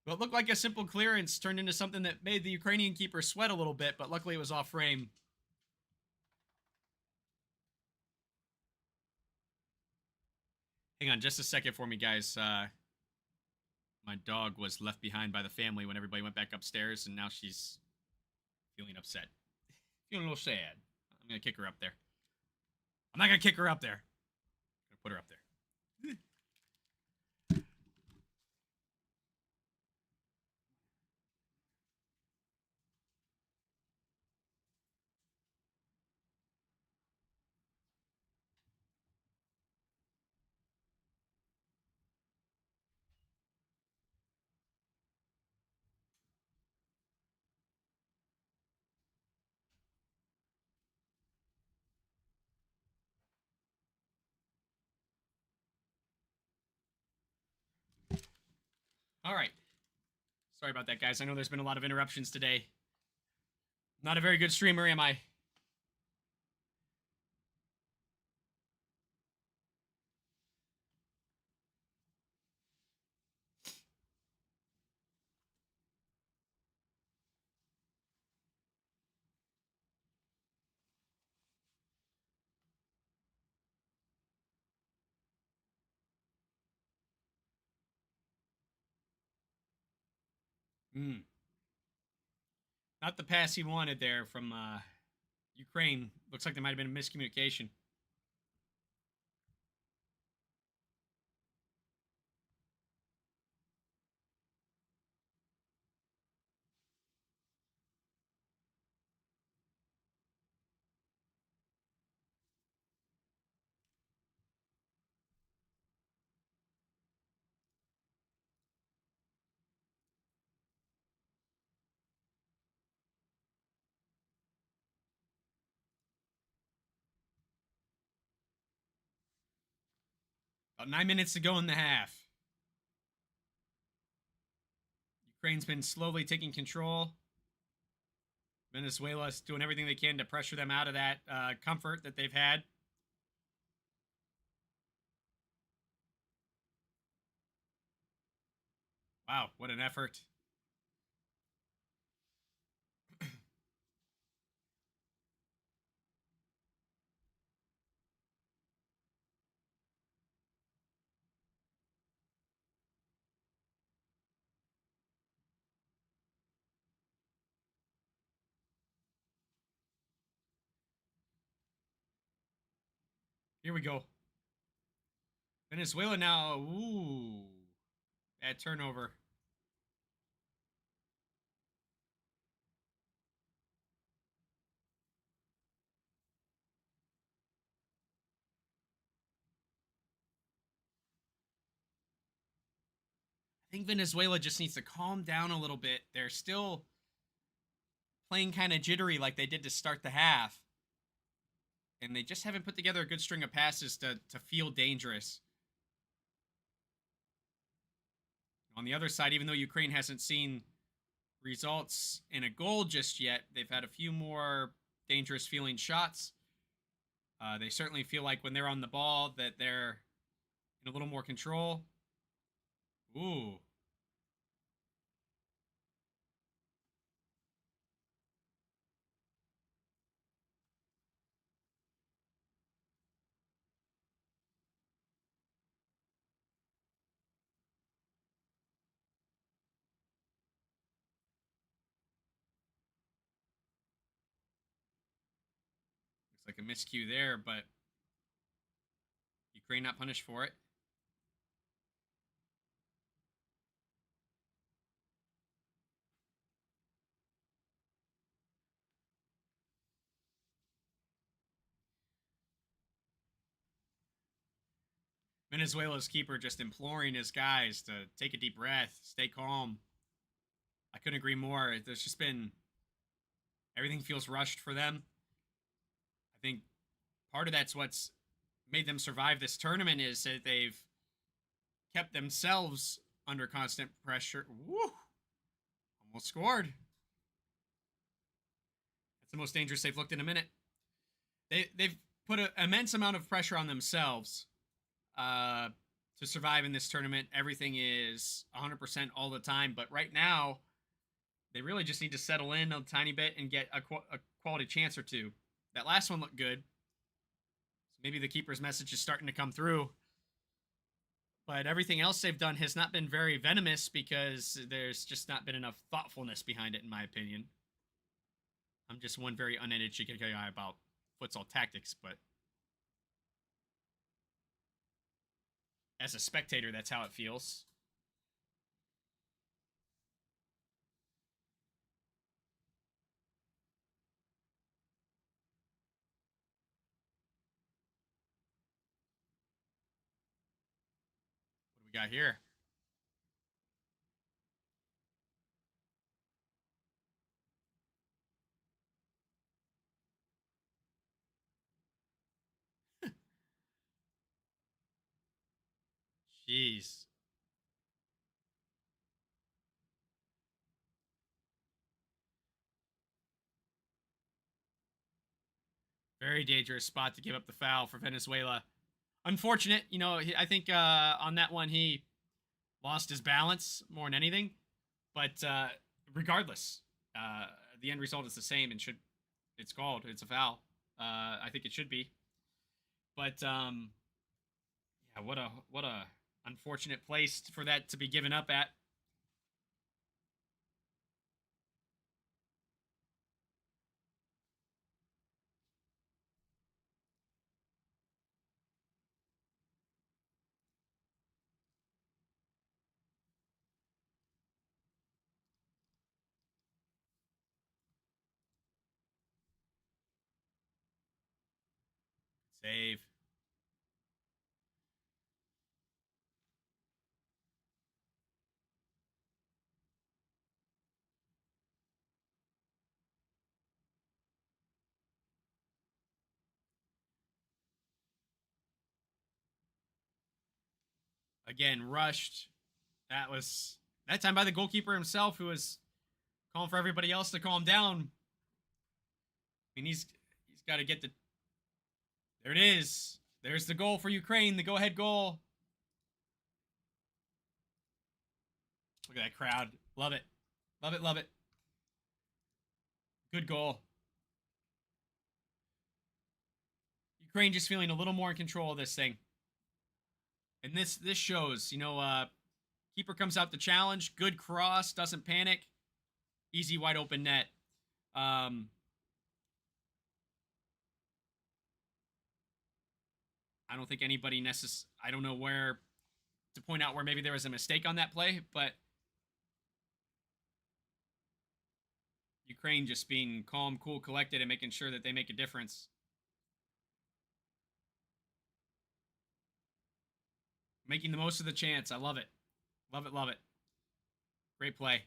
What looked like a simple clearance turned into something that made the Ukrainian keeper sweat a little bit, but luckily it was off frame. Hang on just a second for me, guys. My dog was left behind by the family when everybody went back upstairs, and now she's feeling upset. Feeling a little sad. I'm going to kick her up there. I'm not going to kick her up there. I'm going to put her up there. All right. Sorry about that, guys. I know there's been a lot of interruptions today. Not a very good streamer, am I? Not the pass he wanted there from Ukraine. Looks like there might have been a miscommunication. About 9 minutes to go in the half. Ukraine's been slowly taking control. Venezuela's doing everything they can to pressure them out of that comfort that they've had. Wow, what an effort. Here we go. Venezuela now. Ooh. Bad turnover. think Venezuela just needs to calm down a little bit. They're still playing kind of jittery like they did to start the half. And they just haven't put together a good string of passes to feel dangerous. On the other side, even though Ukraine hasn't seen results in a goal just yet, they've had a few more dangerous feeling shots. They certainly feel like when they're on the ball that they're in a little more control. Ooh. Looks like a miscue there, but Ukraine not punished for it. Venezuela's keeper just imploring his guys to take a deep breath, stay calm. I couldn't agree more. There's just been everything feels rushed for them. I think part of that's what's made them survive this tournament is that they've kept themselves under constant pressure. Woo! Almost scored. That's the most dangerous they've looked in a minute. They've put an immense amount of pressure on themselves to survive in this tournament. Everything is 100% all the time, but right now they really just need to settle in a tiny bit and get a quality chance or two. That last one looked good. So maybe the keeper's message is starting to come through. But everything else they've done has not been very venomous because there's just not been enough thoughtfulness behind it, in my opinion. I'm just one very uneducated guy about futsal tactics, but as a spectator, that's how it feels. What do we got here? Jeez. Very dangerous spot to give up the foul for Venezuela. Unfortunate, I think on that one he lost his balance more than anything. But regardless, the end result is the same and it's called. It's a foul. I think it should be. But yeah, what a unfortunate place for that to be given up at. Save. Again, rushed. That time by the goalkeeper himself, who was calling for everybody else to calm down. I mean, he's got to get the. There it is. There's the goal for Ukraine, the go-ahead goal. Look at that crowd. Love it. Love it, love it. Good goal. Ukraine just feeling a little more in control of this thing. And this shows, keeper comes out to challenge. Good cross, doesn't panic. Easy, wide open net. I don't think anybody I don't know where to point out where maybe there was a mistake on that play, but Ukraine just being calm, cool, collected, and making sure that they make a difference. Making the most of the chance. I love it. Love it, love it. Great play.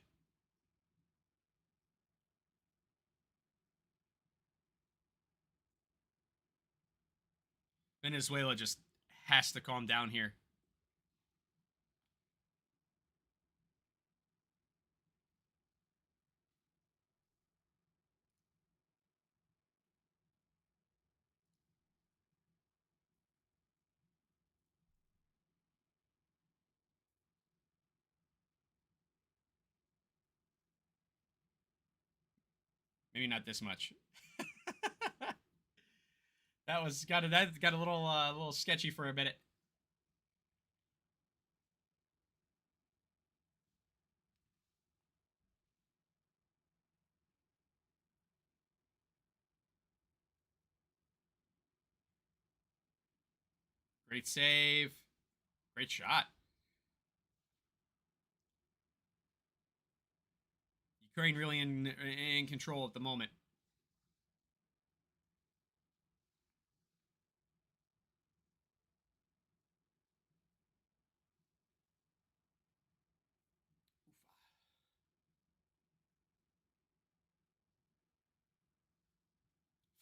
Venezuela just has to calm down here. Maybe not this much. That got a little sketchy for a minute. Great save. Great shot. Ukraine really in control at the moment.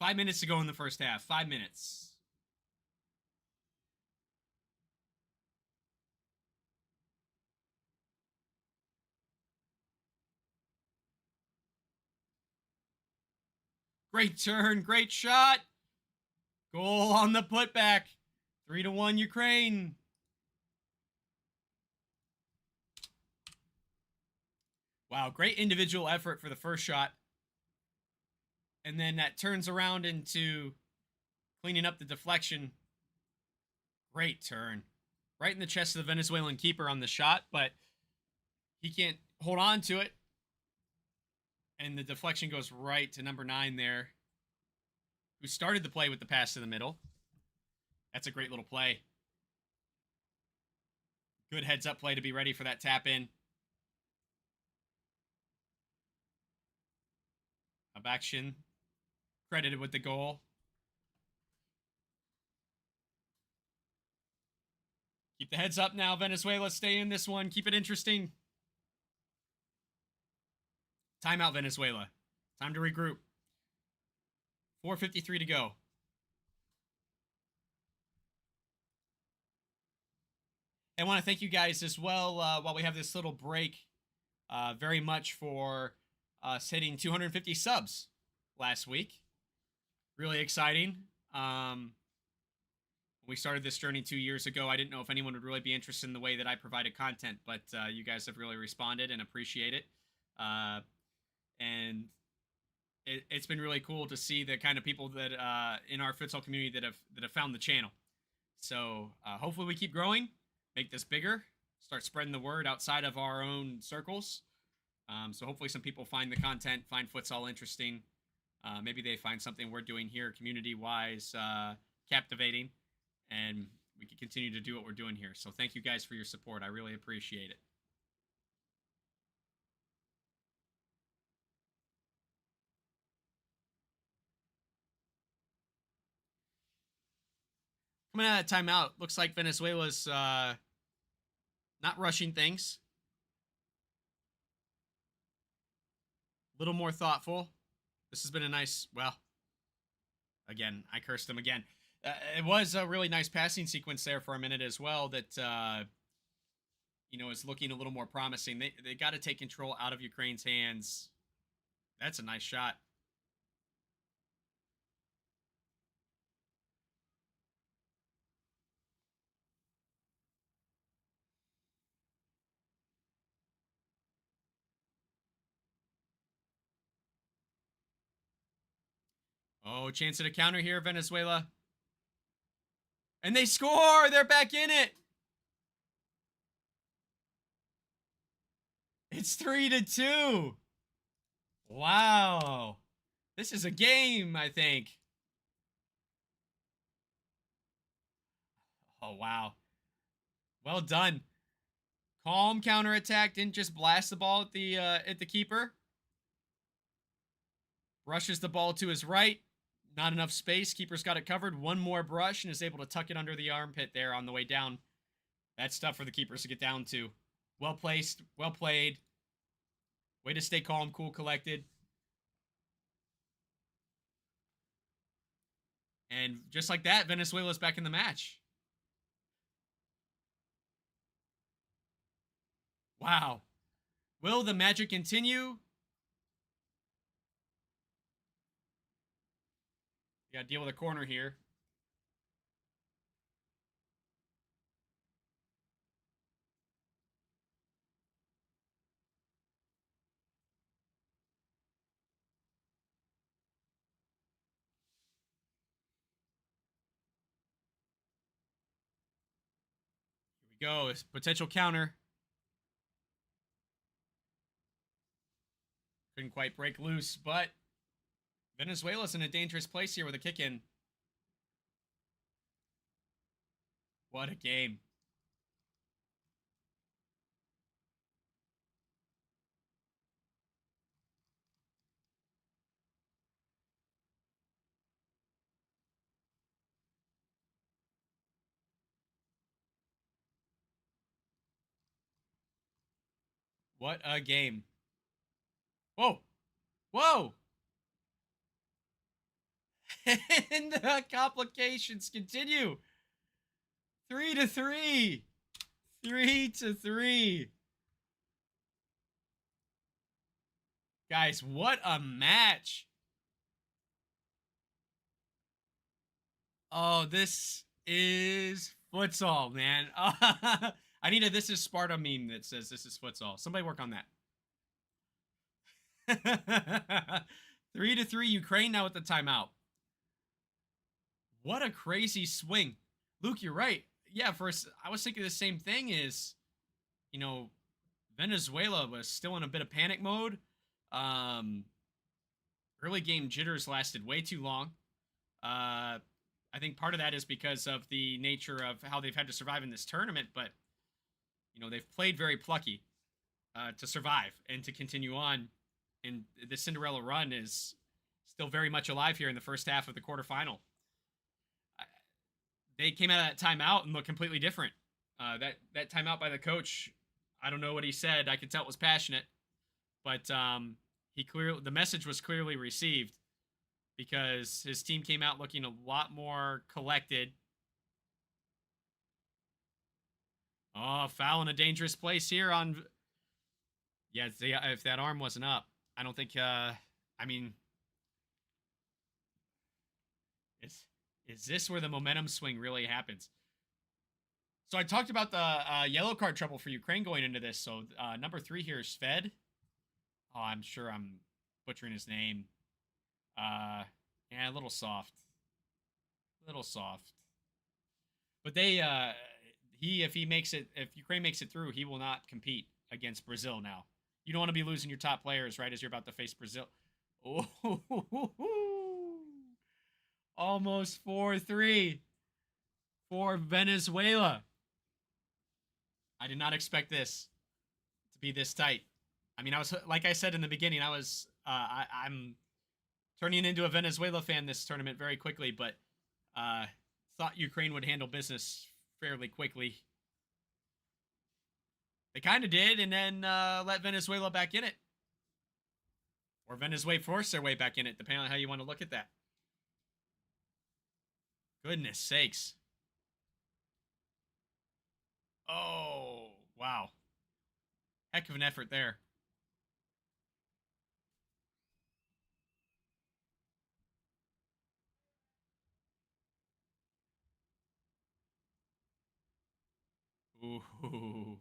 Five minutes to go in the first half. 5 minutes. Great turn. Great shot. Goal on the putback. 3-1 Ukraine. Wow, great individual effort for the first shot. And then that turns around into cleaning up the deflection. Great turn. Right in the chest of the Venezuelan keeper on the shot, but he can't hold on to it. And the deflection goes right to number 9 there, who started the play with the pass to the middle. That's a great little play. Good heads-up play to be ready for that tap-in. Abakshin credited with the goal. Keep the heads up now, Venezuela. Stay in this one. Keep it interesting. Timeout, Venezuela. Time to regroup. 4:53 to go. I want to thank you guys as well while we have this little break very much for us hitting 250 subs last week. Really exciting. When we started this journey 2 years ago, I didn't know if anyone would really be interested in the way that I provided content, but you guys have really responded and appreciate it. And it's been really cool to see the kind of people that in our futsal community that have found the channel. So hopefully we keep growing, make this bigger, start spreading the word outside of our own circles. So hopefully some people find the content, find futsal interesting. Maybe they find something we're doing here community-wise captivating, and we can continue to do what we're doing here. So thank you guys for your support. I really appreciate it. Coming out of timeout, looks like Venezuela's not rushing things. A little more thoughtful. This has been a nice, well, again, I cursed them again. It was a really nice passing sequence there for a minute as well that, is looking a little more promising. They got to take control out of Ukraine's hands. That's a nice shot. Oh, chance at a counter here, Venezuela. And they score! They're back in it! It's 3-2. Wow. This is a game, I think. Oh, wow. Well done. Calm counterattack. Didn't just blast the ball at the keeper. Brushes the ball to his right. Not enough space. Keeper's got it covered. One more brush and is able to tuck it under the armpit there on the way down. That's tough for the keepers to get down to. Well placed. Well played. Way to stay calm, cool, collected. And just like that, Venezuela's back in the match. Wow. Will the magic continue? You gotta deal with a corner here. Here we go. It's potential counter. Couldn't quite break loose, but Venezuela's in a dangerous place here with a kick in. What a game. What a game. Whoa. Whoa. And the complications continue. 3-3. 3-3. Guys, what a match. Oh, this is futsal, man. I need a "This is Sparta" meme that says "This is futsal." Somebody work on that. 3-3 Ukraine now at the timeout. What a crazy swing. Luke, you're right. Yeah, first I was thinking the same thing is, Venezuela was still in a bit of panic mode. Early game jitters lasted way too long. I think part of that is because of the nature of how they've had to survive in this tournament, but they've played very plucky to survive and to continue on. And the Cinderella run is still very much alive here in the first half of the quarterfinal. They came out of that timeout and looked completely different. That timeout by the coach, I don't know what he said. I could tell it was passionate, but the message was clearly received because his team came out looking a lot more collected. Oh, foul in a dangerous place here on. Yeah, if that arm wasn't up, I don't think. Is this where the momentum swing really happens? So I talked about the yellow card trouble for Ukraine going into this. So number 3 here is Fed. Oh, I'm sure I'm butchering his name. Yeah, a little soft. But if Ukraine makes it through, he will not compete against Brazil now. You don't want to be losing your top players right as you're about to face Brazil. Oh, almost 4-3 for Venezuela. I did not expect this to be this tight. I mean, I was, like I said in the beginning, I'm turning into a Venezuela fan this tournament very quickly, but thought Ukraine would handle business fairly quickly. They kind of did, and then let Venezuela back in it. Or Venezuela forced their way back in it, depending on how you want to look at that. Goodness sakes. Oh, wow. Heck of an effort there. Ooh.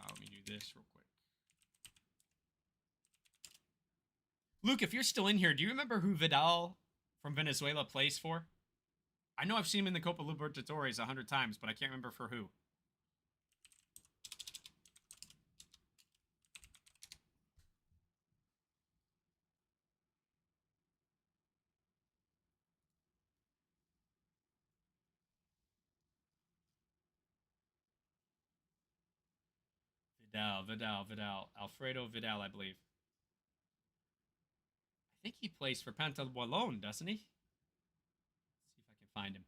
Let me do this real quick. Luke, if you're still in here, do you remember who Vidal from Venezuela plays for? I know I've seen him in the Copa Libertadores 100 times, but I can't remember for who. Vidal. Alfredo Vidal, I believe. I think he plays for Pantalón, doesn't he? Let's see if find him.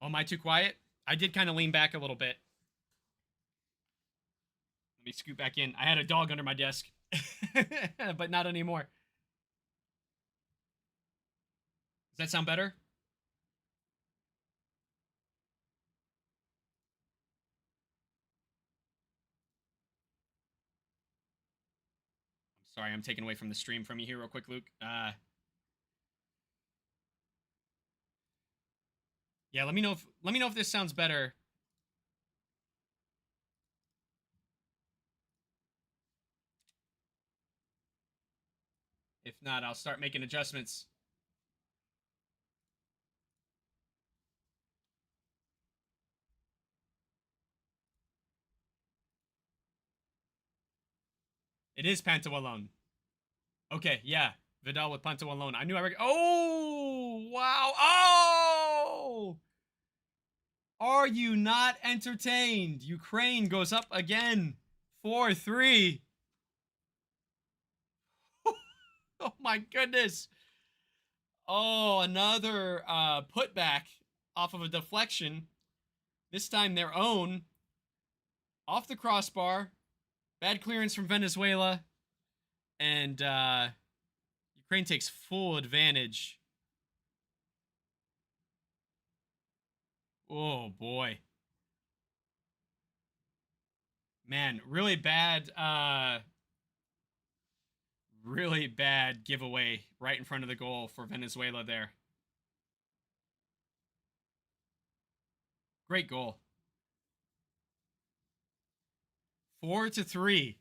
Oh, am I too quiet? I did kind of lean back a little bit. Let me scoot back in. I had a dog under my desk, but not anymore. Does that sound better? I'm sorry, I'm taking away from the stream from you here real quick, Luke. Yeah, let me know if this sounds better. If not, I'll start making adjustments. It is Panto alone. Okay, yeah. Vidal with Panto alone. I knew Oh, wow. Oh! Are you not entertained? Ukraine goes up again. 4-3. Oh my goodness. Oh, another putback off of a deflection. This time their own. Off the crossbar. Bad clearance from Venezuela. And Ukraine takes full advantage. Oh, boy. Man, really bad giveaway right in front of the goal for Venezuela there. Great goal. 4-3.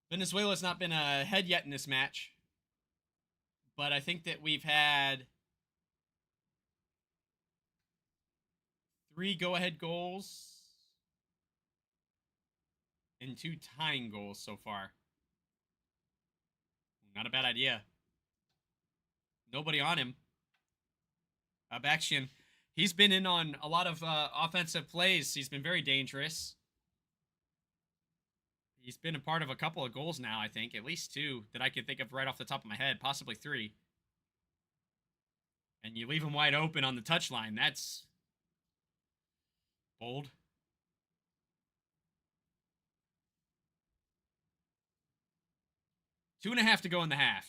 Venezuela's not been ahead yet in this match. But I think that we've had 3 go-ahead goals and 2 tying goals so far. Not a bad idea. Nobody on him. Bakshian, he's been in on a lot of offensive plays. He's been very dangerous. He's been a part of a couple of goals now, I think. At least 2 that I can think of right off the top of my head. Possibly 3. And you leave him wide open on the touchline. That's bold. Two and a half to go in the half.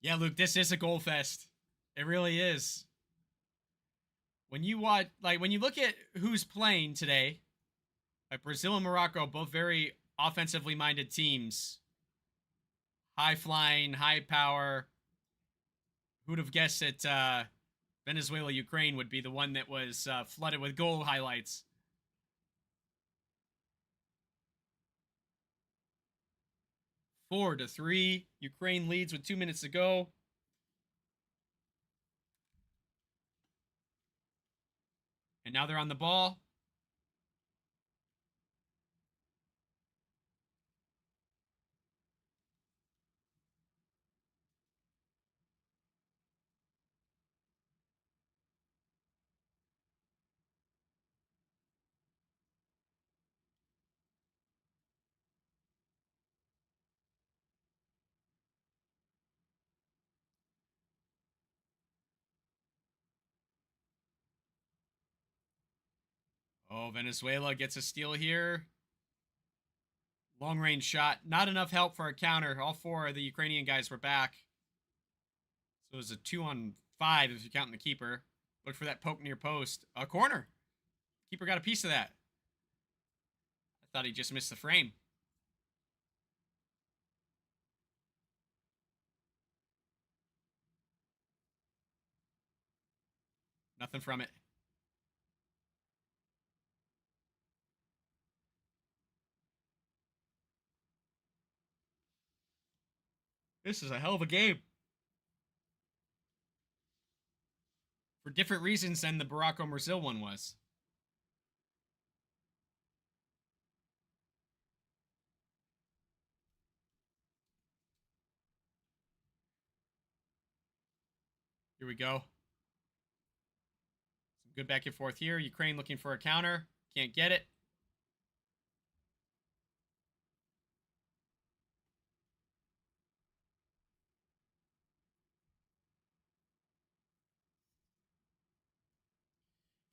Yeah, Luke, this is a goal fest. It really is. When you watch, when you look at who's playing today, like Brazil and Morocco, both very offensively minded teams. High flying, high power. Who'd have guessed that Venezuela, Ukraine would be the one that was flooded with goal highlights? 4-3. Ukraine leads with 2 minutes to go. And now they're on the ball. Oh, Venezuela gets a steal here. Long range shot. Not enough help for a counter. All 4 of the Ukrainian guys were back. So it was a 2-on-5 if you're counting the keeper. Look for that poke near post. A corner. Keeper got a piece of that. I thought he just missed the frame. Nothing from it. This is a hell of a game. For different reasons than the Morocco-Brazil one was. Here we go. Some good back and forth here. Ukraine looking for a counter. Can't get it.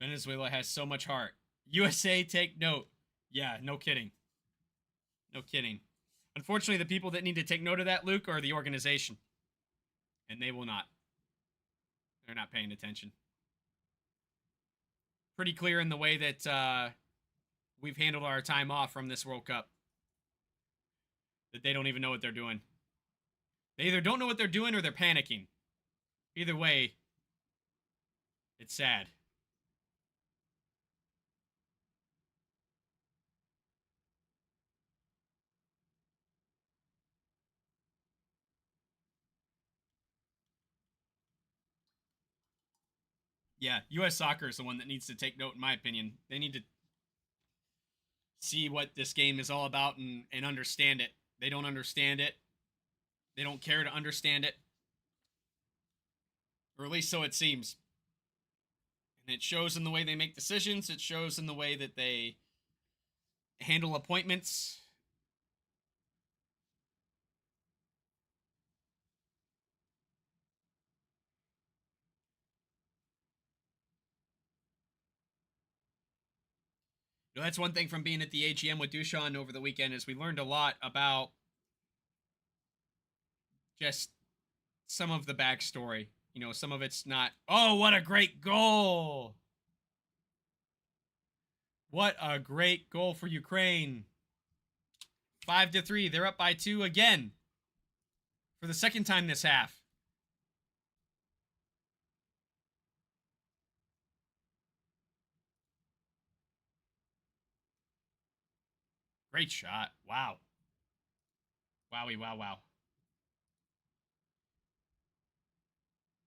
Venezuela has so much heart. USA, take note. Yeah, no kidding. No kidding. Unfortunately, the people that need to take note of that, Luke, are the organization. And they will not. They're not paying attention. Pretty clear in the way that we've handled our time off from this World Cup. That they don't even know what they're doing. They either don't know what they're doing or they're panicking. Either way, it's sad. Yeah, U.S. soccer is the one that needs to take note, in my opinion. They need to see what this game is all about and understand it. They don't understand it. They don't care to understand it. Or at least so it seems. And it shows in the way they make decisions. It shows in the way that they handle appointments. You know, that's one thing from being at the AGM with Dushan over the weekend is we learned a lot about just some of the backstory. You know, some of it's not, oh, what a great goal. What a great goal for Ukraine. 5-3. They're up by 2 again. For the second time this half. Great shot. Wow. Wowie, wow, wow.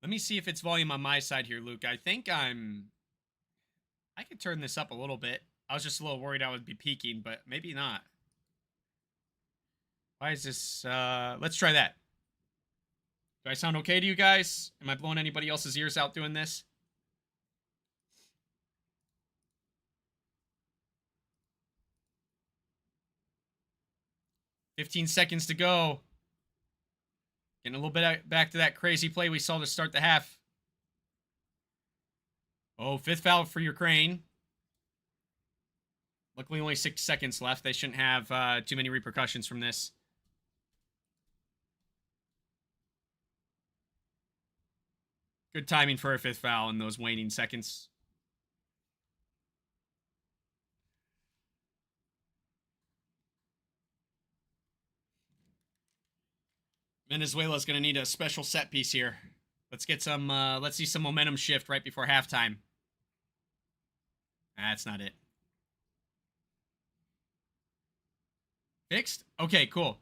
Let me see if it's volume on my side here, Luke. I think I could turn this up a little bit. I was just a little worried I would be peaking, but maybe not. Why is this? Let's try that. Do I sound okay to you guys? Am I blowing anybody else's ears out doing this? $15 seconds to go. Getting a little bit back to that crazy play we saw to start the half. Oh, 5th foul for Ukraine. Luckily, only 6 seconds left. They shouldn't have too many repercussions from this. Good timing for a 5th foul in those waning seconds. Venezuela's going to need a special set piece here. Let's get some, let's see some momentum shift right before halftime. That's not it. Fixed? Okay, cool.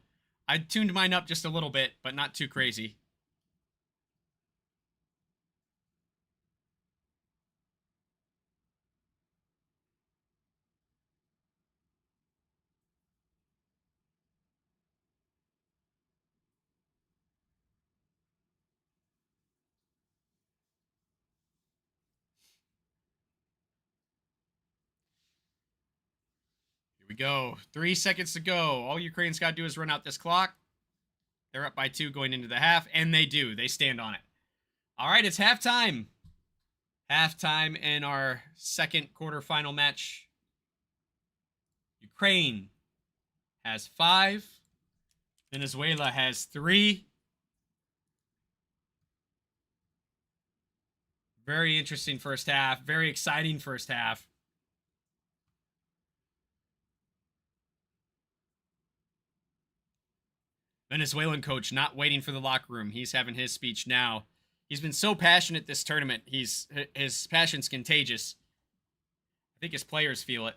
I tuned mine up just a little bit, but not too crazy. Here we go. 3 seconds to go. All Ukraine's got to do is run out this clock. They're up by 2 going into the half, and they do. They stand on it. All right, it's halftime. Halftime in our second quarterfinal match. Ukraine has 5. Venezuela has 3. Very interesting first half. Very exciting first half. Venezuelan coach not waiting for the locker room. He's having his speech now. He's been so passionate this tournament. His passion's contagious. I think his players feel it.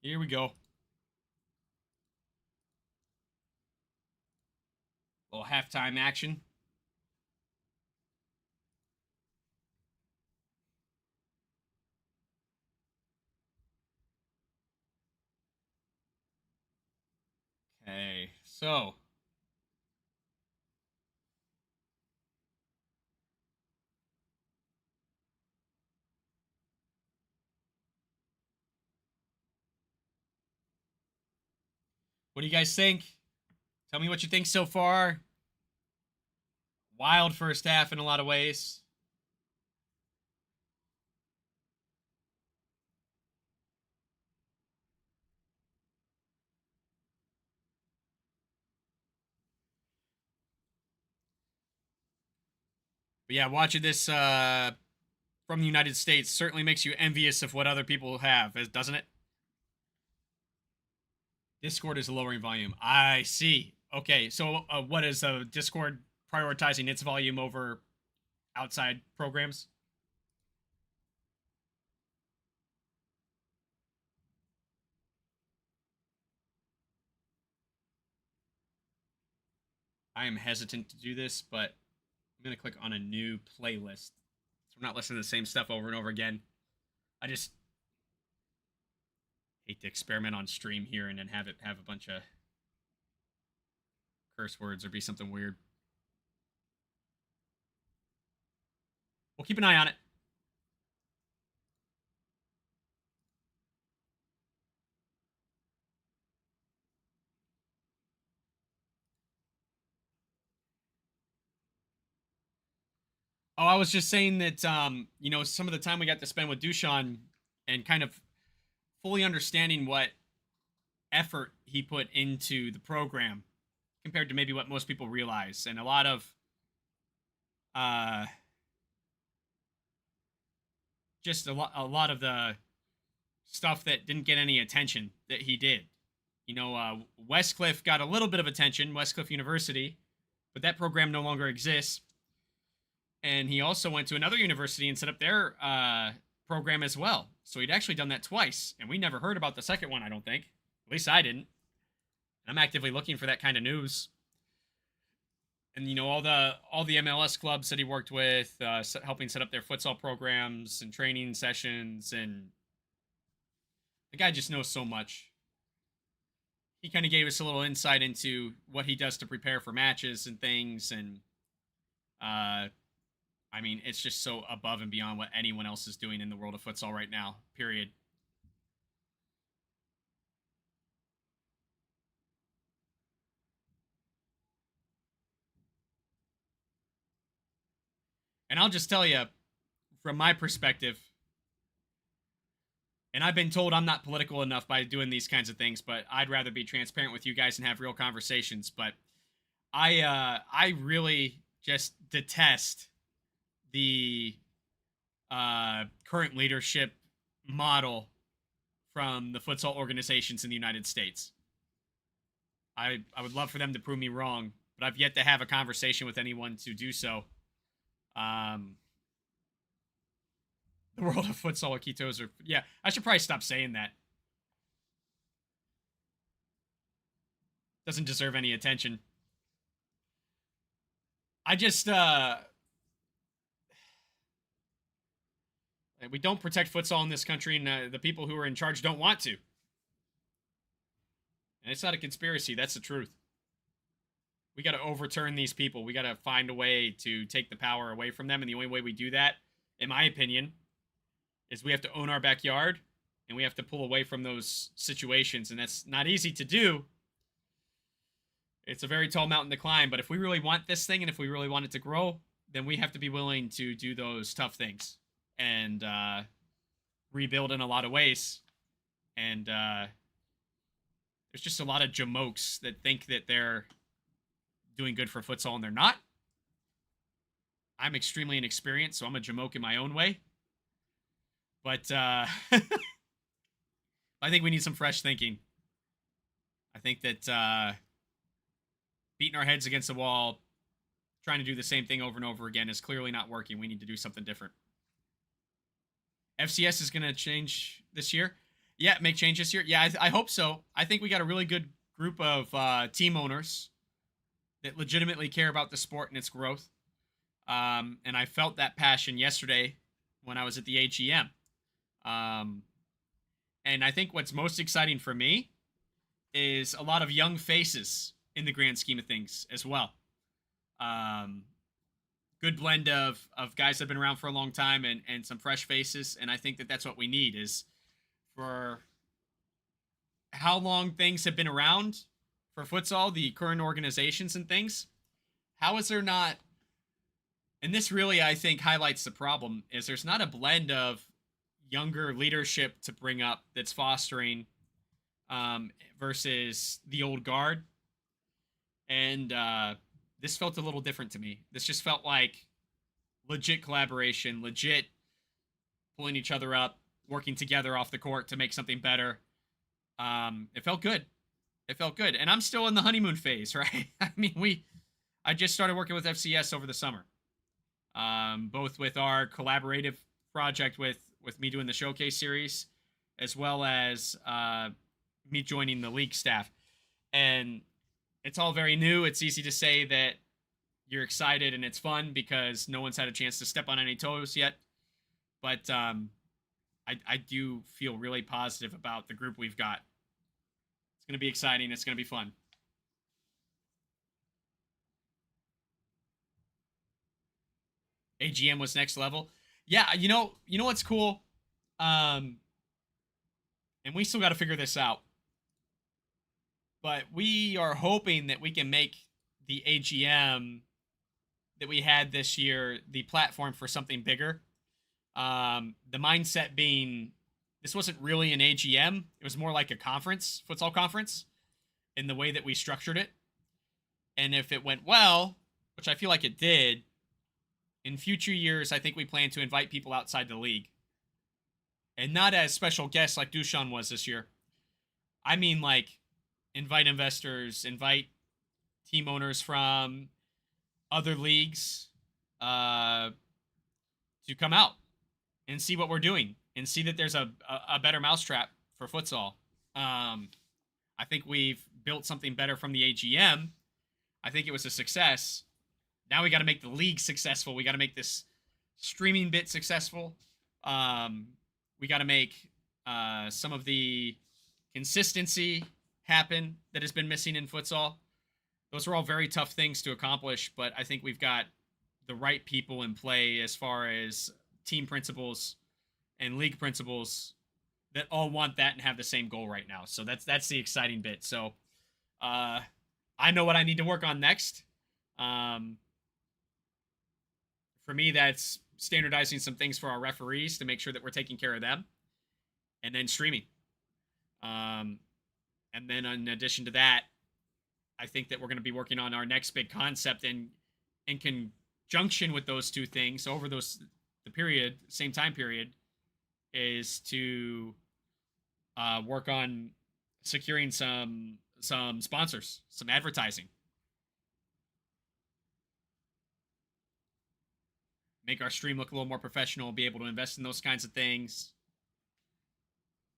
Here we go. A little halftime action. Okay, so what do you guys think? Tell me what you think so far. Wild first half in a lot of ways. But yeah, watching this from the United States certainly makes you envious of what other people have, doesn't it? Discord is lowering volume. I see. Okay, so what is Discord prioritizing its volume over outside programs? I am hesitant to do this, but I'm going to click on a new playlist. So we're not listening to the same stuff over and over again. I just hate to experiment on stream here and then have it have a bunch of curse words or be something weird. We'll keep an eye on it. Oh, I was just saying that some of the time we got to spend with Dushan and kind of fully understanding what effort he put into the program compared to maybe what most people realize, and a lot of just a lot of the stuff that didn't get any attention that he did. Westcliff got a little bit of attention, Westcliff University, but that program no longer exists. And he also went to another university and set up their program as well. So he'd actually done that twice, and we never heard about the second one, I don't think. At least I didn't. I'm actively looking for that kind of news. And all the MLS clubs that he worked with, helping set up their futsal programs and training sessions, and the guy just knows so much. He kind of gave us a little insight into what he does to prepare for matches and things, and it's just so above and beyond what anyone else is doing in the world of futsal right now, period. And I'll just tell you, from my perspective, and I've been told I'm not political enough by doing these kinds of things, but I'd rather be transparent with you guys and have real conversations. But I really just detest the current leadership model from the futsal organizations in the United States. I would love for them to prove me wrong, but I've yet to have a conversation with anyone to do so. The world of futsal Iquitos are... Yeah, I should probably stop saying that. Doesn't deserve any attention. I just... we don't protect futsal in this country, and the people who are in charge don't want to. And it's not a conspiracy. That's the truth. We got to overturn these people. We got to find a way to take the power away from them. And the only way we do that, in my opinion, is we have to own our backyard, and we have to pull away from those situations. And that's not easy to do. It's a very tall mountain to climb. But if we really want this thing, and if we really want it to grow, then we have to be willing to do those tough things and rebuild in a lot of ways. And there's just a lot of jamokes that think that they're doing good for futsal, and they're not. I'm extremely inexperienced, so I'm a jamoke in my own way. But I think we need some fresh thinking. I think that beating our heads against the wall, trying to do the same thing over and over again is clearly not working. We need to do something different. FCS is going to change this year. Yeah, make changes here. Yeah, I hope so. I think we got a really good group of team owners that legitimately care about the sport and its growth. And I felt that passion yesterday when I was at the AGM. Um, and I think what's most exciting for me is a lot of young faces in the grand scheme of things as well. Um, Good blend of guys that have been around for a long time and some fresh faces. And I think that that's what we need is for how long things have been around for futsal, the current organizations and things. How is there not? And this really, I think, highlights the problem: is there's not a blend of younger leadership to bring up that's fostering versus the old guard. And this felt a little different to me. This just felt like legit collaboration, legit pulling each other up, working together off the court to make something better. It felt good. It felt good. And I'm still in the honeymoon phase, right? I mean, I just started working with FCS over the summer. Both with our collaborative project with me doing the showcase series, as well as me joining the league staff. And it's all very new. It's easy to say that you're excited and it's fun because no one's had a chance to step on any toes yet. But I do feel really positive about the group we've got. It's going to be exciting. It's going to be fun. AGM was next level. Yeah, you know what's cool? And we still got to figure this out. But we are hoping that we can make the AGM that we had this year the platform for something bigger. The mindset being this wasn't really an AGM. It was more like a conference, futsal conference, in the way that we structured it. And if it went well, which I feel like it did, in future years, I think we plan to invite people outside the league. And not as special guests like Dushan was this year. I mean, like, invite investors, invite team owners from other leagues to come out and see what we're doing and see that there's a better mousetrap for futsal. I think we've built something better from the AGM. I think it was a success. Now we got to make the league successful. We got to make this streaming bit successful. We got to make some of the consistency happen that has been missing in futsal. Those are all very tough things to accomplish, but I think we've got the right people in play as far as team principals and league principals that all want that and have the same goal right now. So that's the exciting bit. So I know what I need to work on next. For me, that's standardizing some things for our referees to make sure that we're taking care of them, and then streaming. And then in addition to that, I think that we're going to be working on our next big concept in conjunction with those two things over the same time period, is to work on securing some sponsors, some advertising. Make our stream look a little more professional, be able to invest in those kinds of things.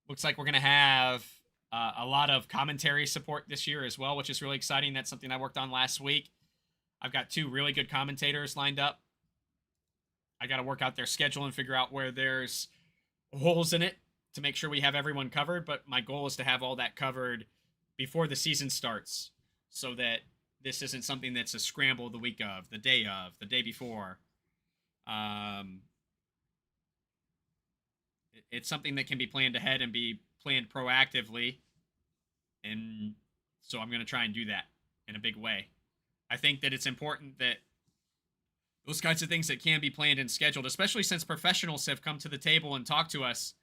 Looks like we're going to have a lot of commentary support this year as well, which is really exciting. That's something I worked on last week. I've got 2 really good commentators lined up. I got to work out their schedule and figure out where there's holes in it to make sure we have everyone covered. But my goal is to have all that covered before the season starts so that this isn't something that's a scramble the week of, the day before. It's something that can be planned ahead and be planned proactively. And so I'm going to try and do that in a big way. I think that it's important that those kinds of things that can be planned and scheduled, especially since professionals have come to the table and talked to us.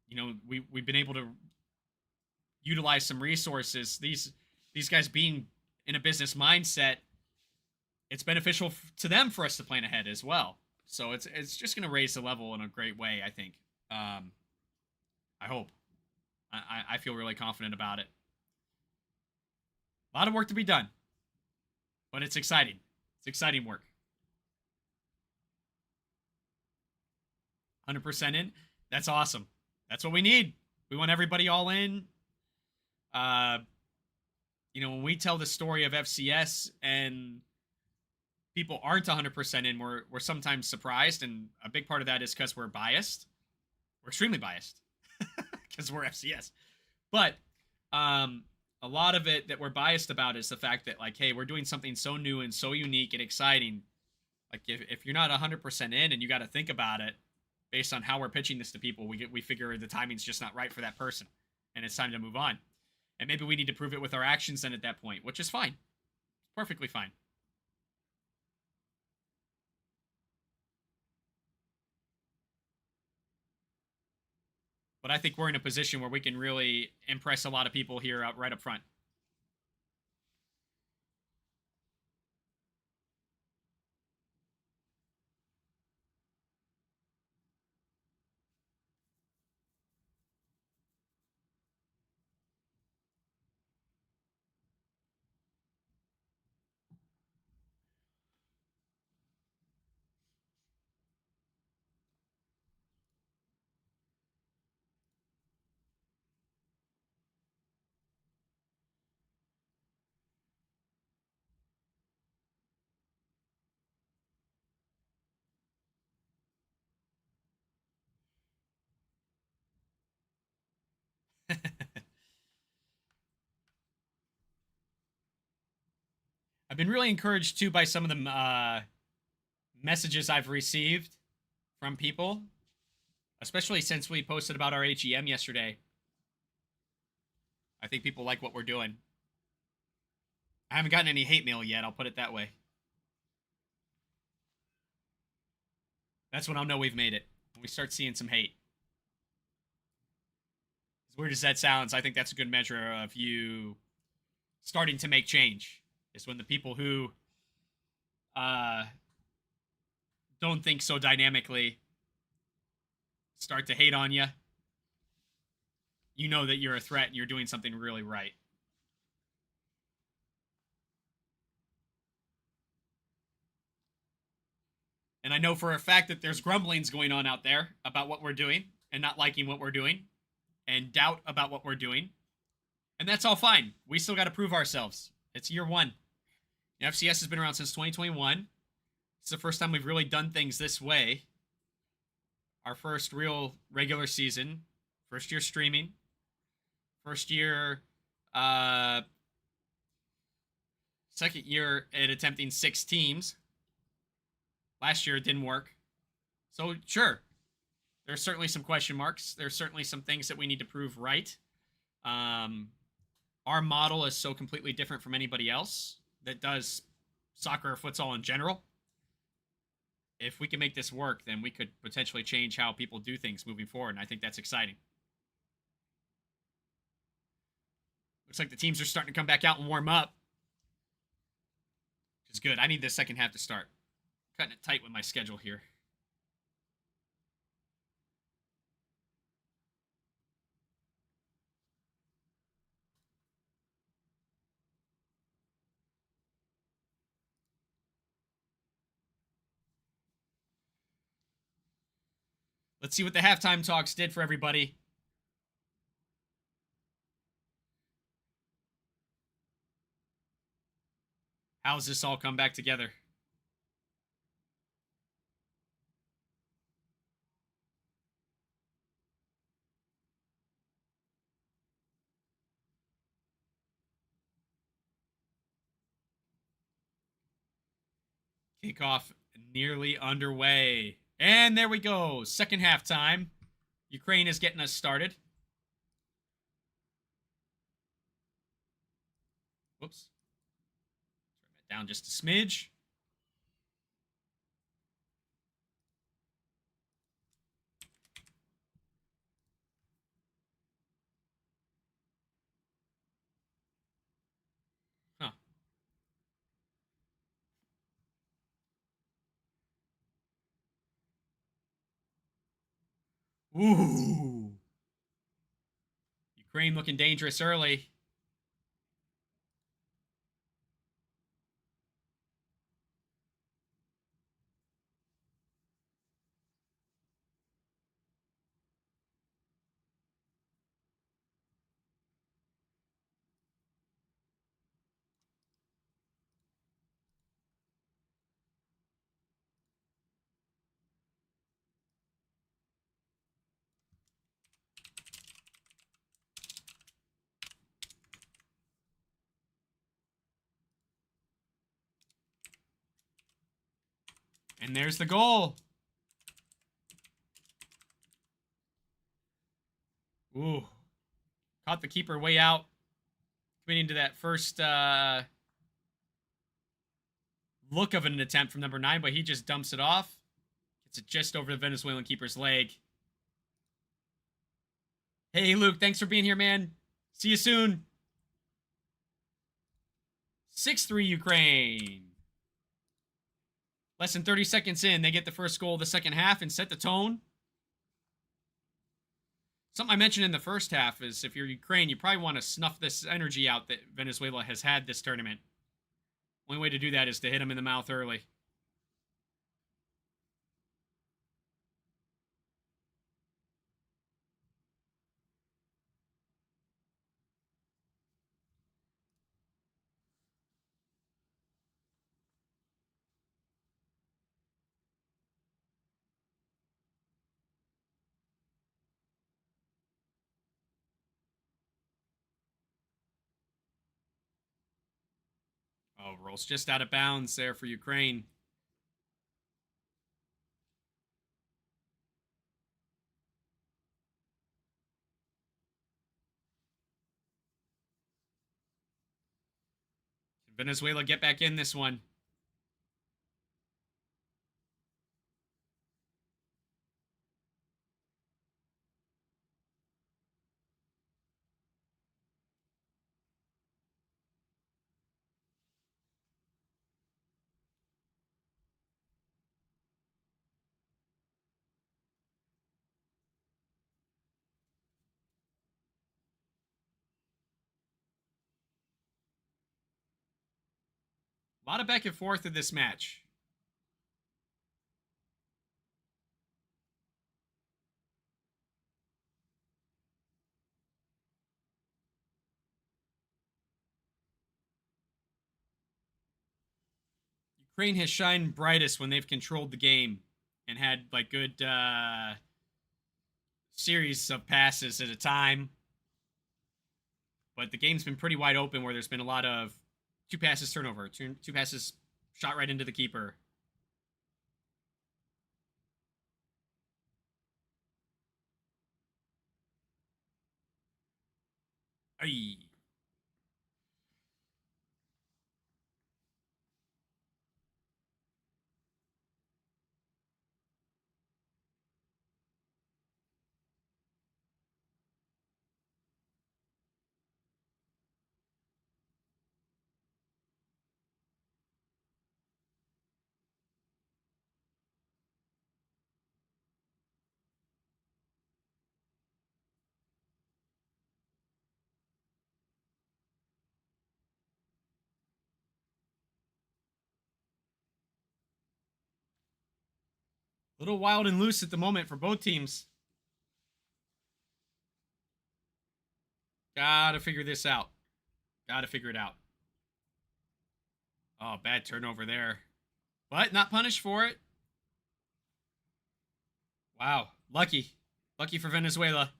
We've been able to utilize some resources. These guys being in a business mindset, it's beneficial to them for us to plan ahead as well. So it's just going to raise the level in a great way, I think. I hope. I feel really confident about it. A lot of work to be done, but it's exciting. It's exciting work. 100% in. That's awesome. That's what we need. We want everybody all in. Uh, when we tell the story of FCS and people aren't 100% in, we're sometimes surprised, and a big part of that is because we're biased. We're extremely biased because we're FCS. But a lot of it that we're biased about is the fact that, like, hey, we're doing something so new and so unique and exciting. Like, if you're not 100% in and you got to think about it based on how we're pitching this to people, we figure the timing's just not right for that person, and it's time to move on. And maybe we need to prove it with our actions then at that point, which is fine. Perfectly fine. But I think we're in a position where we can really impress a lot of people here right up front. I've been really encouraged, too, by some of the messages I've received from people, especially since we posted about our HEM yesterday. I think people like what we're doing. I haven't gotten any hate mail yet, I'll put it that way. That's when I'll know we've made it, when we start seeing some hate. As weird as that sounds, I think that's a good measure of you starting to make change. Is when the people who don't think so dynamically start to hate on you. You know that you're a threat and you're doing something really right. And I know for a fact that there's grumblings going on out there about what we're doing and not liking what we're doing and doubt about what we're doing. And that's all fine. We still got to prove ourselves. It's year one. FCS has been around since 2021. It's the first time we've really done things this way. Our first real regular season. First year streaming. First year, second year at attempting 6 teams. Last year it didn't work. So, sure, there's certainly some question marks. There's certainly some things that we need to prove right. Our model is so completely different from anybody else that does soccer or futsal in general. If we can make this work, then we could potentially change how people do things moving forward, and I think that's exciting. Looks like the teams are starting to come back out and warm up. Which is good. I need this second half to start. Cutting it tight with my schedule here. Let's see what the halftime talks did for everybody. How's this all come back together? Kickoff nearly underway. And there we go. Second halftime. Ukraine is getting us started. Whoops. Turn that down just a smidge. Huh. Ooh. Ukraine looking dangerous early. And there's the goal. Ooh. Caught the keeper way out. Committing to that first look of an attempt from number 9, but he just dumps it off. Gets it just over the Venezuelan keeper's leg. Hey, Luke, thanks for being here, man. See you soon. 6-3 Ukraine. Less than 30 seconds in, they get the first goal of the second half and set the tone. Something I mentioned in the first half is if you're Ukraine, you probably want to snuff this energy out that Venezuela has had this tournament. Only way to do that is to hit them in the mouth early. Oh, rolls just out of bounds there for Ukraine. Can Venezuela get back in this one? A lot of back and forth in this match. Ukraine has shined brightest when they've controlled the game and had like good series of passes at a time. But the game's been pretty wide open where there's been a lot of two passes turnover, two passes shot right into the keeper. Aye. A little wild and loose at the moment for both teams. Gotta figure this out. Gotta figure it out. Oh, bad turnover there. But not punished for it. Wow. Lucky. Lucky for Venezuela.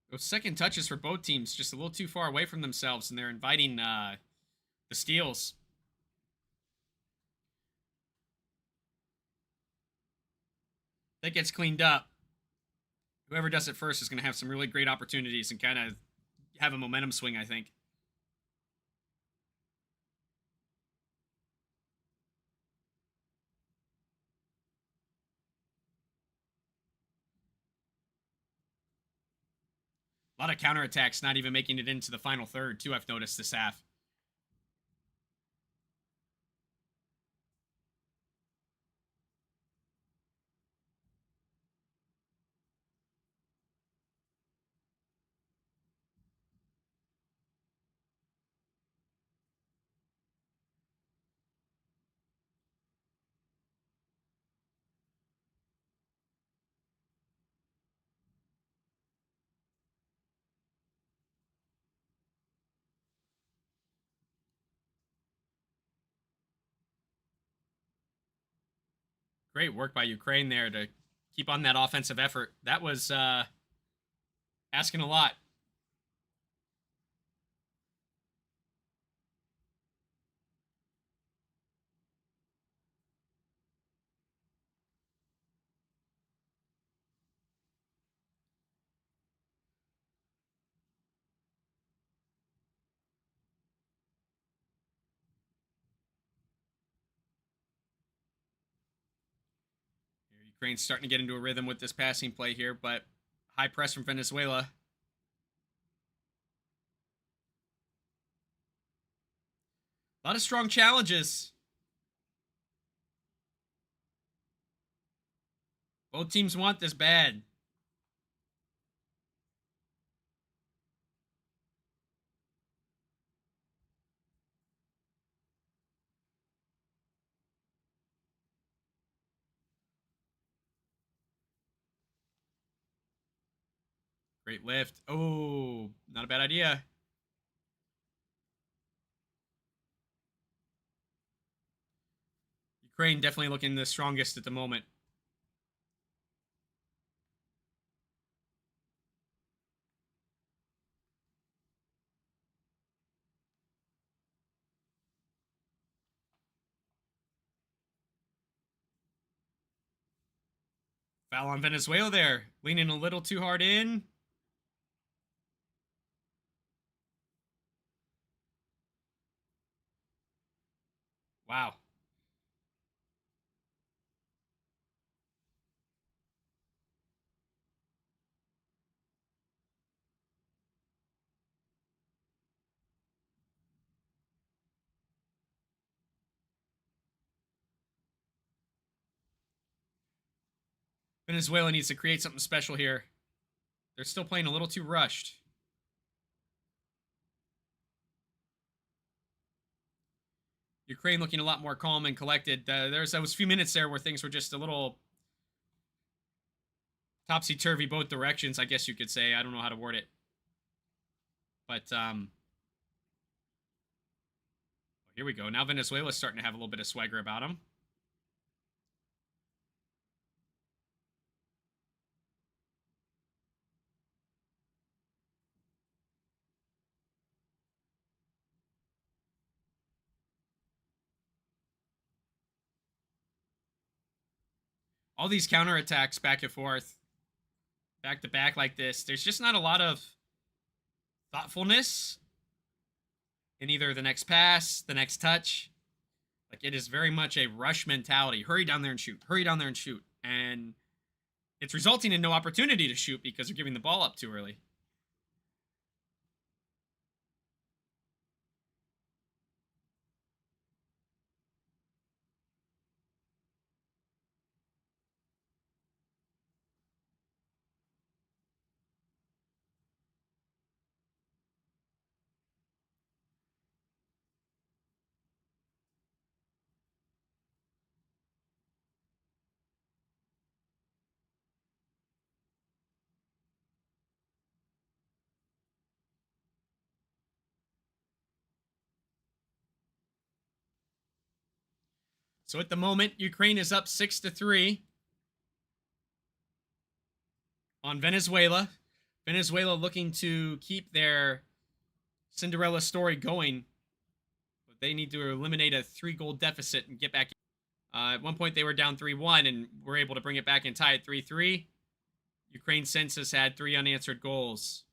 Those second touches for both teams just a little too far away from themselves, and they're inviting the steals. That gets cleaned up. Whoever does it first is going to have some really great opportunities and kind of have a momentum swing, I think. A lot of counterattacks not even making it into the final third, too, I've noticed this half. Great work by Ukraine there to keep on that offensive effort. That was asking a lot. Ukraine's starting to get into a rhythm with this passing play here, but high press from Venezuela. A lot of strong challenges. Both teams want this bad. Great lift. Oh, not a bad idea. Ukraine definitely looking the strongest at the moment. Foul on Venezuela there. Leaning a little too hard in. Wow. Venezuela needs to create something special here. They're still playing a little too rushed. Ukraine looking a lot more calm and collected. There's those few minutes there where things were just a little topsy-turvy both directions, I guess you could say. I don't know how to word it. But here we go. Now Venezuela's starting to have a little bit of swagger about them. All these counterattacks back and forth, back to back like this, there's just not a lot of thoughtfulness in either the next pass, the next touch. Like, it is very much a rush mentality. Hurry down there and shoot. Hurry down there and shoot. And it's resulting in no opportunity to shoot because they're giving the ball up too early. So at the moment, Ukraine is up 6-3 on Venezuela. Venezuela looking to keep their Cinderella story going, but they need to eliminate a 3-goal deficit and get back. At one point, they were down 3-1 and were able to bring it back and tie it 3-3. Ukraine since has had 3 unanswered goals.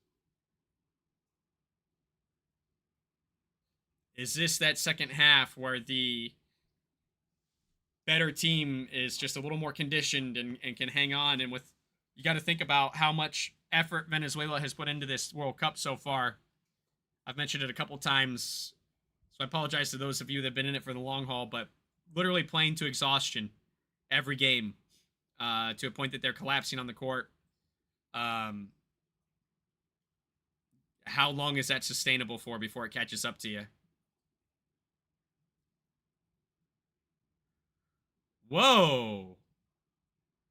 Is this that second half where the better team is just a little more conditioned and can hang on? And with, you got to think about how much effort Venezuela has put into this World Cup so far. I've mentioned it a couple times, so I apologize to those of you that have been in it for the long haul, but literally playing to exhaustion every game, to a point that they're collapsing on the court. How long is that sustainable for before it catches up to you? Whoa.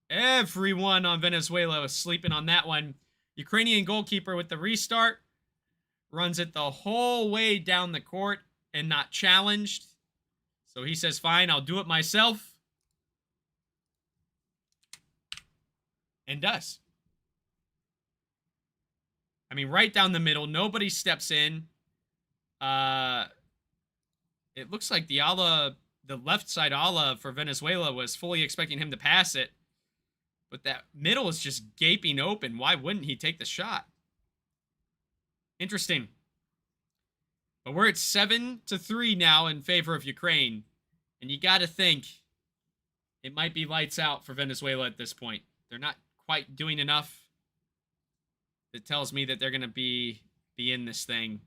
Everyone on Venezuela was sleeping on that one. Ukrainian goalkeeper with the restart runs it the whole way down the court and not challenged. So he says, fine, I'll do it myself. and does. I mean, right down the middle, nobody steps in. It looks like the left side ala for Venezuela was fully expecting him to pass it, but that middle is just gaping open. Why wouldn't he take the shot? Interesting. But we're at 7-3 now in favor of Ukraine, and you got to think it might be lights out for Venezuela at this point. They're not quite doing enough. It tells me that they're going to be in this thing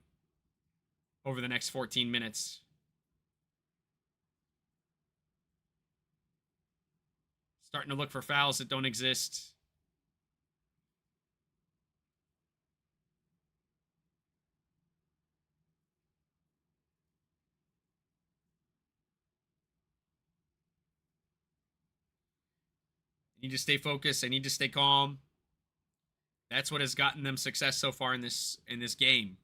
over the next 14 minutes. Starting to look for fouls that don't exist. They need to stay focused. They need to stay calm. That's what has gotten them success so far in this game.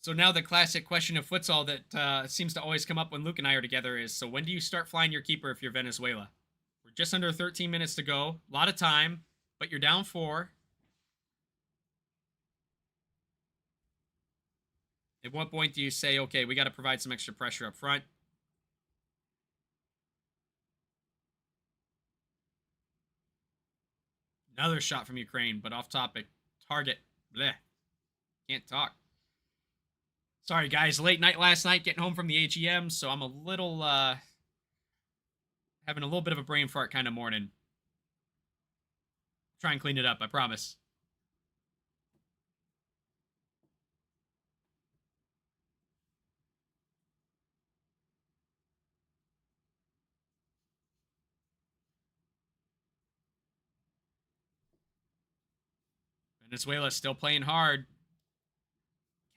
So now the classic question of futsal that seems to always come up when Luke and I are together is, so when do you start flying your keeper if you're Venezuela? We're just under 13 minutes to go. A lot of time, but you're down 4. At what point do you say, okay, we got to provide some extra pressure up front? Another shot from Ukraine, but off topic. Target. Bleh. Can't talk. Sorry, guys. Late night last night, getting home from the AGM, so I'm a little, having a little bit of a brain fart kind of morning. Try and clean it up, I promise. Venezuela still playing hard.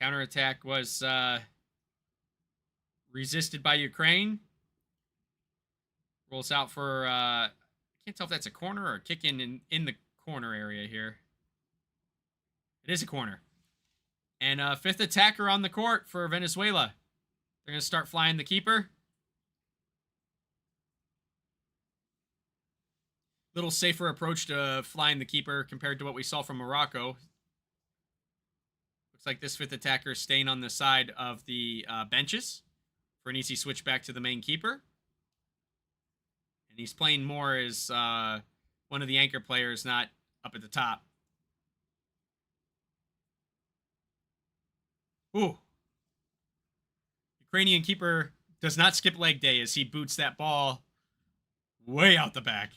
Counterattack was resisted by Ukraine. Rolls out for, I can't tell if that's a corner or a kick in the corner area here. It is a corner. And fifth attacker on the court for Venezuela. They're going to start flying the keeper. Little safer approach to flying the keeper compared to what we saw from Morocco. Looks like this fifth attacker is staying on the side of the benches for an easy switch back to the main keeper. And he's playing more as one of the anchor players, not up at the top. Ooh. Ukrainian keeper does not skip leg day as he boots that ball way out the back.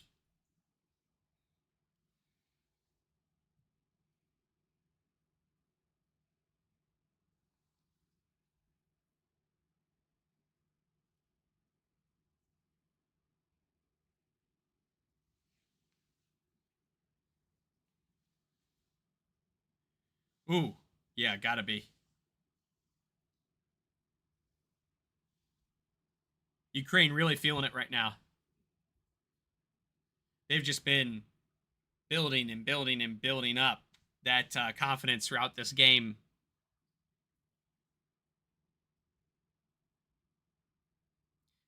Ooh. Yeah, gotta be. Ukraine really feeling it right now. They've just been building and building and building up that confidence throughout this game.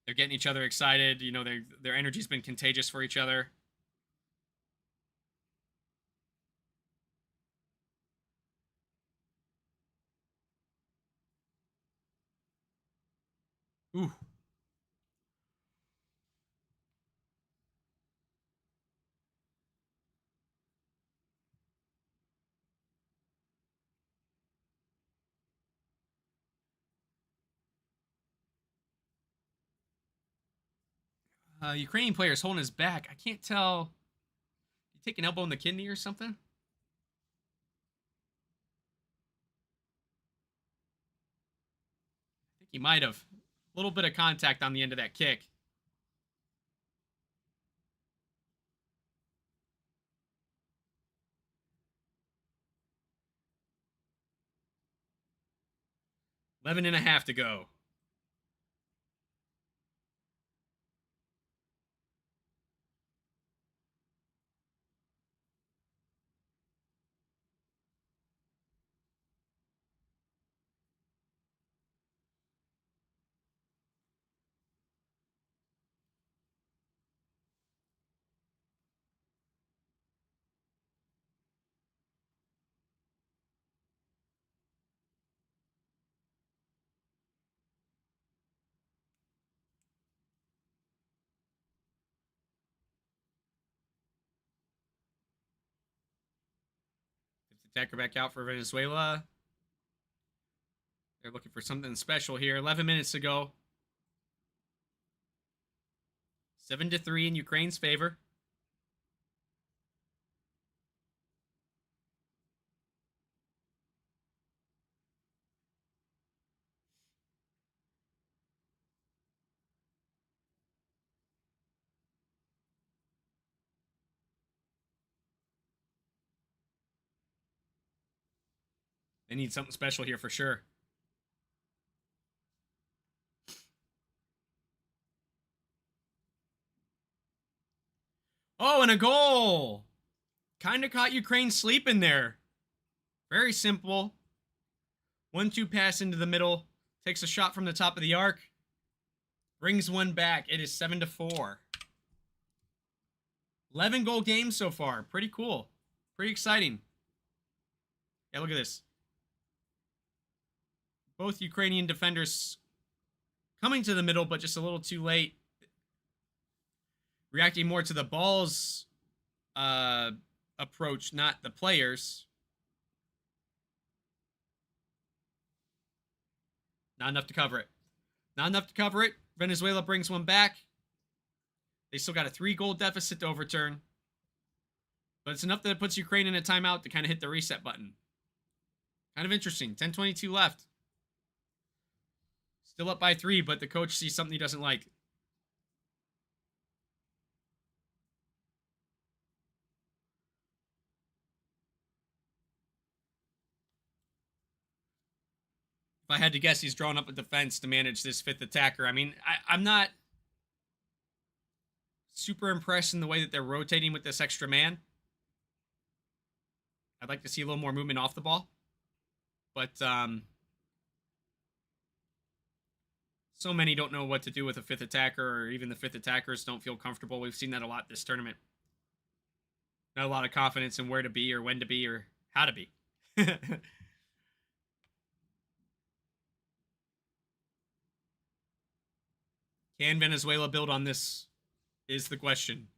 They're getting each other excited. You know, their energy's been contagious for each other. Ooh. Ukrainian player is holding his back. I can't tell. Did he take an elbow in the kidney or something? I think he might have. A little bit of contact on the end of that kick. 11 and a half to go. Attacker back out for Venezuela. They're looking for something special here. 11 minutes to go. 7-3 in Ukraine's favor. They need something special here for sure. Oh, and a goal! Kind of caught Ukraine sleeping there. Very simple. 1-2 pass into the middle. Takes a shot from the top of the arc. Brings one back. It is 7-4. 11 goal games so far. Pretty cool. Pretty exciting. Yeah, look at this. Both Ukrainian defenders coming to the middle, but just a little too late. Reacting more to the ball's approach, not the players. Not enough to cover it. Not enough to cover it. Venezuela brings one back. They still got a 3-goal deficit to overturn. But it's enough that it puts Ukraine in a timeout to kind of hit the reset button. Kind of interesting. 10:22 left. Still up by 3, but the coach sees something he doesn't like. If I had to guess, he's drawn up a defense to manage this 5th attacker. I mean, I'm not super impressed in the way that they're rotating with this extra man. I'd like to see a little more movement off the ball. But so many don't know what to do with a 5th attacker, or even the 5th attackers don't feel comfortable. We've seen that a lot this tournament. Not a lot of confidence in where to be or when to be or how to be. Can Venezuela build on this is the question.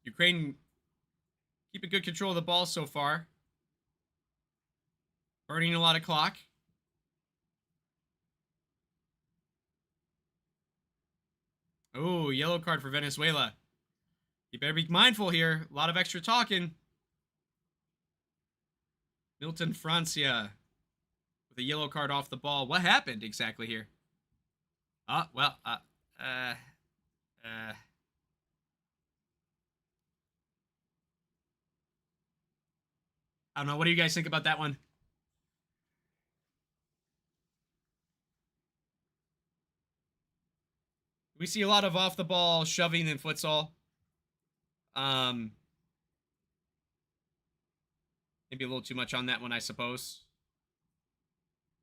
Ukraine keeping good control of the ball so far. Burning a lot of clock. Oh, yellow card for Venezuela. You better be mindful here. A lot of extra talking. Milton Francia with a yellow card off the ball. What happened exactly here? I don't know. What do you guys think about that one? We see a lot of off the ball shoving in futsal. Maybe a little too much on that one, I suppose.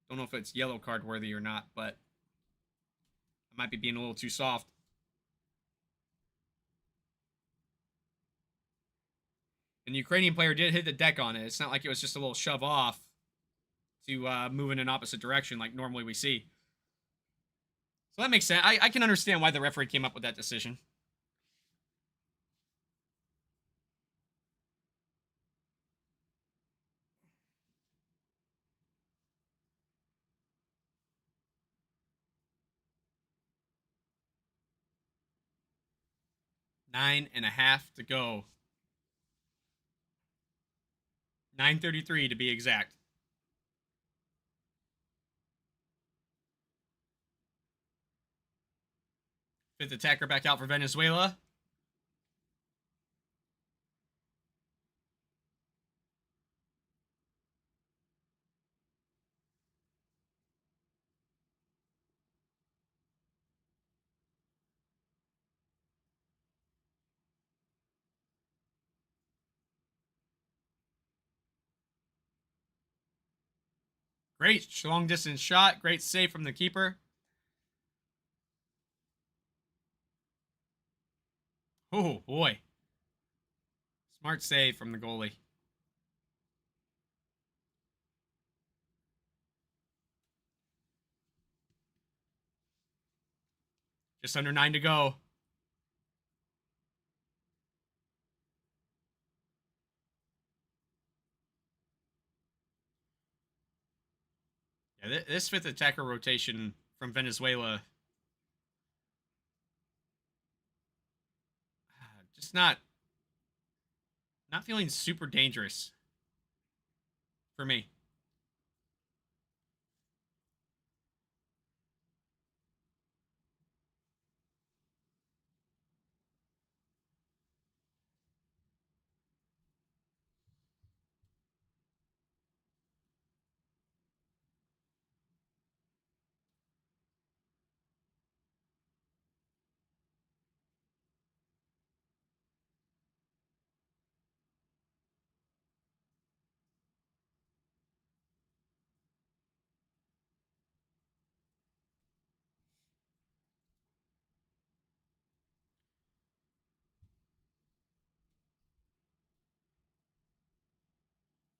Don't know if it's yellow card worthy or not, but I might be being a little too soft. And the Ukrainian player did hit the deck on it. It's not like it was just a little shove off to move in an opposite direction like normally we see. So that makes sense. I can understand why the referee came up with that decision. 9.5 to go. 9:33 to be exact. Fifth attacker back out for Venezuela. Great long distance shot. Great save from the keeper. Oh, boy. Smart save from the goalie. Just under 9 to go. Yeah, this fifth attacker rotation from Venezuela, just not feeling super dangerous for me.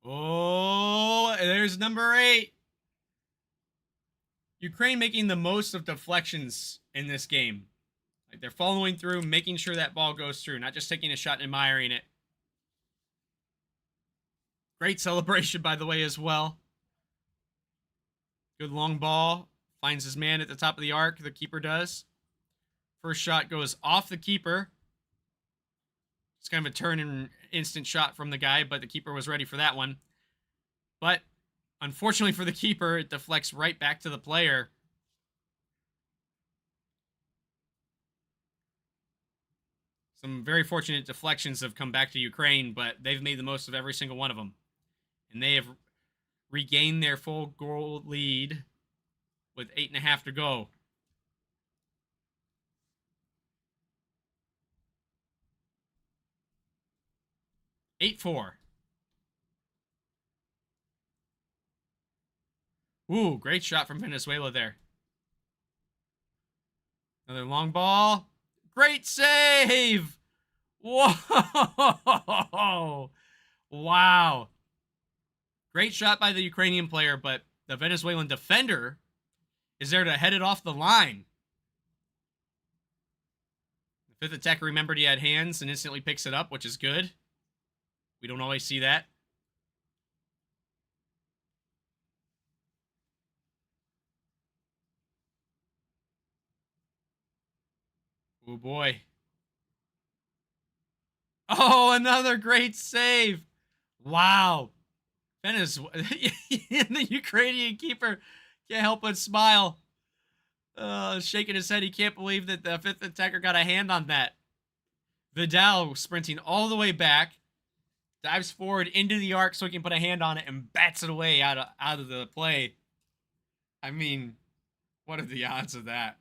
Oh, there's number 8. Ukraine making the most of deflections in this game. Like, they're following through, making sure that ball goes through, not just taking a shot and admiring it. Great celebration, by the way, as well. Good long ball. Finds his man at the top of the arc. The keeper does. First shot goes off the keeper. It's kind of a turn and instant shot from the guy, but the keeper was ready for that one. But unfortunately for the keeper, it deflects right back to the player. Some very fortunate deflections have come back to Ukraine, but they've made the most of every single one of them. And they have regained their full goal lead with 8.5 to go. Eight 4. Ooh, great shot from Venezuela there. Another long ball. Great save! Whoa! Wow. Great shot by the Ukrainian player, but the Venezuelan defender is there to head it off the line. The fifth attacker remembered he had hands and instantly picks it up, which is good. We don't always see that. Oh, boy. Oh, another great save. Wow. Venezuela. The Ukrainian keeper can't help but smile. Shaking his head. He can't believe that the fifth attacker got a hand on that. Vidal sprinting all the way back. Dives forward into the arc so he can put a hand on it and bats it away out of the play. I mean, what are the odds of that?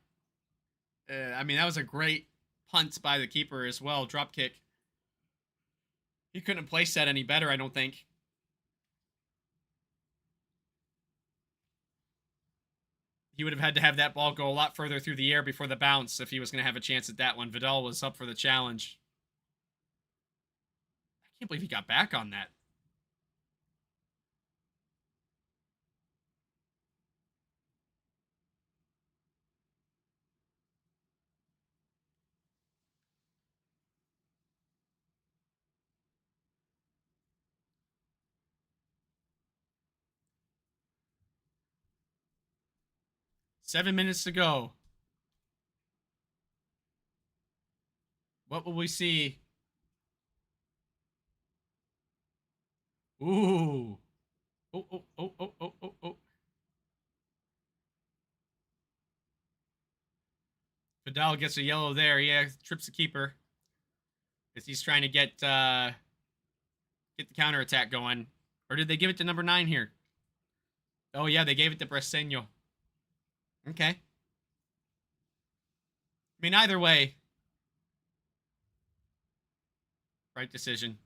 I mean, that was a great punt by the keeper as well. Drop kick. He couldn't have placed that any better, I don't think. He would have had to have that ball go a lot further through the air before the bounce if he was going to have a chance at that one. Vidal was up for the challenge. I can't believe he got back on that. $7 minutes to go. What will we see? Ooh. Oh, oh, oh, oh, oh, oh, oh. Vidal gets a yellow there. Yeah, trips the keeper. As he's trying to get the counterattack going. Or did they give it to number 9 here? Oh, yeah, they gave it to Breseño. Okay. I mean, either way, right decision.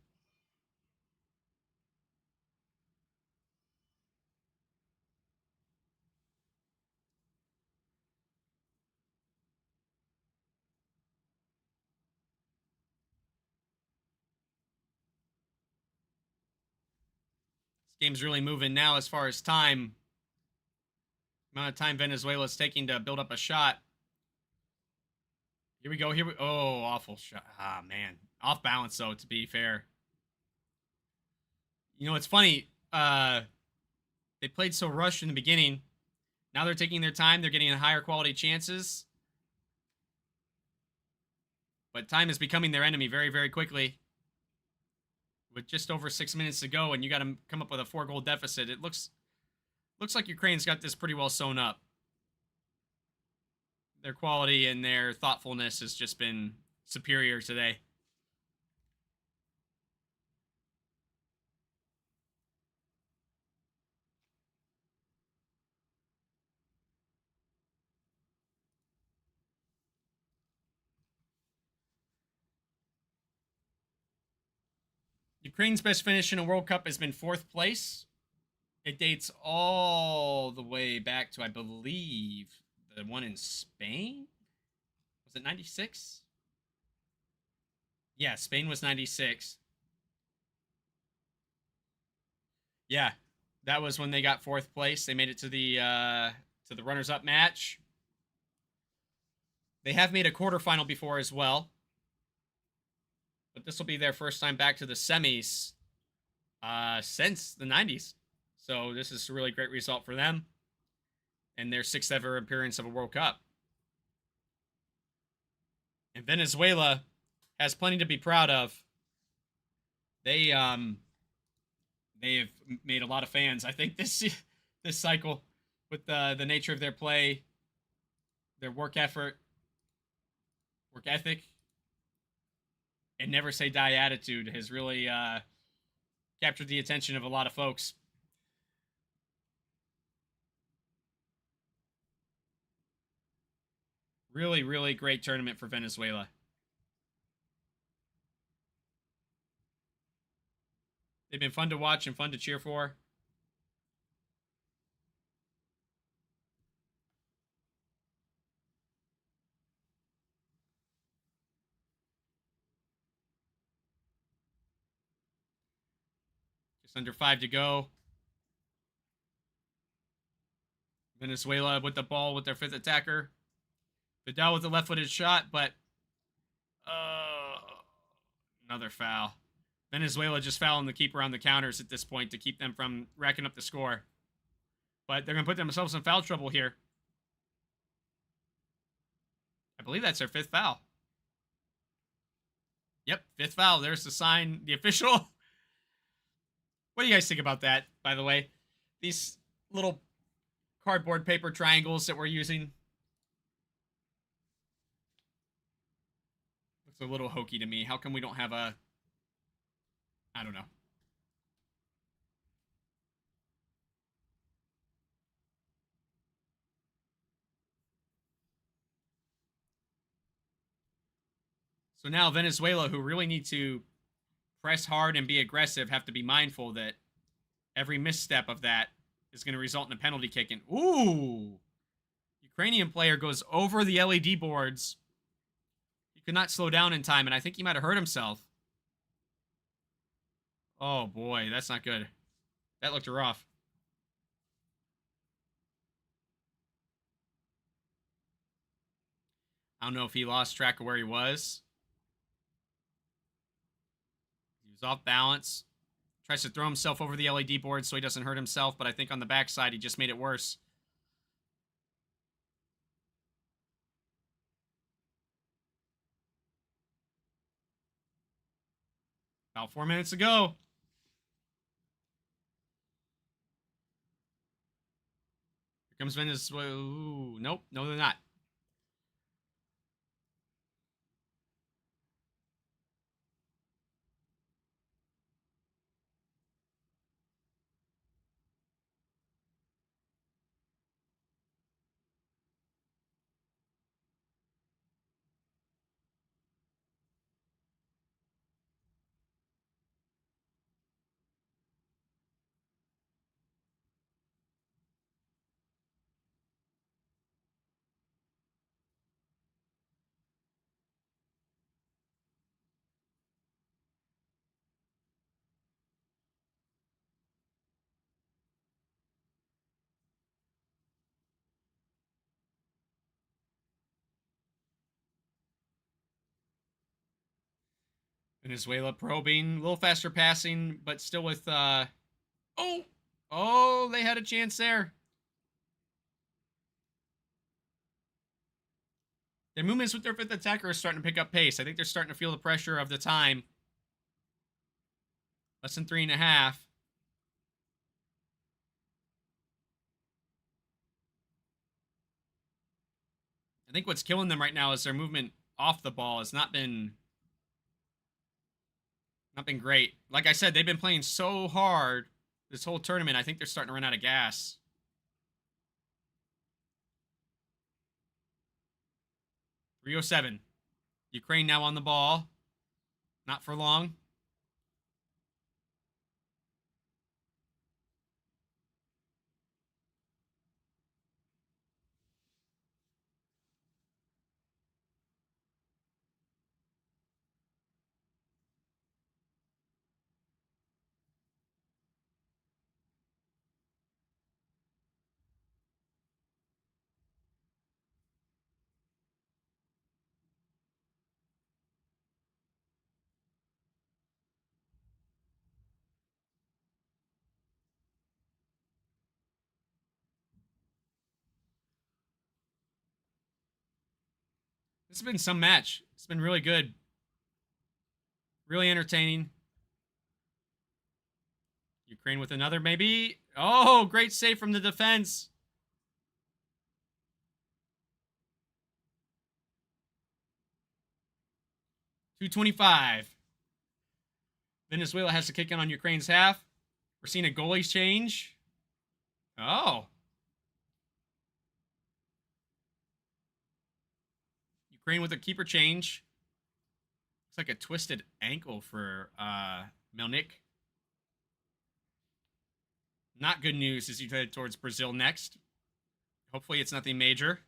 This game's really moving now as far as time. Amount of time Venezuela's taking to build up a shot. Here we go. Oh, awful shot. Ah, man. Off balance, though, to be fair. You know, it's funny. They played so rushed in the beginning. Now they're taking their time. They're getting higher quality chances. But time is becoming their enemy very, very quickly. With just over 6 minutes to go, and you got to come up with a 4-goal deficit. It looks like Ukraine's got this pretty well sewn up. Their quality and their thoughtfulness has just been superior today. Ukraine's best finish in a World Cup has been 4th place. It dates all the way back to, I believe, the one in Spain? Was it 96? Yeah, Spain was 96. Yeah, that was when they got 4th place. They made it to the runners-up match. They have made a quarterfinal before as well. But this will be their first time back to the semis since the 90s. So this is a really great result for them. And their 6th ever appearance of a World Cup. And Venezuela has plenty to be proud of. They've made a lot of fans, I think, this cycle with the nature of their play, their work ethic, and never say die attitude has really captured the attention of a lot of folks. Really, really great tournament for Venezuela. They've been fun to watch and fun to cheer for. Just under 5 to go. Venezuela with the ball with their 5th attacker. Vidal with the left-footed shot, but another foul. Venezuela just fouling the keeper on the counters at this point to keep them from racking up the score. But they're going to put themselves in foul trouble here. I believe that's their 5th foul. Yep, 5th foul. There's the sign, the official. What do you guys think about that, by the way? These little cardboard paper triangles that we're using. Looks a little hokey to me. How come we don't have a... I don't know. So now Venezuela, who really need to press hard and be aggressive, have to be mindful that every misstep of that is going to result in a penalty kick. And ooh! Ukrainian player goes over the LED boards. He could not slow down in time, and I think he might have hurt himself. Oh boy, that's not good. That looked rough. I don't know if he lost track of where he was. He was off balance. Tries to throw himself over the LED board so he doesn't hurt himself, but I think on the backside he just made it worse. About 4 minutes to go. Here comes Venezuela. Ooh, nope. No, they're not. Venezuela probing. A little faster passing, but still with... Oh! Oh, they had a chance there. Their movements with their fifth attacker are starting to pick up pace. I think they're starting to feel the pressure of the time. Less than 3.5. I think what's killing them right now is their movement off the ball has not been great. Like I said, they've been playing so hard this whole tournament. I think they're starting to run out of gas. 3:07. Ukraine now on the ball. Not for long. This has been some match. It's been really good. Really entertaining. Ukraine with another, maybe. Oh, great save from the defense. .225. Venezuela has to kick in on Ukraine's half. We're seeing a goalie's change. Oh. Ukraine with a keeper change. Looks like a twisted ankle for Melnik. Not good news as you head towards Brazil next. Hopefully it's nothing major.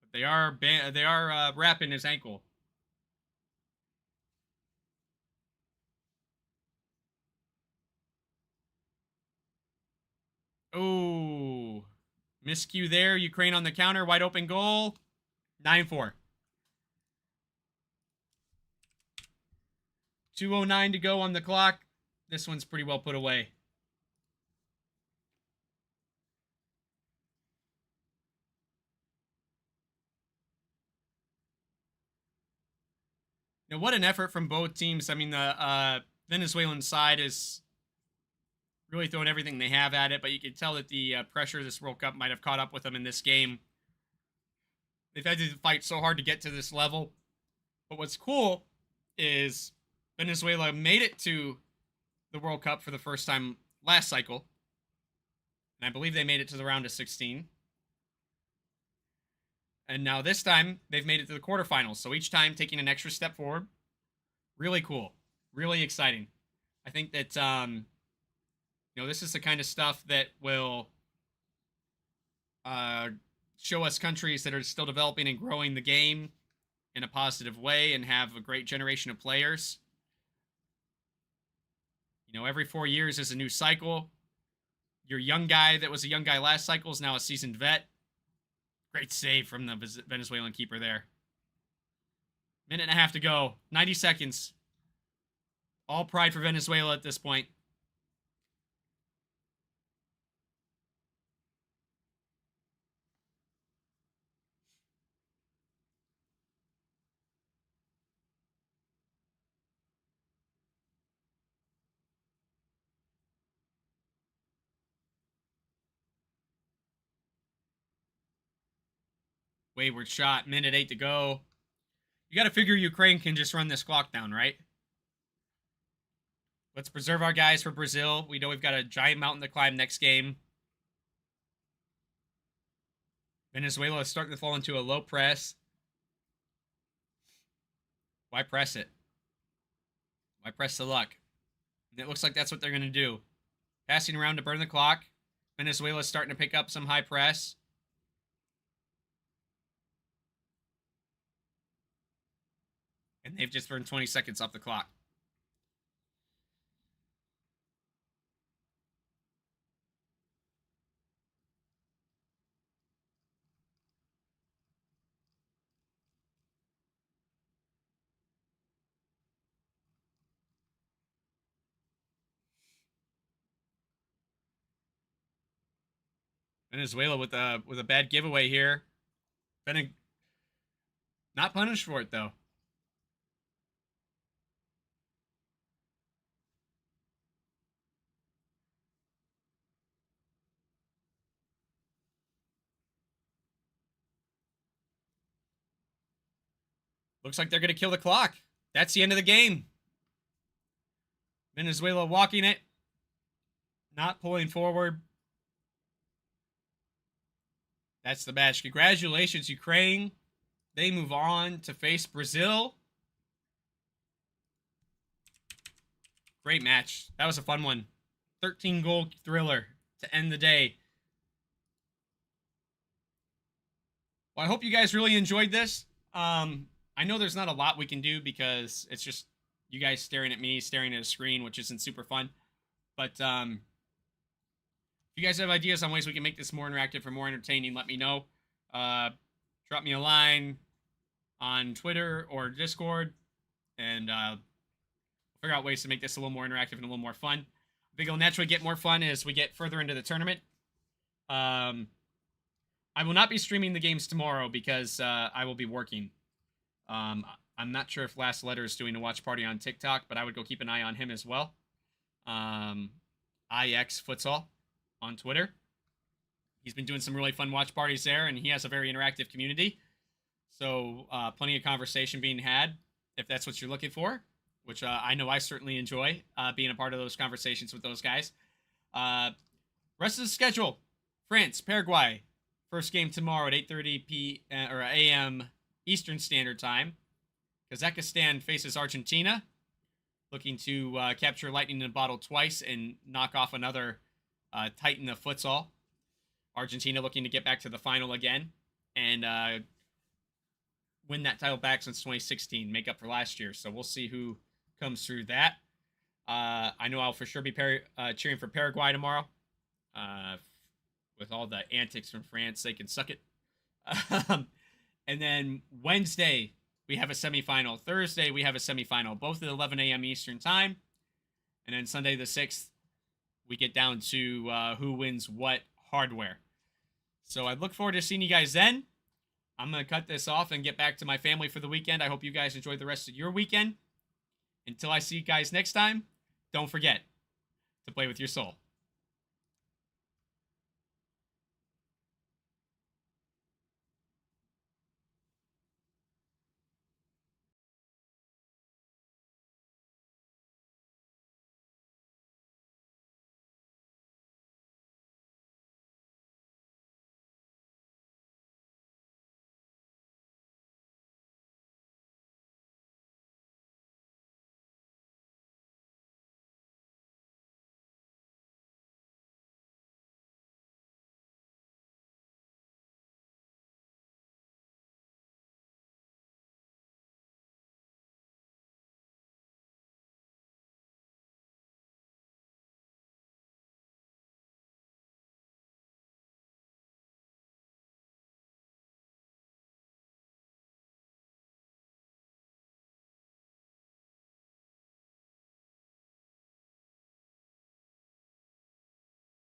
But they are wrapping his ankle. Oh, miscue there. Ukraine on the counter. Wide open goal. 9-4. 2:09 to go on the clock. This one's pretty well put away. Now, what an effort from both teams. I mean, the Venezuelan side is really throwing everything they have at it, but you can tell that the pressure of this World Cup might have caught up with them in this game. They've had to fight so hard to get to this level. But what's cool is Venezuela made it to the World Cup for the first time last cycle. And I believe they made it to the round of 16. And now this time, they've made it to the quarterfinals. So each time taking an extra step forward. Really cool. Really exciting. I think that, this is the kind of stuff that will show us countries that are still developing and growing the game in a positive way and have a great generation of players. Every 4 years is a new cycle. Your young guy that was a young guy last cycle is now a seasoned vet. Great save from the Venezuelan keeper there. 1.5 to go. 90 seconds. All pride for Venezuela at this point. Wayward shot. Minute 8 to go. You got to figure Ukraine can just run this clock down, right? Let's preserve our guys for Brazil. We know we've got a giant mountain to climb next game. Venezuela is starting to fall into a low press. Why press it? Why press the luck? And it looks like that's what they're going to do. Passing around to burn the clock. Venezuela is starting to pick up some high press. And they've just burned 20 seconds off the clock. Venezuela with a bad giveaway here. Not punished for it though. Looks like they're going to kill the clock. That's the end of the game. Venezuela walking it. Not pulling forward. That's the match. Congratulations, Ukraine. They move on to face Brazil. Great match. That was a fun one. 13-goal thriller to end the day. Well, I hope you guys really enjoyed this. I know there's not a lot we can do because it's just you guys staring at me, staring at a screen, which isn't super fun. But if you guys have ideas on ways we can make this more interactive or more entertaining, let me know. Drop me a line on Twitter or Discord, and figure out ways to make this a little more interactive and a little more fun. I think it'll naturally get more fun as we get further into the tournament. I will not be streaming the games tomorrow because I will be working. I'm not sure if Last Letter is doing a watch party on TikTok, but I would go keep an eye on him as well. IX Futsal on Twitter. He's been doing some really fun watch parties there, and he has a very interactive community. So plenty of conversation being had, if that's what you're looking for, which I know I certainly enjoy being a part of those conversations with those guys. Rest of the schedule: France, Paraguay. First game tomorrow at 8:30 a.m. Eastern Standard Time. Kazakhstan faces Argentina, looking to capture lightning in a bottle twice and knock off another titan of futsal. Argentina looking to get back to the final again and win that title back since 2016, make up for last year. So we'll see who comes through that. I know I'll for sure be cheering for Paraguay tomorrow. With all the antics from France, they can suck it. And then Wednesday, we have a semifinal. Thursday, we have a semifinal, both at 11 a.m. Eastern Time. And then Sunday the 6th, we get down to who wins what hardware. So I look forward to seeing you guys then. I'm going to cut this off and get back to my family for the weekend. I hope you guys enjoy the rest of your weekend. Until I see you guys next time, don't forget to play with your soul.